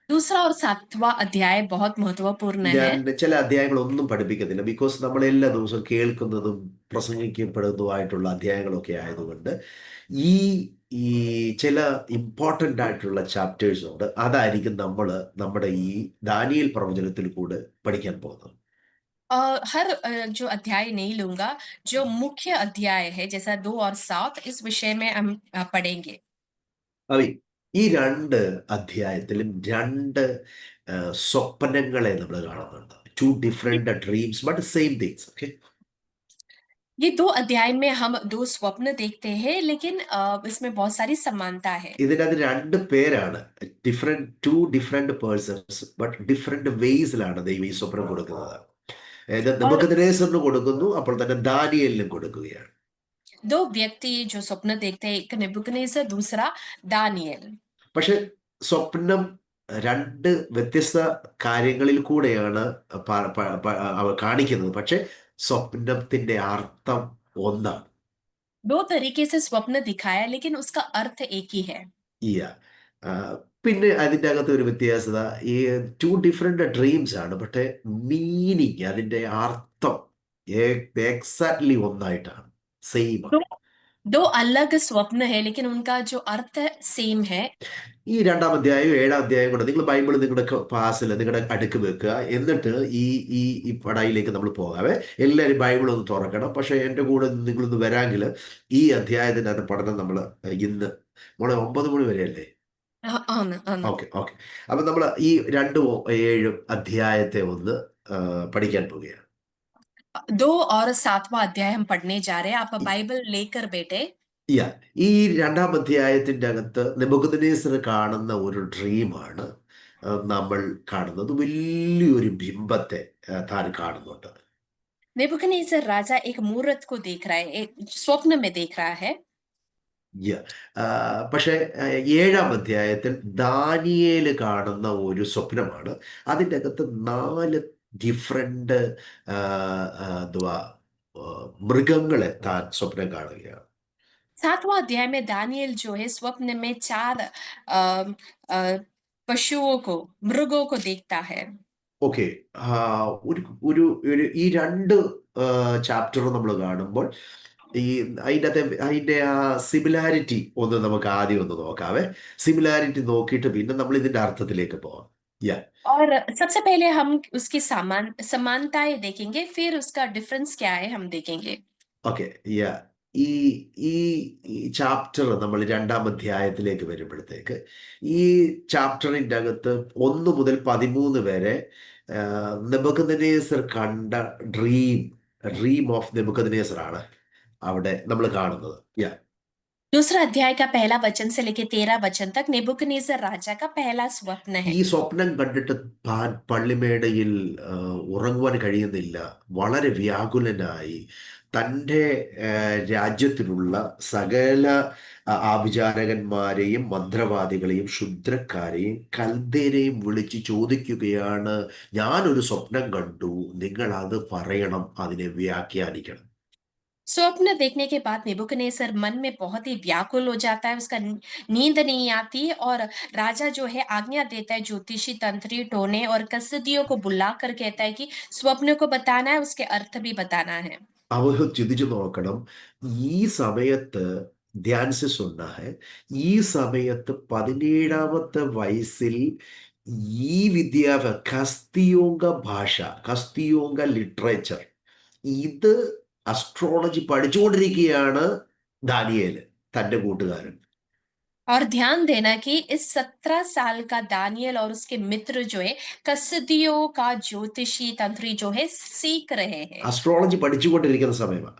दूसरा और सातवां अध्याय बहुत महत्वपूर्ण ഞാൻ है। ചില അധ്യായങ്ങളൊന്നും പഠിപ്പിക്കത്തില്ല, ബിക്കോസ് നമ്മൾ എല്ലാ ദിവസവും കേൾക്കുന്നതും പ്രസംഗിക്കപ്പെടുന്നതുമായിട്ടുള്ള അധ്യായങ്ങളൊക്കെ ആയതുകൊണ്ട് ഈ ഈ ചില ഇമ്പോർട്ടൻ്റ് ആയിട്ടുള്ള ചാപ്റ്റേഴ്സ് ഉണ്ട്. അതായിരിക്കും നമ്മൾ നമ്മുടെ ഈ ദാനിയേൽ പ്രവചനത്തിൽ കൂടെ പഠിക്കാൻ പോകുന്നത്. हर जो अध्याय नहीं लूंगा, जो मुख्य अध्याय है जैसा 2 और 7, इस विषय में हम पढ़ेंगे। അവി ഈ രണ്ട് അധ്യായത്തിലും രണ്ട് സ്വപ്നങ്ങളെ നമ്മൾ കാണുന്നുണ്ട്. ടു ये different dreams but same things. Okay, ये 2 अध्याय में हम 2 स्वप्न देखते हैं, लेकिन इसमें बहुत सारी समानता है। ഇതിനകത്ത് രണ്ട് പേരാണ്, two different persons but different വേസിലാണ് ദൈവം ഈ സ്വപ്നം കൊടുക്കുന്നത്. അതായത് और നെബൂഖദ്നേസറിന് കൊടുക്കുന്നു, അപ്പോൾ തന്നെ ദാനിയേലിനും കൊടുക്കുകയാണ്. 2 व्यक्ति जो स्वप्न देखते हैं, एक नेबुकदनेस्सर, दूसरा दानिയേൽ। പക്ഷെ സ്വപ്നം രണ്ട് വ്യത്യസ്ത കാര്യങ്ങളിൽ കൂടെയാണ് അവർ കാണിക്കുന്നത്. പക്ഷെ സ്വപ്നത്തിന്റെ അർത്ഥം ഒന്നാണ്. 2 तरीके से स्वप्न दिखाया, लेकिन उसका अर्थ एक ही है। ഈ പിന്നെ അതിൻ്റെ അകത്ത് ഒരു വ്യത്യാസത, ഈ ടു ഡിഫറെന്റ് ഡ്രീംസ് ആണ്, പക്ഷേ മീനിങ്, അതിൻ്റെ അർത്ഥം എക്സാക്ട്ലി ഒന്നായിട്ടാണ്, സെയിം ആണ്. 2 अलग स्वप्न है, लेकिन उनका जो अर्थ सेम है। ഈ രണ്ടാം അധ്യായം ഏഴാം അധ്യായം കൊണ്ട് നിങ്ങൾ ബൈബിൾ നിങ്ങളുടെ പാസിൽ നിങ്ങളുടെ അടുക്ക് വെക്കുക. എന്നിട്ട് ഈ ഈ ഈ പടയിലേക്ക് നമ്മൾ പോകാവേ. എല്ലാവരും ബൈബിൾ ഒന്ന് തുറക്കണം. പക്ഷേ എൻ്റെ കൂടെ നിങ്ങളൊന്ന് വരാമെങ്കിൽ ഈ അധ്യായത്തിനകത്ത് പഠനം നമ്മൾ ഇന്ന് 9 മണി വരെ അല്ലേ? ആണ്, ആണ്। Okay, okay. അപ്പം നമ്മൾ ഈ 2 7 അധ്യായത്തെ ഒന്ന് പഠിക്കാൻ പോവുകയാണ്. 2 और 7वां अध्याय हम पढ़ने जा रहे हैं। आप बाइबल लेकर बैठे। ഈ രണ്ടാം അധ്യായത്തിൻ്റെ അകത്ത് നെബൂഖദ്നേസർ കാണുന്ന ഒരു ഡ്രീമാണ് നമ്മൾ കാണുന്നത്. വലിയൊരു ബിംബത്തെ താൻ കാണുന്നുണ്ട്. नेबुकदनेस्सर राजा एक मूर्त को देख रहा है, एक स्वप्न में देख रहा है। പക്ഷേ ഏഴാം അധ്യായത്തിൽ ദാനിയേൽ കാണുന്ന ഒരു സ്വപ്നമാണ്. അതിൻ്റെ അകത്ത് 4 ഡിഫറെന്റ് എന്തുവാ മൃഗങ്ങളെ താൻ സ്വപ്നം കാണുകയാണ്. 7वां अध्याय में दानिയേल जो है स्वप्न में 4 अ, अ, पशुओं को, मृगों को देखता है। ഓക്കെ, ഒരു ഒരു ഒരു ഈ രണ്ട് ചാപ്റ്ററും നമ്മൾ കാണുമ്പോൾ ഈ അതിൻ്റെ ആ സിമിലാരിറ്റി ഒന്ന് നമുക്ക് ആദ്യം ഒന്ന് നോക്കാവേ. സിമിലാരിറ്റി നോക്കിയിട്ട് പിന്നെ നമ്മൾ ഇതിന്റെ അർത്ഥത്തിലേക്ക് പോവാം. और सबसे पहले हम उसकी समानताएं देखेंगे, फिर उसका डिफरेंस क्या है हम देखेंगे। ഓക്കെ, ഈ ഈ ഈ ചാപ്റ്റർ നമ്മൾ രണ്ടാം അധ്യായത്തിലേക്ക് വരുമ്പോഴത്തേക്ക് ഈ ചാപ്റ്ററിൻ്റെ അകത്ത് 1 മുതൽ 13 വരെ നെബൂഖദ്നേസർ കണ്ട ഡ്രീം ഓഫ് നെബൂഖദ്നേസർ ആണ് അവിടെ നമ്മൾ കാണുന്നത്. दूसरा अध्याय का पहला वचन से लेकर 13 वचन तक नेबुकदनेस्सर राजा का पहला स्वप्न है। ഈ സ്വപ്നം കണ്ടിട്ട് താൻ പള്ളിമേടയിൽ ഉറങ്ങുവാൻ കഴിയുന്നില്ല. വളരെ വ്യാകുലനായി തൻ്റെ രാജ്യത്തിലുള്ള സകല ആഭിചാരകന്മാരെയും മന്ത്രവാദികളെയും ക്ഷുദ്രക്കാരെയും കൽദേരെയും വിളിച്ച് ചോദിക്കുകയാണ്, ഞാനൊരു സ്വപ്നം കണ്ടു, നിങ്ങൾ അത് പറയണം, അതിനെ വ്യാഖ്യാനിക്കണം. स्वप्न देखने के बाद नेबुकदनेस्सर मन में बहुत ही व्याकुल हो जाता है, उसका नींद नहीं आती, और राजा जो है आज्ञा देता है ज्योतिषी, तंत्री, टोने और कसदियों को बुलाकर कहता है कि स्वप्न को बताना है, उसके अर्थ भी बताना है। അവർ ചിന്തിച്ചു നോക്കണം, ഈ സമയത്ത് ധ്യാൻസ് സുന്നാഹെ, ഈ സമയത്ത് 17ാമത്തെ വയസ്സിൽ ഈ കസ്തിയോങ്ക ഭാഷ, കസ്തിയോങ്ക ലിറ്ററേച്ചർ, ഇത് അസ്ട്രോളജി പഠിച്ചുകൊണ്ടിരിക്കുകയാണ് ദാനിയേൽ തൻ്റെ കൂട്ടുകാരൻ. और ध्यान देना कि इस 17 साल का दानिയേल और उसके मित्र जो है कसदियों का ज्योतिषी तंत्री जो है सीख रहे हैं, അസ്ട്രോളജി പഠിച്ചുകൊണ്ടിരിക്കുന്ന സമയമാണ്.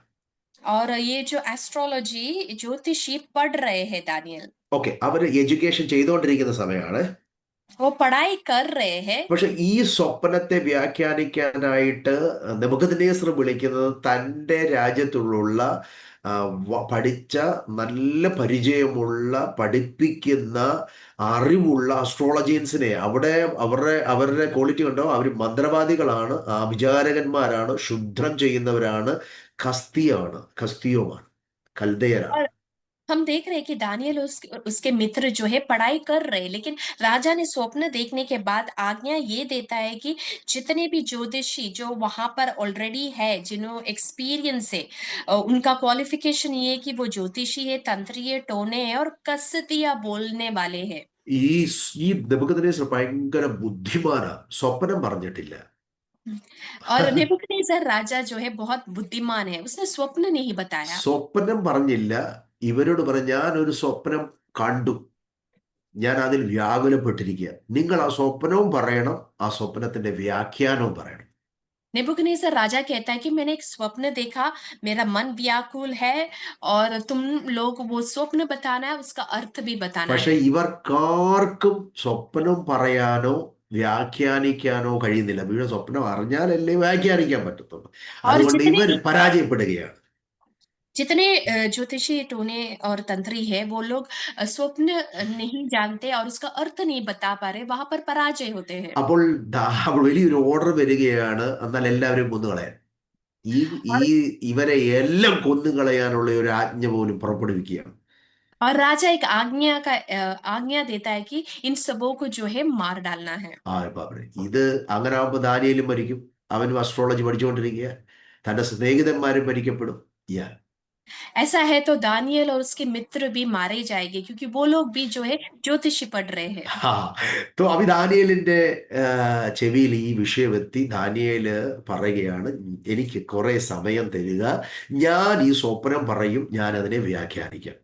और ये जो एस्ट्रोलॉजी ज्योतिषी पढ़ रहे हैं दानिയേल, ഓക്കെ, അവർ എഡ്യൂക്കേഷൻ ചെയ്തുകൊണ്ടിരിക്കുന്ന സമയമാണ്. वो पढ़ाई कर रहे हैं। പക്ഷെ ഈ സ്വപ്നത്തെ വ്യാഖ്യാനിക്കാനായിട്ട് നെബൂഖദ്നേസർ വിളിക്കുന്നത് തൻ്റെ രാജ്യത്തുള്ള പഠിച്ച നല്ല പരിചയമുള്ള പഠിപ്പിക്കുന്ന അറിവുള്ള അസ്ട്രോളജിയൻസിനെ. അവിടെ അവരുടെ ക്വാളിറ്റി കണ്ടോ, അവർ മന്ത്രവാദികളാണ്, വിചാരകന്മാരാണ്, ക്ഷുദ്രം ചെയ്യുന്നവരാണ്, കസ്തിയോമാണ്, കൽദയരാണ്. हम देख रहे हैं कि दानियल और उसके मित्र जो है पढ़ाई कर रहे हैं, लेकिन राजा ने स्वप्न देखने के बाद आज्ञा ये देता है कि जितने भी ज्योतिषी जो वहां पर ऑलरेडी है, जिन्हों एक्सपीरियंस है, उनका क्वालिफिकेशन ये है कि वो ज्योतिषी है, तंत्री है, टोने है और कसतिया बोलने वाले हैं। ഈ ഈ നെബൂഖദ്നേസർ ഭയങ്കര ബുദ്ധിമാനാ, സ്വപ്നം പറഞ്ഞിട്ടില്ല. और नेबुकदनेस्सर राजा जो है बहुत बुद्धिमान है, उसने स्वप्न नहीं बताया। സ്വപ്നം പറഞ്ഞില്ല. ഇവരോട് പറഞ്ഞു, ഞാനൊരു സ്വപ്നം കണ്ടു, ഞാൻ അതിൽ വ്യാകുലപ്പെട്ടിരിക്കുക. നിങ്ങൾ ആ സ്വപ്നവും പറയണം, ആ സ്വപ്നത്തിന്റെ വ്യാഖ്യാനവും പറയണം. नेबुकदनेस्सर राजा कहता है कि मैंने एक स्वप्न देखा, मेरा मन व्याकुल है और तुम लोग वो स्वप्न बताना है, उसका अर्थ भी बताना പക്ഷെ है। ഇവർക്കാർക്കും സ്വപ്നം പറയാനോ വ്യാഖ്യാനിക്കാനോ കഴിയുന്നില്ല. വീണ്ടും സ്വപ്നം അറിഞ്ഞാലല്ലേ വ്യാഖ്യാനിക്കാൻ പറ്റത്തുള്ളൂ. और അതുകൊണ്ട് जितने ഇവർ പരാജയപ്പെടുകയാണ്. जितने ज्योतिषी टोने और तंत्री है, वो लोग स्वप्न नहीं जानते और उसका अर्थ नहीं बता पा रहे, वहां पर पराजय होते हैं। അപ്പോൾ വലിയൊരു ഓർഡർ വരികയാണ്, എന്നാൽ എല്ലാവരെയും കൊന്നുകളയാൻ. ഈ ഈ और ഇവരെ എല്ലാം കൊന്നുകളയാനുള്ള ഒരു ആജ്ഞ പോലും പുറപ്പെടുവിക്കുകയാണ്. राजा एक आज्ञा देता है कि इन सबों को जो है मार डालना है। ആ ബാബറെ, ഇത് അങ്ങനെ ആകുമ്പോൾ ദാനിയേലും മരിക്കും. അവനും അസ്ട്രോളജി പഠിച്ചുകൊണ്ടിരിക്കുക. തന്റെ സ്നേഹിതന്മാരും മരിക്കപ്പെടും. യാ ऐसा है तो दानियल और उसके मित्र भी मारे जाएंगे, क्योंकि वो लोग भी जो है ज्योतिषी पढ़ रहे हैं। ആ അപ്പൊ ദാനിയേലിന്റെ ചെവിയിൽ ഈ വിഷയം എത്തി. ദാനിയേല് പറയുകയാണ്, എനിക്ക് കുറെ സമയം തരിക, ഞാൻ ഈ സ്വപ്നം പറയും, ഞാൻ അതിനെ വ്യാഖ്യാനിക്കാം.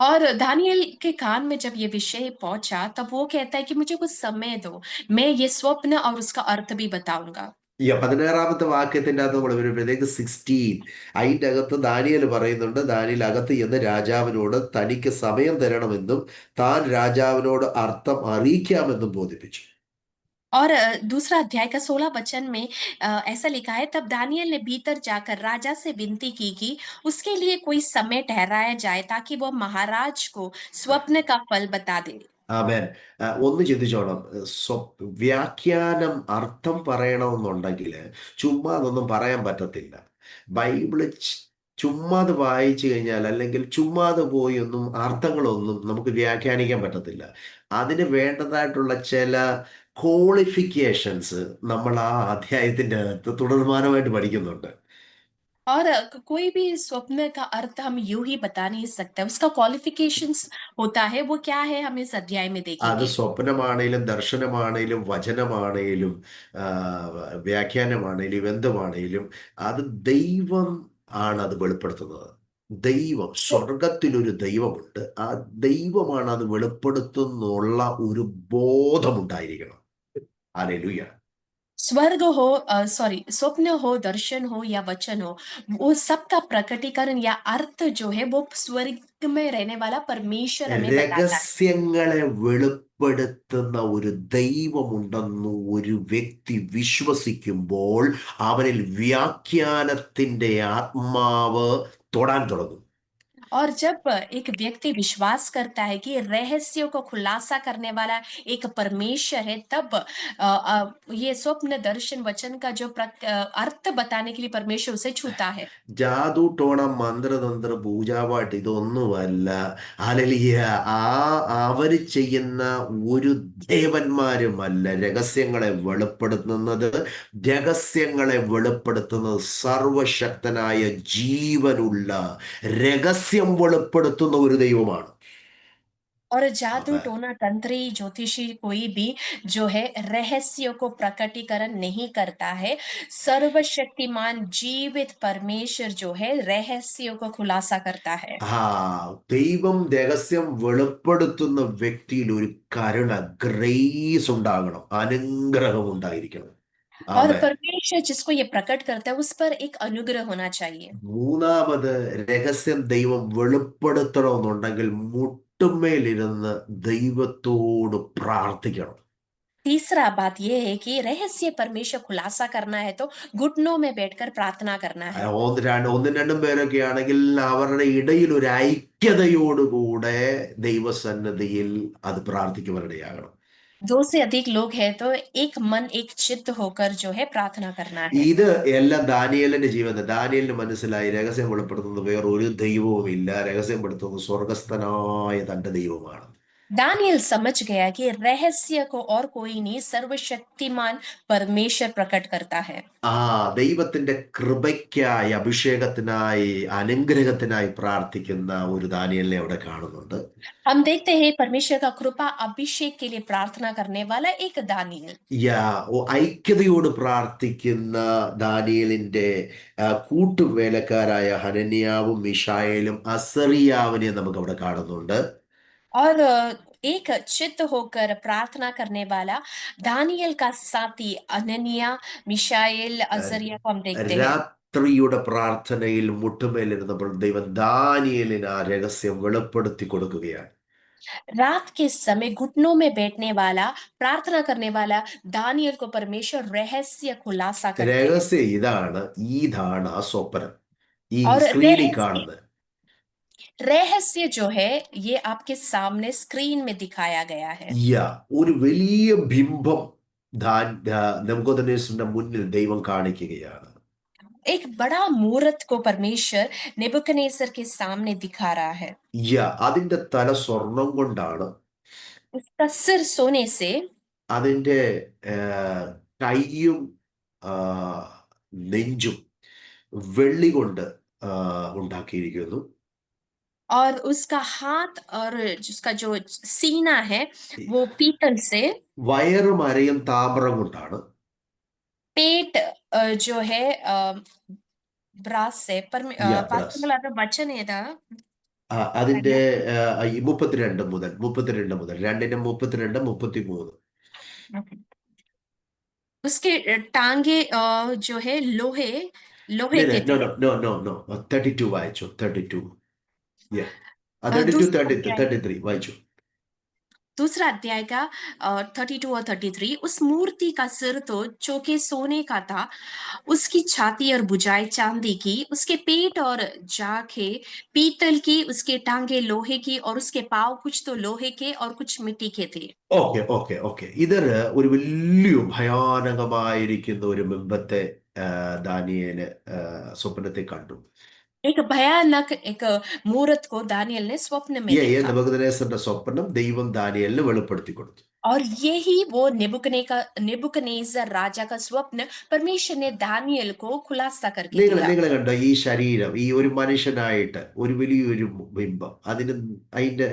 और दानियल के कान में जब ये विषय पहुंचा, तब वो कहता है कि मुझे कुछ समय दो, मैं ये स्वप्न और उसका अर्थ भी बताऊंगा। ഈ 16-ാമത്തെ വാക്യത്തിന്റെ അകത്ത് നമ്മൾ വരുമ്പോഴത്തേക്ക് 16, അതിൻ്റെ അകത്ത് ദാനിയേൽ പറയുന്നുണ്ട്, ദാനിയേൽ അകത്ത് ചെന്ന് രാജാവിനോട് തനിക്ക് സമയം തരണമെന്നും താൻ രാജാവിനോട് അർത്ഥം അറിയിക്കാമെന്നും ബോധിപ്പിച്ചു. और दूसरा अध्याय का 16 वचन में ऐसा लिखा है, तब दानियल ने भीतर जाकर राजा से विनती की कि उसके लिए कोई समय ठहराया जाए, ताकि वह महाराज को स्वप्न का फल बता दे। ആമേൻ. ഒന്ന് ചിന്തിച്ചോണം. വ്യാഖ്യാനം, അർത്ഥം പറയണമെന്നുണ്ടെങ്കിൽ ചുമ്മാ അതൊന്നും പറയാൻ പറ്റത്തില്ല. ബൈബിള് ചുമ്മാത് വായിച്ചു കഴിഞ്ഞാൽ, അല്ലെങ്കിൽ ചുമ്മാത് പോയി ഒന്നും അർത്ഥങ്ങളൊന്നും നമുക്ക് വ്യാഖ്യാനിക്കാൻ പറ്റത്തില്ല. അതിന് വേണ്ടതായിട്ടുള്ള ചില ക്വാളിഫിക്കേഷൻസ് നമ്മൾ ആ അധ്യായത്തിൻ്റെ അകത്ത് തുടർമാനമായിട്ട് പഠിക്കുന്നുണ്ട്. और कोई भी स्वप्न का अर्थ हम यूं ही बता नहीं सकते, उसका क्वालिफिकेशंस होता है, वो क्या है हम इस अध्याय में അത് देखेंगे। സ്വപ്നമാണേലും ദർശനമാണേലും വചനമാണേലും ആ, വ്യാഖ്യാനമാണേലും എന്തുമാണേലും അത് ദൈവം ആണ് അത് വെളിപ്പെടുത്തുന്നത്. ദൈവം, സ്വർഗത്തിലൊരു ദൈവമുണ്ട്. ആ ദൈവമാണ് അത് വെളിപ്പെടുത്തുന്നുള്ള ഒരു ബോധമുണ്ടായിരിക്കണം. ഹല്ലേലൂയ. स्वर्ग हो, सॉरी, स्वप्न हो, दर्शन हो या वचन हो, वो सबका प्रकटीकरण या अर्थ जो है वो स्वर्ग में रहने वाला परमेश्वर हमें बताता है। രഹസ്യങ്ങളെ വെളിപ്പെടുത്തുന്ന ഒരു ദൈവമുണ്ടെന്ന് ഒരു വ്യക്തി വിശ്വസിക്കുമ്പോൾ അവനിൽ വ്യാഖ്യാനത്തിന്റെ ആത്മാവ് തൊടാൻ തുടങ്ങും. और जब एक व्यक्ति विश्वास करता है कि रहस्यों को खुलासा करने वाला एक परमेश्वर है, तब ये स्वप्न, दर्शन, वचन का जो अर्थ बताने के लिए परमेश्वर उसे छूता है। ജാദു ടോണം മന്ത്രതന്ത്ര പൂജാപാട്ട് ഇതൊന്നുമല്ല. ഹല്ലേലൂയ. ആ അവര് ചെയ്യുന്ന ഒരു ദേവന്മാരുമല്ല രഹസ്യങ്ങളെ വെളിപ്പെടുത്തുന്നത്. രഹസ്യങ്ങളെ വെളിപ്പെടുത്തുന്നത് സർവശക്തനായ ജീവനുള്ള രഹസ്യം വെളിപ്പെടുത്തുന്ന ഒരു ദൈവമാണ്. और जादू, ആമേൻ. टोना, तंत्री, ज्योतिषी कोई भी जो है रहस्यों को प्रकटीकरण नहीं करता है। सर्वशक्तिमान जीवित परमेश्वर जो है रहस्यों को खुलासा करता है। ആ ദൈവം രഹസ്യം വെളിപ്പെടുത്തുന്ന വ്യക്തിയിൽ ഒരു കരുണ, ഗ്രേസ് ഉണ്ടാകണം, അനുഗ്രഹം ഉണ്ടായിരിക്കണം. और ആമേൻ. परमेश्वर जिसको ये प्रकट करता है, उस पर एक अनुग्रह होना चाहिए। മൂന്നാമത്, രഹസ്യം ദൈവം വെളിപ്പെടുത്തണമെന്നുണ്ടെങ്കിൽ മുട്ടുമേലിരുന്ന് ദൈവത്തോട് പ്രാർത്ഥിക്കണം. तीसरा बात ये है कि रहस्य परमेश्वर खुलासा करना है तो घुटनों में बैठकर प्रार्थना करना है। ഒന്നും രണ്ടും പേരൊക്കെ ആണെങ്കിൽ അവരുടെ ഇടയിൽ ഒരു ഐക്യതയോടുകൂടെ ദൈവസന്നിധിയിൽ അത് പ്രാർത്ഥിക്കുവാനിടയാകണം. दो से अधिक लोग हैं तो एक मन एक चित्त होकर जो है प्रार्थना करना है। ഇത് എല്ലാം ദാനിയേലിന്റെ ജീവിതം. ദാനിയേലിന് മനസ്സിലായി രഹസ്യം വെളിപ്പെടുത്തുന്നത് വേറൊരു ദൈവവുമില്ല, രഹസ്യം വെളിപ്പെടുത്തുന്നത് സ്വർഗസ്ഥനായ തന്റെ ദൈവമാണ്. दानियल समझ गया कि रहस्य को और कोई नहीं, सर्वशक्तिमान परमेश्वर प्रकट करता है। ആ ദൈവത്തിന്റെ കൃപയ്ക്കായി, അഭിഷേകത്തിനായി, അനുഗ്രഹത്തിനായി പ്രാർത്ഥിക്കുന്ന ഒരു ദാനിയേലിനെ അവിടെ കാണുന്നുണ്ട്. हम देखते हैं परमेश्वर का कृपा अभिषेक के लिए प्रार्थना करने वाला एक दानियल। ഐക്യതയോട് പ്രാർത്ഥിക്കുന്ന ദാനിയേലിന്റെ കൂട്ടുവേലക്കാരായ ഹനന്യാവും മിശായേലും അസറിയാവിനെ നമുക്ക് അവിടെ കാണുന്നുണ്ട്. और एक चित्त होकर प्रार्थना करने वाला दानियल का साथी अननिया, मिशाएल, अजरिया को हम देखते हैं। രാത്രിയുടെ പ്രാർത്ഥനയിൽ മുട്ടുമേലിരുന്നപ്പോൾ ദൈവം ദാനിയേലിന് ആ രഹസ്യം വെളിപ്പെടുത്തി കൊടുക്കുകയാണ്. रात के समय घुटनों में बैठने वाला, प्रार्थना करने वाला दानियल को परमेश्वर रहस्य खुलासा करते हैं। രഹസ്യം ഇതാണ് ആ സ്വപ്നം, ഈ और സ്ക്രീനിൽ കാണുന്നത്. रहस्य जो है ये आपके सामने स्क्रीन में दिखाया गया है। ഒരു വലിയ ബിംബം നെബൂഖദ്നേസറിന്റെ മുന്നിൽ ദൈവം കാണിക്കുകയാണ്. एक बड़ा मूर्त को परमेश्वर नेबुकदनेस्सर के सामने दिखा रहा है। അതിന്റെ തല സ്വർണം കൊണ്ടാണ്, उसका सिर सोने से, അതിന്റെ കൈയും നെഞ്ചും വെള്ളി കൊണ്ട് ഉണ്ടാക്കിയിരിക്കുന്നു. और उसका हाथ और जिसका जो सीना है वो पीतल से, വയറും അരയും താമ്രം കൊണ്ടാണ്, पेट जो है ब्रास से, पर ബ്രാസ്. वचन ഏതാ? അതിന്റെ 32 മുതൽ 2ന്റെ 32 33. उसके टांगे जो है लोहे के थे। No. 32 വായിച്ചു. 32. 32 33 വായിച്ചു. दूसरा अध्याय का 32 और 33, उस मूर्ति का सिर तो चौके सोने का था, उसकी छाती और भुजाएं चांदी की, उसके पेट और जांघें पीतल की, उसके टांगे लोहे की और उसके पांव कुछ तो लोहे के और कुछ मिट्टी के थे। ഓക്കെ. ഇതൊരു ഒരു വലിയ ഭയാനകമായിരിക്കുന്ന ഒരു ബിംബത്തെ ദാനിയേല് സ്വപ്നത്തെ കണ്ടു. एक भयानक एक मूर्त को दानियल ने स्वप्न में देखा। നെബൂഖദ്നേസറിന്റെ സ്വപ്നം ദൈവം ദാനിയേലിന് വെളിപ്പെടുത്തി കൊടുത്തു. और यही वो नेबुकदनेस्सर राजा का स्वप्न परमेश्वर ने दानियल को खुलासा करके दिया। നിങ്ങൾ കണ്ടോ ഈ ശരീരം, ഈ ഒരു മനുഷ്യനായിട്ട് ഒരു വലിയൊരു ബിംബം, അതിന്റെ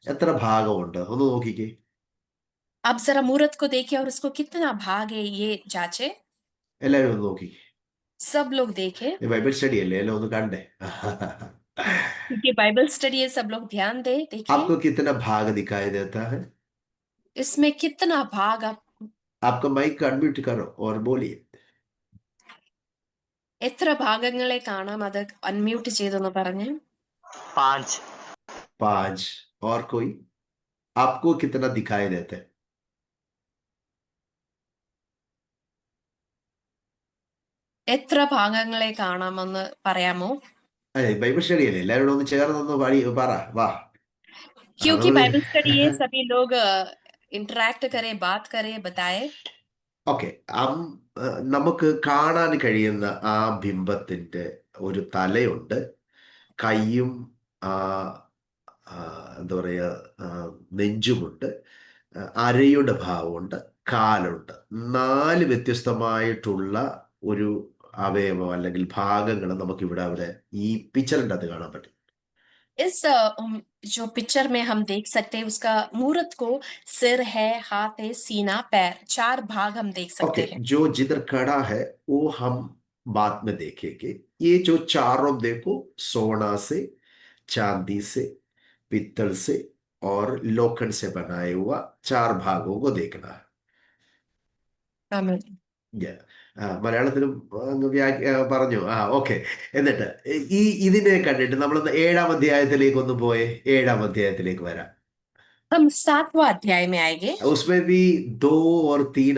എത്ര ഭാഗമുണ്ട് ഒന്ന് നോക്കിക്കേ. आप जरा मूर्त को देखिए और उसको कितना भाग है ये जांचे। എല്ലാവരും ഒന്ന് നോക്കിക്കേ. सब लोग देखें ബൈബിൾ സ്റ്റഡി അല്ലേ, എല്ലാം ഒന്ന് കണ്ടേ. क्योंकि बाइबल स्टडी है, सब लोग ध्यान दे देखिए आपको कितना भाग दिखाई देता है? इसमें कितना भाग। आपका माइक अनम्यूट करो और बोलिए. എത്ര ഭാഗങ്ങളെ കാണാം, അത് അൺമ്യൂട്ട് ചെയ്തൊന്ന് പറഞ്ഞേ. 5. और कोई? आपको कितना दिखाई देता है? എത്ര ഭാഗങ്ങളെ കാണാമെന്ന് പറയാമോ? അതെ, ബൈബിൾ സ്റ്റഡി അല്ലേ, എല്ലാവരോടും ഒന്ന് ചേർന്നൊന്ന് പറ, വാ. क्योंकि बाइबल स्टडी है, सभी लोग इंटरेक्ट करें, बात करें, बताएं. ഓക്കെ. നമുക്ക് കാണാൻ കഴിയുന്ന ആ ബിംബത്തിന്റെ ഒരു തലയുണ്ട്, കൈയും എന്താ പറയുക, നെഞ്ചുമുണ്ട്, അരയുടെ ഭാവമുണ്ട്, കാലുണ്ട്. 4 വ്യത്യസ്തമായിട്ടുള്ള ഒരു അവയവം അല്ലെങ്കിൽ ഭാഗങ്ങൾ നമുക്ക് അവിടെ ഈ പിക്ചറിൻ്റെ അകത്ത് കാണാൻ പറ്റും. इस जो पिक्चर में हम देख सकते हैं, उसका मूर्त को सिर है, हाथ है, सीना, पैर, 4 भाग हम देख सकते हैं. जो जिधर खड़ा है वो हम बाद में देखेंगे. ये जो चारों देखो, सोना से, चांदी से, पित्तल से और लोखंड से बनाए हुआ 4 भागों को देखना है. आमीन. മലയാളത്തിലും പറഞ്ഞു. ഓക്കെ. എന്നിട്ട് ഇതിനെ കണ്ടിട്ട് നമ്മളൊന്ന് 7-ാം അധ്യായത്തിലേക്ക് ഒന്ന് പോയേ. 7-ാം അധ്യായത്തിലേക്ക് വരാം. हम 7वां अध्याय में आएंगे. उसमें भी 2 और 3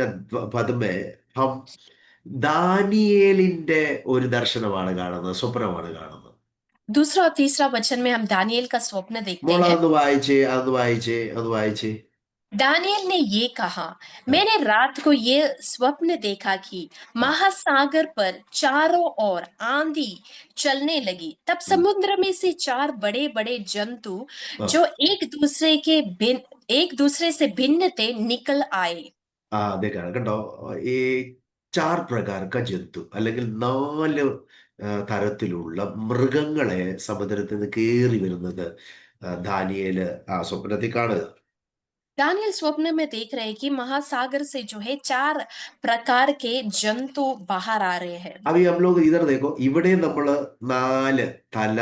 पद में हम ദാനിയേലിന്റെ ഒരു ദർശനമാണ് കാണുന്നത്, സ്വപ്നമാണ് കാണുന്നത്. दूसरा और तीसरा वचन में हम दानियल का स्वप्न देखते हैं. മോളെ ഒന്ന് വായിച്ചേ. दानियल ने ये कहा, हाँ, मैंने रात को ये स्वप्न देखा कि हाँ, महासागर पर चारों ओर आंधी चलने लगी। तब समुद्र में से चार बड़े बड़े जंतु हाँ, जो एक दूसरे से भिन्न थे निकल आए। അതെ കണ്ടോ. ഈ ചാർ പ്രകാരക്ക ജന്തു അല്ലെങ്കിൽ നാല് തരത്തിലുള്ള മൃഗങ്ങളെ സമുദ്രത്തിൽ നിന്ന് കയറി വരുന്നത് ദാനിയേല് ആ സ്വപ്നത്തിൽ കാണുക. दानियल स्वप्न में देख रहे हैं कि महासागर से जो है चार प्रकार के जंतु बाहर आ रहे हैं। അപ്പൊ ഈ നമ്മള് ഇതർ ദേക്കോ, ഇവിടെ നമ്മള് നാല് തല,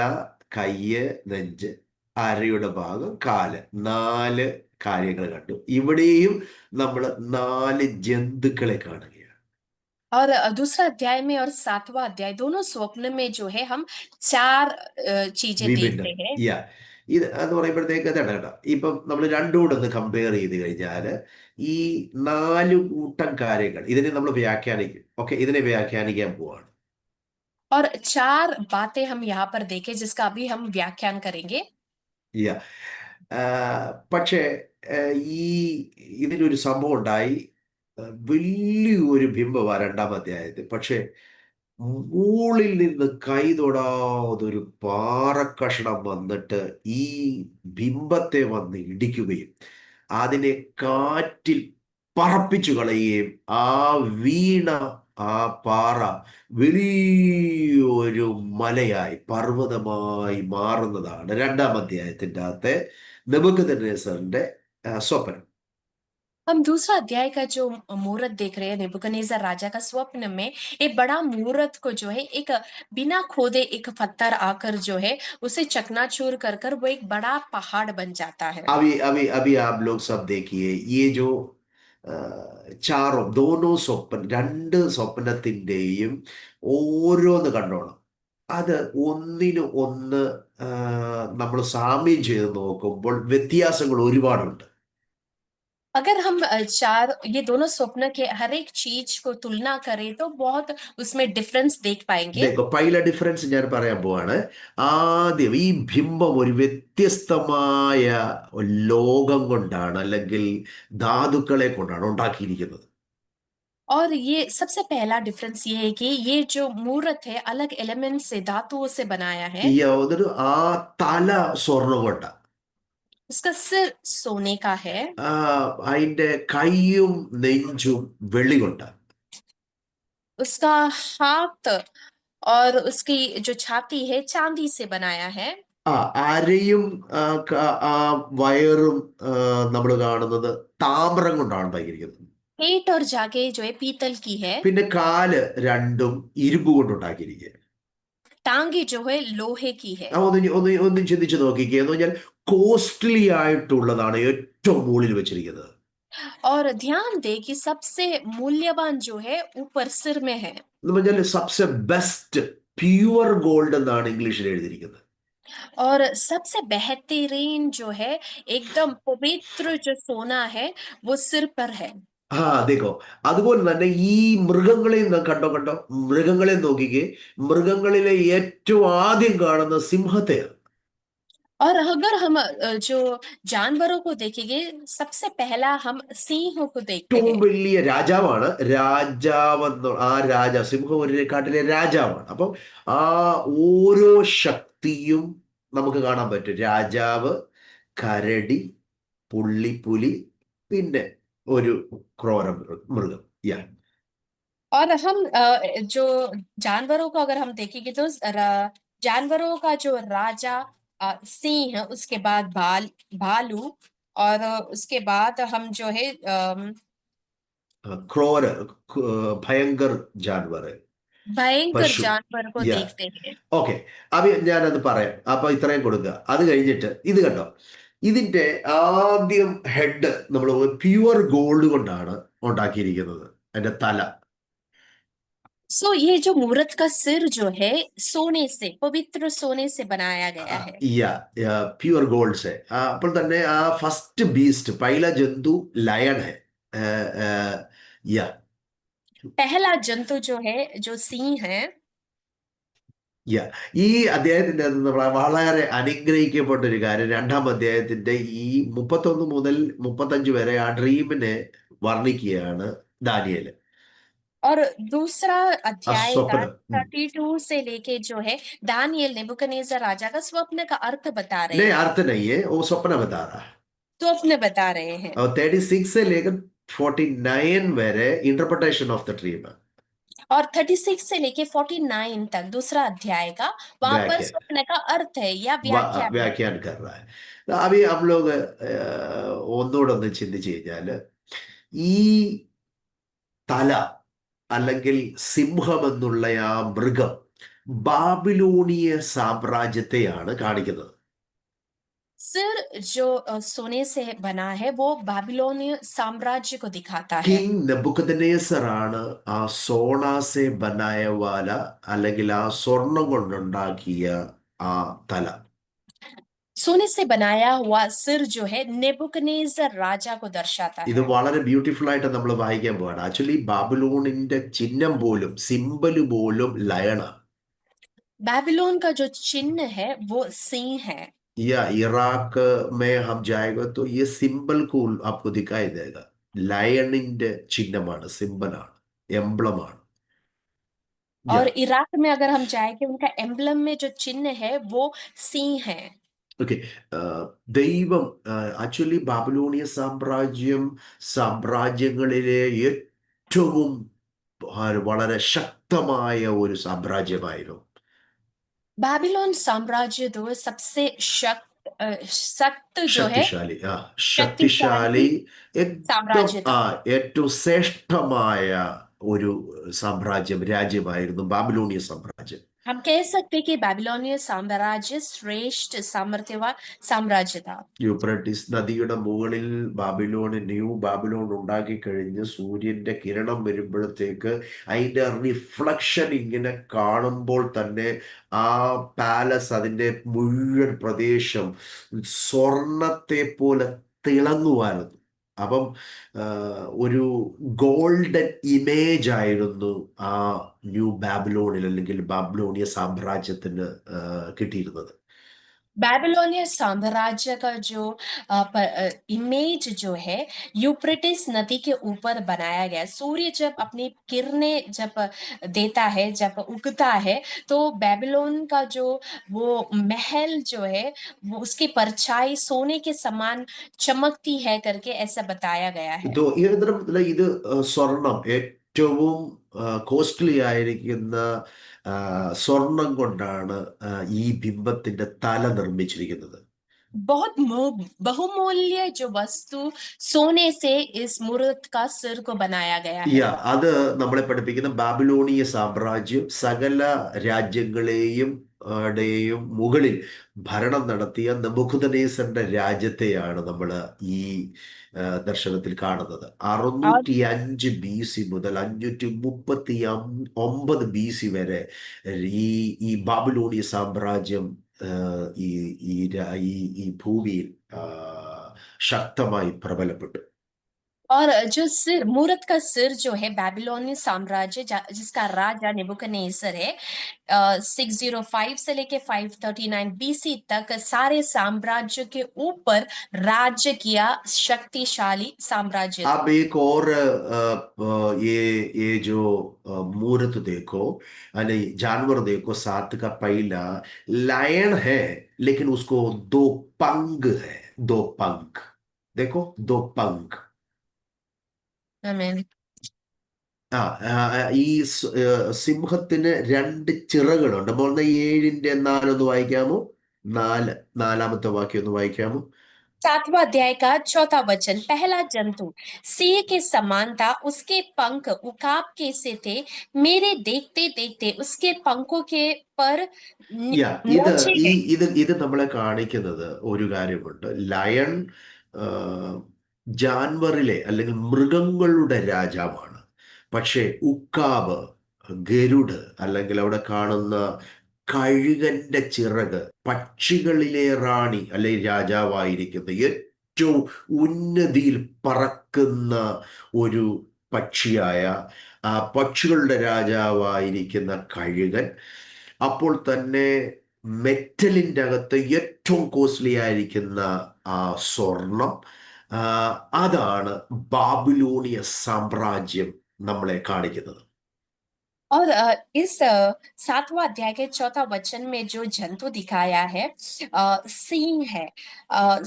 കയ്യ്, നെഞ്ച്, അരയുടെ ഭാഗം, കാല്, നാല് കാര്യങ്ങൾ കണ്ടു. ഇവിടെയും നമ്മൾ നാല് ജന്തുക്കളെ കാണുകയാണ്. और दूसरा अध्याय में और सातवां अध्याय दोनों स्वप्न में जो है हम चार चीजें വിഭിന്നം. देखते हैं। യാ, ഇത് എന്ന് പറയുമ്പോഴത്തേക്ക് അതാണ് കേട്ടോ. ഇപ്പം നമ്മൾ രണ്ടും കൂടെ ഒന്ന് കമ്പയർ ചെയ്ത് കഴിഞ്ഞാൽ ഈ നാല് കൂട്ടം കാര്യങ്ങൾ ഇതിനെ നമ്മൾ വ്യാഖ്യാനിക്കും. ഓക്കെ, ഇതിനെ വ്യാഖ്യാനിക്കാൻ പോവാണ്. और चार बातें हम यहाँ पर देखें जिसका अभी हम व्याख्यान करेंगे। യാ, പക്ഷേ ഈ ഇതിനൊരു സംഭവം ഉണ്ടായി. വലിയൊരു ബിംബമാണ് രണ്ടാം അധ്യായത്തിൽ. പക്ഷേ മുകളിൽ നിന്ന് കൈ തൊടാതൊരു പാറക്കഷണം വന്നിട്ട് ഈ ബിംബത്തെ വന്ന് ഇടിക്കുകയും അതിനെ കാറ്റിൽ പറപ്പിച്ചു കളയുകയും ആ വീണ ആ പാറ വലിയൊരു മലയായി പർവ്വതമായി മാറുന്നതാണ് രണ്ടാം അധ്യായത്തിൻ്റെ അകത്തെ നെബൂഖദ്നേസറിന്റെ സ്വപ്നം. हम दूसरा अध्याय का जो मूर्त देख रहे हैं नेबुकदनेस्सर राजा का स्वप्न में एक बड़ा मूर्त को जो है एक बिना खोदे एक पत्थर आकर जो है उसे चकनाचूर कर कर वो एक बड़ा पहाड़ बन जाता है। अभी अभी अभी आप लोग सब देखिए ये जो ചാറും ദോനോ സ്വപ്നം, രണ്ട് സ്വപ്നത്തിൻ്റെയും ഓരോന്ന് കണ്ടോണം. അത് ഒന്നിന് ഒന്ന് നമ്മൾ സാമ്യം ചെയ്ത് നോക്കുമ്പോൾ വ്യത്യാസങ്ങൾ ഒരുപാടുണ്ട്. अगर हम चार ये दोनों स्वप्न के हर एक चीज को तुलना करें तो बहुत उसमें डिफरेंस देख पाएंगे। देखो, പൈല ഡിഫറൻസ് ഞാൻ പറയാൻ പോവാണ്. ആദ്യം ഈ ബിംബം ഒരു വ്യത്യസ്തമായ ലോകം കൊണ്ടാണ് അല്ലെങ്കിൽ ധാതുക്കളെ കൊണ്ടാണ് ഉണ്ടാക്കിയിരിക്കുന്നത്. और ये सबसे पहला डिफरेंस ये है कि ये जो मूर्त है अलग एलिमेंट से धातुओं से बनाया है। ഈ അതൊരു ആ തല സ്വർണം കൊണ്ട, उसका सिर सोने का है അതിൻ്റെ കൈയും നെഞ്ചും വെള്ളി കൊണ്ട, उसका हाथ और उसकी जो छाती है चांदी से बनाया है ആ അരയും ആ വയറും നമ്മൾ കാണുന്നത് താമ്രം കൊണ്ടാണ് ഉണ്ടാക്കിയിരിക്കുന്നത്. पेट और जागे जो है पीतल की है പിന്നെ കാല് രണ്ടും ഇരുമ്പ് കൊണ്ടുണ്ടാക്കിയിരിക്കുക. टांगे जो है लोहे की है ഒന്നും ചിന്തിച്ച് നോക്കിക്കുക എന്ന് പറഞ്ഞാൽ കോസ്റ്റ്ലി ആയിട്ടുള്ളതാണ് ഏറ്റവും മുകളിൽ വെച്ചിരിക്കുന്നത്. और ध्यान दे कि सबसे मूल्यवान जो है ऊपर सिर में है എന്ന് പറഞ്ഞാൽ സബ്സെ ബെസ്റ്റ് പ്യുവർ ഗോൾഡ് എന്നാണ് ഇംഗ്ലീഷിൽ എഴുതിയിരിക്കുന്നത്. और सबसे बेहतरीन जो है एकदम पवित्र जो सोना है वो सिर पर है। ആ देखो, അതുപോലെ തന്നെ ഈ മൃഗങ്ങളെയും കണ്ടോ, മൃഗങ്ങളെ നോക്കിക്കേ. മൃഗങ്ങളിലെ ഏറ്റവും ആദ്യം കാണുന്ന സിംഹത്തെയാണ്. और अगर हम जो जानवरों को देखेंगे सबसे पहला हम सिंह को देखते ഏറ്റവും हैं വലിയ രാജാവാണ്. രാജാവെന്ന് ആ സിംഹം ഒരു കാട്ടിലെ രാജാവാണ്. അപ്പം ആ ഓരോ ശക്തിയും നമുക്ക് കാണാൻ പറ്റും. രാജാവ്, കരടി, പുള്ളിപ്പുലി, പിന്നെ ഒരു ക്രൂര മൃഗം. യാ, और हम जो जानवरों को अगर हम देखेंगे तो जानवरों का जो राजा सिंह उसके बाद भालू और उसके बाद हम जो है ക്രൂര ഭയങ്കർ ജാൻവർ, भयंकर പശു. जानवर को യാ, देखते हैं। ഓക്കെ. അപ്പൊ ഞാനത് പറയാം. അപ്പൊ ഇത്രയും കൊടുക്കുക. അത് കഴിഞ്ഞിട്ട് ഇത് കണ്ടോ, ഇതിന്റെ ആദ്യം ഹെഡ് നമ്മൾ പ്യുവർ ഗോൾഡ് കൊണ്ടാണ് ഉണ്ടാക്കിയിരിക്കുന്നത്. അതിന്റെ തല सो ये जो मूर्त का सिर जो है सोने से पवित्र सोने से बनाया गया है പ്യുവർ ഗോൾഡ് है. അപ്പോൾ തന്നെ ആ ഫസ്റ്റ് ബീസ്റ്റ് പൈല ജന്തു ലയൺ है. या पहला जंतु जो है जो सिंह है Yeah. ഈ അധ്യായത്തിന്റെ അത് വളരെ അനുഗ്രഹിക്കപ്പെട്ട ഒരു കാര്യം, 2-ാം അധ്യായത്തിന്റെ ഈ 31 മുതൽ 35 വരെ ആ ഡ്രീമിനെ വർണ്ണിക്കുകയാണ് ദാനിയേൽ. और दूसरा ആ अध्याय का സ്വപ്നം 32 से लेके जो है दानियल नेबुकदनेस्सर राजा का स्वप्न का अर्थ बता रहे नहीं, हैं, अर्थ नहीं है, वो स्वप्न बता रहा है. स्वप्न बता रहे हैं। और 36 से लेकर 49 वरे इंटरप्रिटेशन ऑफ द ड्रीम, और 36 से लेके 49 तक दूसरा अध्याय का वहां पर व्याख्या स्वप्न का अर्थ है या व्याख्या है। व्याख्यान कर रहा है. अभी हम लोग ഒന്നുകൂടെ ഒന്ന് ചിന്തിച്ചു കഴിഞ്ഞാല് ഈ തല അല്ലെങ്കിൽ സിംഹം എന്നുള്ള ആ മൃഗം ബാബിലോണിയ സാമ്രാജ്യത്തെയാണ് കാണിക്കുന്നത്. सिर जो सोने से बना है वो बाबिलोनिय साम्राज्य को दिखाता है। കിങ് നെബുക്കദ്നേസർ ആണ് ആ സോണാസെ ബനായ വാല അല്ലെങ്കിൽ ആ സ്വർണം കൊണ്ടുണ്ടാക്കിയ ആ തല. सोने से बनाया हुआ सिर जो है नेबुकदनेस्सर राजा को दर्शाता ഇത് है। വളരെ ബ്യൂട്ടിഫുൾ ആയിട്ട് നമ്മൾ വായിക്കാൻ പോവാണ്. ആക്ച്വലി ബാബിലോണിന്റെ ചിഹ്നം പോലും, സിമ്പല് പോലും ലയണാണ്. बेबीलोन का जो चिन्ह है वो सिंह है। या इराक में हम जाएगा तो ये सिंबल को आपको दिखाई देगा. ലയണിന്റെ ചിഹ്നമാണ്, സിമ്പലാണ്, എംബ്ലമാണ്. और इराक में अगर हम जाएंगे उनका एम्बलम में जो चिन्ह है वो सिंह है। ഓക്കെ. ദൈവം ആക്ച്വലി ബാബിലോണിയ സാമ്രാജ്യം സാമ്രാജ്യങ്ങളിലെ ഏറ്റവും വളരെ ശക്തമായ ഒരു സാമ്രാജ്യമായിരുന്നു. बेबीलोन साम्राज्य तो सबसे सख्त जो है ശക്തിശാലി ശക്തിശാലി ഏറ്റവും साम्राज्य था। ഏറ്റവും ശ്രേഷ്ഠമായ ഒരു സാമ്രാജ്യം, രാജ്യമായിരുന്നു ബാബിലോണിയ സാമ്രാജ്യം. हम कह सकते कि बेबीलोनियन साम्राज्य श्रेष्ठ सामर्थ्यवान साम्राज्य था। യൂഫ്രട്ടീസ് നദിയുടെ മുകളിൽ ന്യൂ ബാബിലോൺ ഉണ്ടാക്കി കഴിഞ്ഞ് സൂര്യന്റെ കിരണം വരുമ്പോഴത്തേക്ക് അതിന്റെ റിഫ്ലക്ഷൻ ഇങ്ങനെ കാണുമ്പോൾ തന്നെ ആ പാലസ്, അതിന്റെ മുഴുവൻ പ്രദേശം സ്വർണത്തെ പോലെ തിളങ്ങുമായിരുന്നു. അപ്പം ഒരു ഗോൾഡൻ ഇമേജ് ആയിരുന്നു ആ ന്യൂ ബാബിലോണിൽ അല്ലെങ്കിൽ ബാബിലോണിയ സാമ്രാജ്യത്തിന് കിട്ടിയിരുന്നത്. बेबीलोनियन साम्राज्य का जो इमेज जो है यूफ्रेटिस नदी के ऊपर बनाया गया। सूर्य जब अपनी किरणें जब देता है, जब उगता है, तो बेबीलोन का जो वो महल जो है वो उसकी परछाई सोने के समान चमकती है करके ऐसा बताया गया है। ഇത് സ്വർണം, ഏറ്റവും കോസ്റ്റ്ലി ആയിരിക്കുന്ന സ്വർണം കൊണ്ടാണ് ഈ ബിംബത്തിന്റെ തല നിർമ്മിച്ചിരിക്കുന്നത്. बहुत बहुमूल्य जो वस्तु सोने से इस मूर्त का सिर को बनाया गया है। അത് നമ്മളെ പഠിപ്പിക്കുന്ന ബാബിലോണിയ സാമ്രാജ്യം സകല രാജ്യങ്ങളെയും മുകളിൽ ഭരണം നടത്തിയ നെബൂഖദ്നേസറിന്റെ രാജ്യത്തെയാണ് നമ്മൾ ഈ ദർശനത്തിൽ കാണുന്നത്. 605 BC മുതൽ 539 BC വരെ ഈ ബാബിലോണിയ സാമ്രാജ്യം ഈ ഭൂമിയിൽ ശക്തമായി പ്രബലപ്പെട്ടു. और जो सिर मूर्त का सिर जो है बेबीलोनियन साम्राज्य जिसका राजा नेबुकदनेस्सर है, 605 से लेके 539 BC तक सारे साम्राज्य के ऊपर राज्य किया शक्तिशाली साम्राज्य। अब एक और ये जो मूर्त देखो, यानी जानवर देखो, 7 का पहला लायन है लेकिन उसको 2 पंख है, 2 पंख. देखो 2 पंख. आमीन। ഈ സിംഹത്തിന് 2 ചിറകുകളുണ്ട്. അപ്പോൾ 7ന്റെ 4 ഒന്ന് വായിക്കാമോ? 4ാമത്തെ വാക്യം ഒന്ന് വായിക്കാമോ? 7वां अध्याय का 4था वचन। पहला जंतु सिंह के समान था, उसके पंख उकाब के से थे, मेरे देखते देखते उसके पंखों के पर नोचे गए। ഇത് നമ്മളെ കാണിക്കുന്നത് ഒരു കാര്യമുണ്ട്. ലയൺ ജാൻവറിലെ അല്ലെങ്കിൽ മൃഗങ്ങളുടെ രാജാവാണ്. പക്ഷേ ഉക്കാബ്, ഗരുഡ് അല്ലെങ്കിൽ അവിടെ കാണുന്ന കഴുകന്റെ ചിറക്, പക്ഷികളിലെ റാണി അല്ലെങ്കിൽ രാജാവായിരിക്കുന്ന ഏറ്റവും ഉന്നതിയിൽ പറക്കുന്ന ഒരു പക്ഷിയായ ആ പക്ഷികളുടെ രാജാവായിരിക്കുന്ന കഴുകൻ, അപ്പോൾ തന്നെ മെറ്റലിൻ്റെ അകത്ത് ഏറ്റവും കോസ്റ്റ്ലി ആയിരിക്കുന്ന ആ സ്വർണം, ആ, അതാണ് ബാബിലോണിയ സാമ്രാജ്യം നമ്മളെ കാണിക്കുന്നത്. और इस 7वां अध्याय के 4था वचन में जो जंतु दिखाया है सिंह है।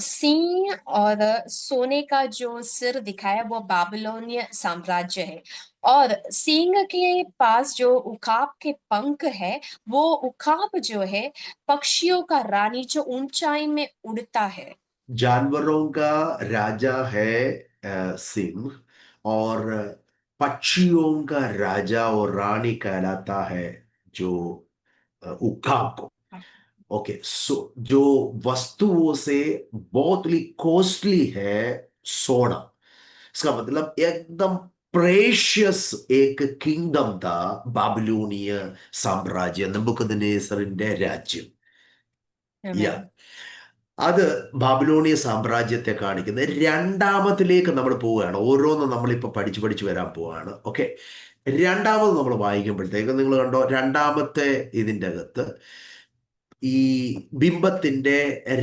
सिंह और सोने का जो सिर दिखाया वो बाबिलोनिय साम्राज्य है। और सिंह के पास जो उकाब के पंख है, वो उकाब जो है पक्षियों का रानी जो ऊंचाई में उड़ता है। जानवरों का राजा है सिंह, और पक्षियों का राजा और रानी कहलाता है जो उकाब को। ओके, सो जो वस्तुओं से बहुत ही कॉस्टली है सोना, इसका मतलब एकदम प्रेशियस एक किंगडम था बाबिलोनिय साम्राज्य, नबूकदनेस्സറിന്റെ രാജ്യം. യാ, Amen. അത് ബാബിലോണിയ സാമ്രാജ്യത്തെ കാണിക്കുന്ന രണ്ടാമത്തിലേക്ക് നമ്മൾ പോവുകയാണ്. ഓരോന്നും നമ്മളിപ്പോൾ പഠിച്ചു പഠിച്ചു വരാൻ പോവുകയാണ്. ഓക്കെ, രണ്ടാമത് നമ്മൾ വായിക്കുമ്പോഴത്തേക്ക് നിങ്ങൾ കണ്ടോ, രണ്ടാമത്തെ ഇതിൻ്റെ അകത്ത് ഈ ബിംബത്തിന്റെ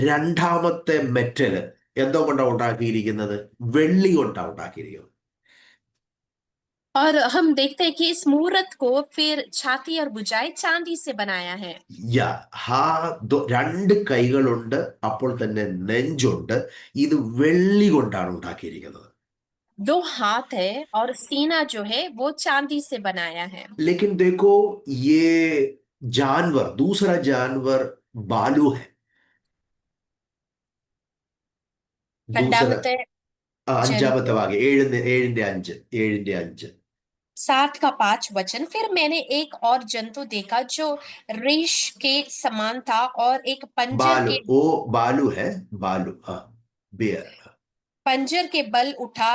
രണ്ടാമത്തെ മെറ്റല് എന്തോ കൊണ്ടാണ് ഉണ്ടാക്കിയിരിക്കുന്നത്? വെള്ളി കൊണ്ടാണ് ഉണ്ടാക്കിയിരിക്കുന്നത്. और हम देखते हैं कि इस मूर्त को फिर छाती और भुजाएं चांदी से बनाया है। യാ, രണ്ട് കൈകളുണ്ട്, അപ്പോൾ തന്നെ നെഞ്ചുണ്ട്. ഇത് വെള്ളി കൊണ്ടാണ് ഉണ്ടാക്കിയിരിക്കുന്നത്. 2 हाथ है और सीना जो है वो चांदी से बनाया है। लेकिन देखो, ये जानवर, दूसरा जानवर बालू है. दूसरा രണ്ടാമത്തെ അഞ്ചാമത്തെ जंतु വാക്യം, ഏഴിന്റെ അഞ്ച്. 7 का 5 वचन, फिर मैंने एक और जंतु देखा जो रेश के समान था और एक बालू, वो बालू है, बालू, हाँ, बियर, पंजर के बल उठा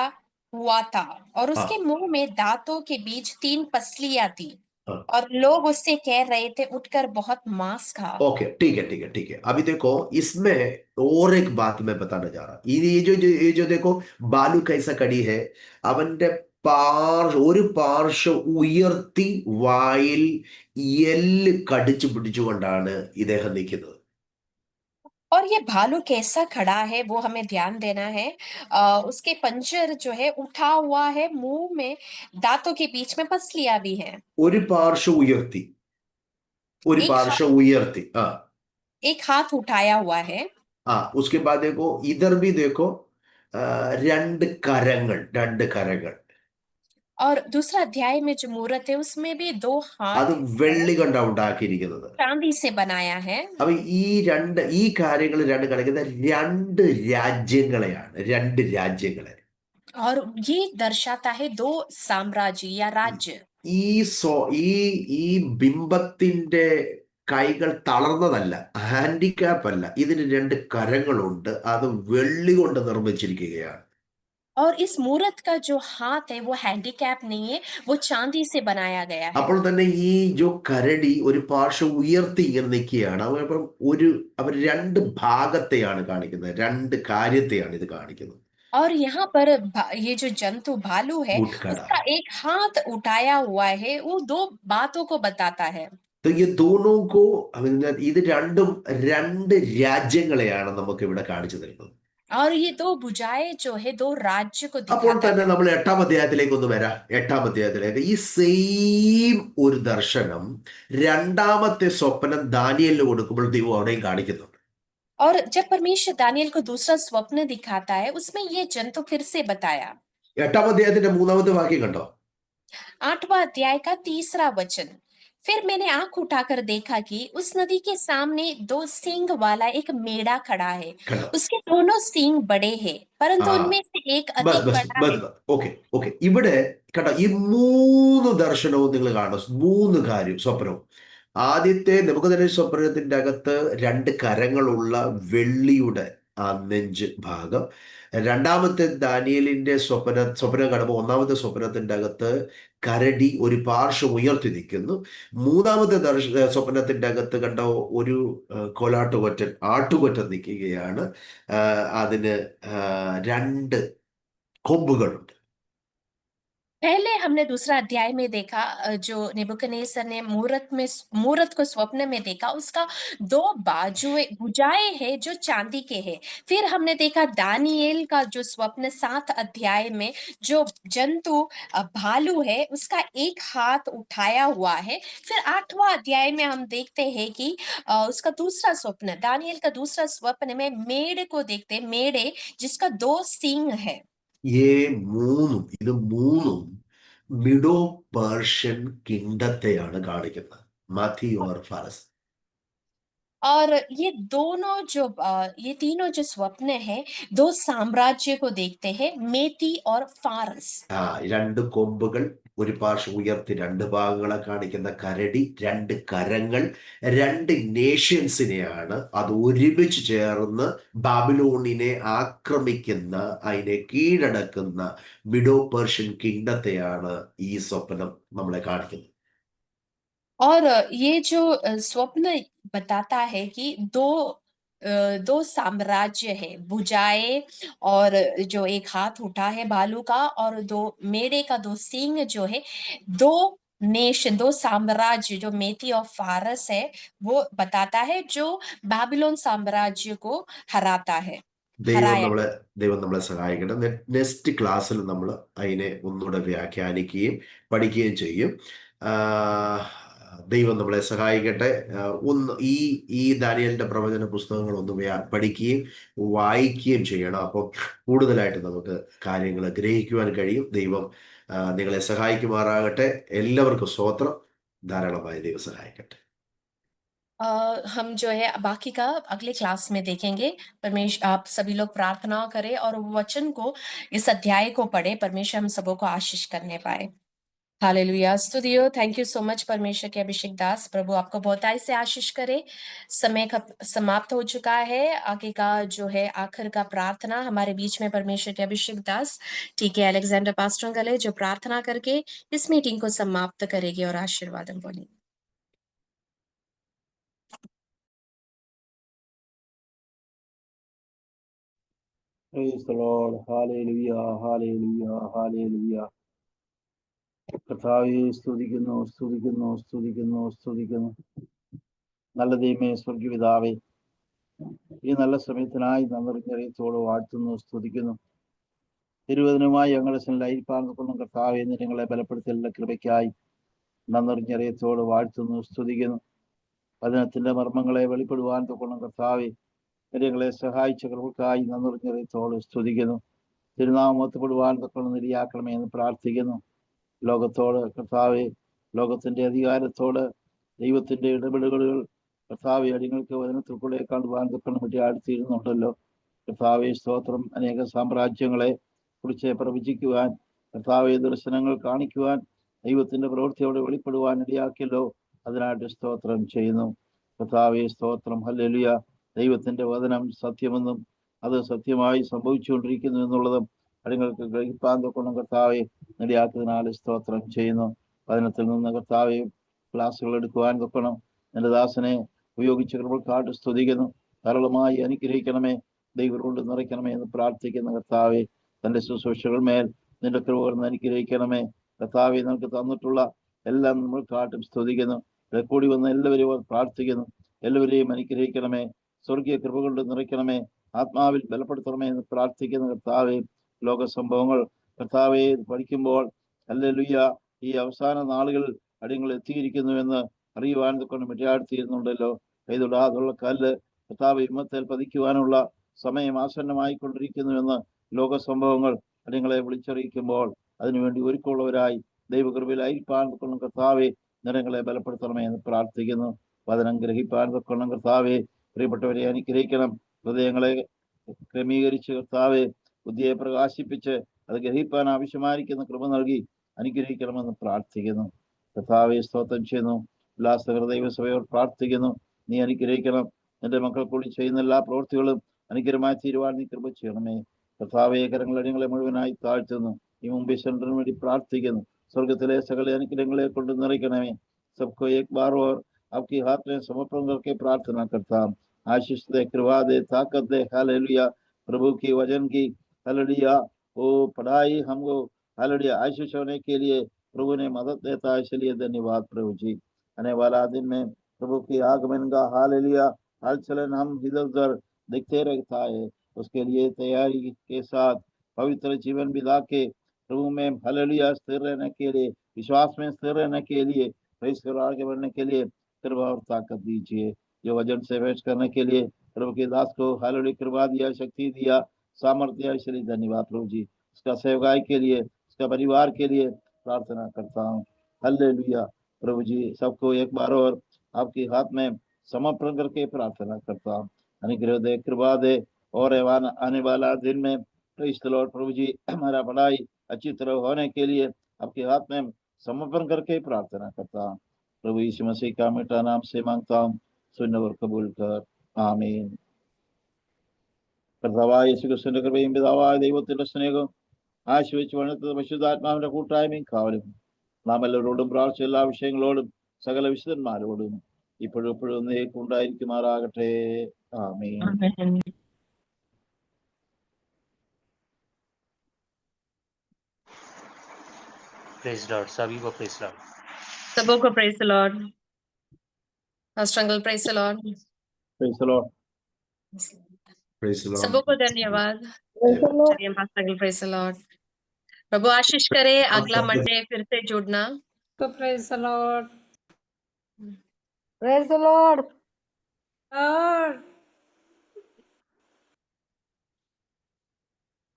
हुआ था और उसके हाँ, मुंह में दांतों के बीच 3 पसलियां थी हाँ. और लोग उससे कह रहे थे उठकर बहुत मांस खा। ओके, ठीक है, ठीक है, ठीक है. अभी देखो, इसमें और एक बात मैं बताना चाह रहा. ये जो देखो, ബാലു കൈസ കടി है, അവന്റെ ഒരു പാർശ്വ ഉയർത്തി വായിൽ എല്ല് കടിച്ചു പിടിച്ചുകൊണ്ടാണ് ഇദ്ദേഹം നിൽക്കുന്നത്. और ये भालू कैसा खड़ा है वो हमें ध्यान देना है। उसके पंजर जो है उठा हुआ है, मुंह में दांतों के बीच में पसलियां भी हैं। ഒരു പാർശ്വ ഉയർത്തി, ഒരു एक हाथ പാർശ്വ ഉയർത്തി, ആ, एक हाथ उठाया हुआ है ആ. उसके बाद देखो, इधर भी देखो, രണ്ട് കരങ്ങൾ. और दूसरा अध्याय में जो मूर्त है उसमें भी 2 അത് हाथ है, വെള്ളി കൊണ്ടാണ് ഉണ്ടാക്കിയിരിക്കുന്നത്. चांदी से बनाया है। അപ്പൊ ഈ കാര്യങ്ങൾ രണ്ട് കളിക്കുന്ന രണ്ട് രാജ്യങ്ങളെയാണ്, രണ്ട് രാജ്യങ്ങളെ. और ये दर्शाता है 2 साम्राज्य या राज्य। ഈ ഈ ബിംബത്തിന്റെ കൈകൾ തളർന്നതല്ല, ഹാൻഡിക്യാപ്പ് അല്ല, ഇതിന് രണ്ട് കരങ്ങളുണ്ട്, അത് വെള്ളി കൊണ്ട് നിർമ്മിച്ചിരിക്കുകയാണ്. और इस मूर्त का जो हाथ है वो हैंडीकैप नहीं है, वो चांदी से बनाया गया है। അപ്പോൾ തന്നെ ഈ കരടി ഒരു പാർശ്വം ഉയർത്തി ഇങ്ങനെ നിൽക്കുകയാണ്. അപ്പം അവർ രണ്ട് ഭാഗത്തെയാണ് കാണിക്കുന്നത്, രണ്ട് കാര്യത്തെയാണ് ഇത് കാണിക്കുന്നത്. और यहाँ पर ये जो जंतु भालू है ഉട്കട. उसका एक हाथ उठाया हुआ है, वो 2 बातों को बताता है। तो ये दोनों को, ഇത് രണ്ടും രണ്ട് രാജ്യങ്ങളെയാണ് നമുക്ക് ഇവിടെ കാണിച്ചു തരുന്നത്. और ये 2 भुजाएं जो है 2 राज्य को അപ്പോൾ दिखाता തന്നെ है। നമ്മൾ 8-ാം അധ്യായത്തിലേക്ക് ഒന്ന് വരാം. 8-ാം അധ്യായത്തിലേക്ക് ഈ സെയിം ഒരു ദർശനം രണ്ടാമത്തെ സ്വപ്നം ദാനിയേലിന് കൊടുക്കുമ്പോൾ ദൈവം അവിടെയും കാണിക്കുന്നുണ്ട്. और जब परमेश्वर दानियल को दूसरा स्वप्न दिखाता है उसमें ये जंतु फिर से बताया। 8-ാം അധ്യായത്തിന്റെ 3-ാമത്തെ വാക്യം കണ്ടോ? 8वां अध्याय का 3रा वचन, फिर मैंने आंख उठाकर देखा कि उस नदी के सामने 2 सींग वाला एक मेढ़ा खड़ा है। കണ്ടോ? उसके दोनों सींग बड़े हैं, परंतु ആ, उनमें से एक ബസ് अधिक ബസ് बड़ा ബസ് है। Okay, okay. ഇവിടെ കേട്ടോ, ഈ മൂന്ന് ദർശനവും നിങ്ങൾ കാണും, മൂന്ന് കാര്യം സ്വപ്നവും. ആദ്യത്തെ നെബൂഖദ്നേസർ സ്വപ്നത്തിന്റെ അകത്ത് രണ്ട് കരങ്ങളുള്ള വെള്ളിയുടെ ആ നെഞ്ച് ഭാഗം. രണ്ടാമത്തെ ദാനിയേലിന്റെ സ്വപ്നം കാണുമ്പോൾ ഒന്നാമത്തെ സ്വപ്നത്തിന്റെ അകത്ത് കരടി ഒരു പാർശ്വം ഉയർത്തി നിൽക്കുന്നു. മൂന്നാമത്തെ സ്വപ്നത്തിന്റെ അകത്ത് കണ്ട ഒരു ആട്ടുകൊറ്റൻ നിൽക്കുകയാണ്. അതിന് രണ്ട് കൊമ്പുകളുണ്ട്. पहले हमने दूसरा अध्याय में देखा जो नेबुकदनेस्सर ने मूरत को स्वप्न में देखा, उसका 2 भुजाएँ हैं जो चांदी के हैं। फिर हमने देखा दानियेल का जो स्वप्न 7 अध्याय में जो जंतु भालू है, उसका एक हाथ उठाया हुआ है। फिर 8वाँ अध्याय में हम देखते हैं कि उसका दूसरा स्वप्न, दानियेल का दूसरा स्वप्न में मेढ़ को देखते हैं, मेढ़े जिसका 2 सींग है। ഇത് മൂന്നും മിഡോ പേർഷ്യൻ കിങ്ഡത്തെയാണ് കാണിക്കുന്നത്. മത്തി ഓർ ഫാരസ്. और ये तीनों जो स्वप्न है 2 साम्राज्य को देखते हैं, मेती और फारस। രണ്ട് കൊമ്പുകൾ ഒരു പാർശ്വം ഉയർത്തി രണ്ട് ഭാഗങ്ങളെ കാണിക്കുന്ന കരടി, രണ്ട് കരങ്ങൾ, രണ്ട് നേഷൻസിനെയാണ് അത് ഒരുമിച്ച് ചേർന്ന് ബാബിലോണിനെ ആക്രമിക്കുന്ന, അതിനെ കീഴടക്കുന്ന മിഡോ പേർഷ്യൻ കിങ്ഡത്തെയാണ് ഈ സ്വപ്നം നമ്മളെ കാണിക്കുന്നത്. और ये जो स्वप्न बताता है कि 2 साम्राज्य है, भुजाएँ और जो एक हाथ उठा है भालू का और 2 मेढ़े का 2 सींग जो है, 2 साम्राज्य जो मेती और फारस है, वो बताता है जो बाबिलोन साम्राज्य को हराता है, ദൈവം हराया। നമ്മളെ ദൈവം നമ്മളെ സഹായിക്കട്ടെ. നെക്സ്റ്റ് ക്ലാസ്സിൽ നമ്മൾ അതിനെ ഒന്നുകൂടെ വ്യാഖ്യാനിക്കുകയും പഠിക്കുകയും ചെയ്യും. ആ, ദൈവം നമ്മളെ സഹായിക്കട്ടെ. ഒന്ന് ഈ ഈ ദാനിയേലിന്റെ പ്രവചന പുസ്തകങ്ങൾ ഒന്ന് പഠിക്കുകയും വായിക്കുകയും ചെയ്യണം. അപ്പം കൂടുതലായിട്ട് നമുക്ക് കാര്യങ്ങൾ ഗ്രഹിക്കുവാൻ കഴിയും. ദൈവം നിങ്ങളെ സഹായിക്കുമാറാകട്ടെ. എല്ലാവർക്കും സ്തോത്രം. ധാരാളമായി ദൈവം സഹായിക്കട്ടെ. हम जो है बाकी का अगले क्लास में देखेंगे। आप सभी लोग प्रार्थना करें और वचन को, इस अध्याय को पढ़े। परमेश्वर हम सबों को आशीष करने पाए। हालेलुया, स्तुतियो। थैंक यू सो मच परमेश्वर के अभिषेक दास। प्रभु आपको बहुतायत से आशीष करे। समय का समाप्त हो चुका है। आगे का जो है आखिर का प्रार्थना हमारे बीच में परमेश्वर के अभिषेक दास ठीक है अलेक्जेंडर पास्टर गले जो प्रार्थना करके इस मीटिंग को समाप्त करेगी और आशीर्वाद बोलेंगे। Praise the Lord. Hallelujah. Hallelujah. Hallelujah. കർത്താവേ സ്തുതിക്കുന്നു, സ്തുതിക്കുന്നു, സ്തുതിക്കുന്നു, സ്തുതിക്കുന്നു. നല്ല ദൈവമേ, സ്വർഗീയപിതാവേ, ഈ നല്ല സമയത്തിനായി നന്ദിയോട് വാഴ്ത്തുന്നു, സ്തുതിക്കുന്നു. തിരുവചനവുമായി ഞങ്ങളുടെ സന്നിധിയിലായിരിക്കുന്ന കർത്താവേ, ഞങ്ങളെ ബലപ്പെടുത്തിയുള്ള കൃപയ്ക്കായി നന്ദിയോട് വാഴ്ത്തുന്നു, സ്തുതിക്കുന്നു. വചനത്തിന്റെ മർമ്മങ്ങളെ വെളിപ്പെടുവാൻ തൊക്കണം കർത്താവേ, ഞങ്ങളെ സഹായിച്ച കൃപയ്ക്കായി നന്ദിയോട് സ്തുതിക്കുന്നു. തിരുനാമത്തപ്പെടുവാൻ തൊക്കണം നിര്യാക്കണമേ എന്ന് പ്രാർത്ഥിക്കുന്നു. ലോകത്തോട് കർത്താവെ, ലോകത്തിന്റെ അധികാരത്തോട് ദൈവത്തിന്റെ ഇടപെടലുകൾ കർത്താവെ അടിങ്ങൾക്ക് വചനത്തിൽ കൂടെ കാണുവാൻ തൊക്കണം വേണ്ടി അടുത്തിരുന്നുണ്ടല്ലോ. കർത്താവെ സ്തോത്രം. അനേക സാമ്രാജ്യങ്ങളെ കുറിച്ച് പ്രവചിക്കുവാൻ, കർത്താവെ ദർശനങ്ങൾ കാണിക്കുവാൻ, ദൈവത്തിന്റെ പ്രവൃത്തിയോടെ വെളിപ്പെടുവാൻ ഇടയാക്കിയല്ലോ. അതിനായിട്ട് സ്തോത്രം ചെയ്യുന്നു കർത്താവെ, സ്തോത്രം. ഹല്ലേലൂയ. ദൈവത്തിന്റെ വചനം സത്യമെന്നും അത് സത്യമായി സംഭവിച്ചുകൊണ്ടിരിക്കുന്നു എന്നുള്ളതും അടിങ്ങൾക്ക് ഗ്രഹിപ്പാൻ തൊക്കണം കർത്താവെ നിലയാത്തതിനാൽ സ്തോത്രം ചെയ്യുന്നു. വചനത്തിൽ നിന്ന് കർത്താവെ ക്ലാസ്സുകൾ എടുക്കുവാൻ തൊക്കണം എൻ്റെ ദാസനെ ഉപയോഗിച്ച് കൃപക്കാട്ട് സ്തുതിക്കുന്നു. ധാരാളമായി അനുഗ്രഹിക്കണമേ, ദൈവം കൊണ്ട് നിറയ്ക്കണമേ എന്ന് പ്രാർത്ഥിക്കുന്ന കർത്താവെ, തൻ്റെ ശുശ്രൂഷകൾ മേൽ നിന്റെ കൃപകൾ അനുഗ്രഹിക്കണമേ. കർത്താവെ, നമുക്ക് തന്നിട്ടുള്ള എല്ലാം നമ്മൾ കാട്ടും സ്തുതിക്കുന്നു. ഇവിടെ കൂടി വന്ന എല്ലാവരെയും പ്രാർത്ഥിക്കുന്നു. എല്ലാവരെയും അനുഗ്രഹിക്കണമേ, സ്വർഗീയ കൃപ കൊണ്ട് നിറയ്ക്കണമേ, ആത്മാവിൽ ബലപ്പെടുത്തണമേ എന്ന് പ്രാർത്ഥിക്കുന്ന കർത്താവെ, ലോക സംഭവങ്ങൾ കർത്താവെ പഠിക്കുമ്പോൾ ഹല്ലേലൂയ ഈ അവസാന നാളുകളിൽ അടിയങ്ങൾ എത്തിയിരിക്കുന്നു എന്ന് അറിയുവാൻ കൊണ്ട് മെറ്റാടുത്തിയിരുന്നുണ്ടല്ലോ. കൈതൊടാതുള്ള കല്ല് കർത്താവ് ഇമ്മത്തേൽ പതിക്കുവാനുള്ള സമയം ആസന്നമായിക്കൊണ്ടിരിക്കുന്നു എന്ന് ലോക സംഭവങ്ങൾ അടിയങ്ങളെ വിളിച്ചറിയിക്കുമ്പോൾ അതിനുവേണ്ടി ഒരുക്കമുള്ളവരായി ദൈവകൃപയിലായിരിക്കാൻ തൊക്കണം കർത്താവെ, നിറങ്ങളെ ബലപ്പെടുത്തണമേ എന്ന് പ്രാർത്ഥിക്കുന്നു. വചനം ഗ്രഹിപ്പാൻ തൊക്കണം കർത്താവെ, പ്രിയപ്പെട്ടവരെ അനുഗ്രഹിക്കണം. ഹൃദയങ്ങളെ ക്രമീകരിച്ച് കർത്താവെ ബുദ്ധിയെ പ്രകാശിപ്പിച്ച് അത് ഗ്രഹിപ്പാൻ ആവശ്യമായിരിക്കുന്ന കൃപ നൽകി അനുഗ്രഹിക്കണമെന്ന് പ്രാർത്ഥിക്കുന്നു. കർത്താവെ സ്തോത്രം ചെയ്യുന്നു. ഉല്ലാസകര ദൈവസഭയോട് പ്രാർത്ഥിക്കുന്നു, നീ അനുഗ്രഹിക്കണം. എൻ്റെ മക്കൾ കൂടി ചെയ്യുന്ന എല്ലാ പ്രവൃത്തികളും അനുഗ്രഹമായി തീരുവാൻ നീ കൃപ ചെയ്യണമേ. കർത്താവെ കരങ്ങളടിയങ്ങളെ മുഴുവനായി താഴ്ത്തുന്നു. ഈ മുമ്പേ സെൻറ്ററിന് വേണ്ടി പ്രാർത്ഥിക്കുന്നു. സ്വർഗത്തിലെ സകല അനുഗ്രഹങ്ങളെ കൊണ്ട് നിറയ്ക്കണമേ. सबको एक बार और आपकी हाथ में समर्पण करके प्रार्थना करता हूँ. आशीष दे, कृपा दे, ताकत दे. हालेलुया. प्रभु की वचन की हालेलुया वो पढ़ाई हमको हालेलुया आशीष होने के लिए प्रभु ने मदद देता है, इसलिए धन्यवाद प्रभु जी। आने वाला दिन में प्रभु की आगमन का हालेलुया हलचलन हम इधर उधर दिखते रहता है, उसके लिए तैयारी के साथ पवित्र जीवन बिता के प्रभु में हालेलुया स्थिर रहने के लिए, विश्वास में स्थिर रहने के लिए, आगे बढ़ने के लिए कृपा और ताकत दीजिए। जो वजन से वेस्ट करने के लिए प्रभु के दास को हालेलुया कृपा दिया, शक्ति दिया, सामर्थ्य, इसलिए धन्यवाद प्रभु जी। उसका सेवकाई के लिए, उसका परिवार के लिए प्रार्थना करता हूँ। हालेलुया प्रभु जी, सबको एक बार और आपके हाथ में समर्पण करके प्रार्थना करता हूँ। अनुग्रह दे, कृपा दे, और आने वाला दिन में प्रभु जी हमारा पढ़ाई अच्छी तरह होने के लिए आपके हाथ में समर्पण करके प्रार्थना करता हूँ। प्रभु यीशु मसीह का मीठा नाम से मांगता हूँ, सुन और कबूल कर, ആമേൻ. കർത്താവായ യേശുക്രിസ്തുവിന്റെ കൃപയും പിതാവായ ദൈവത്തിന്റെ സ്നേഹവും ആശ്രയിച്ച് വളർത്തുന്ന പരിശുദ്ധാത്മാവിന്റെ കൂട്ടായ്മയും കാവലും നാം എല്ലാവരോടും പ്രാർത്ഥിച്ച എല്ലാ വിഷയങ്ങളോടും സകല വിശുദ്ധന്മാരോടും ഇപ്പോഴും എപ്പോഴും ഉണ്ടായിരിക്കുമാറാകട്ടെ. ആമേൻ. प्रेज लॉर्ड, सभी को प्रेज लॉर्ड। सबों को praise the Lord. Pastor uncle praise the Lord. Praise the Lord. Praise the Lord. सबों को धन्यवाद। Yeah. चलिए pastor uncle praise the Lord. प्रभु आशीष करे। अगला मंडे फिर से जुड़ना। तो praise the Lord. Praise the Lord.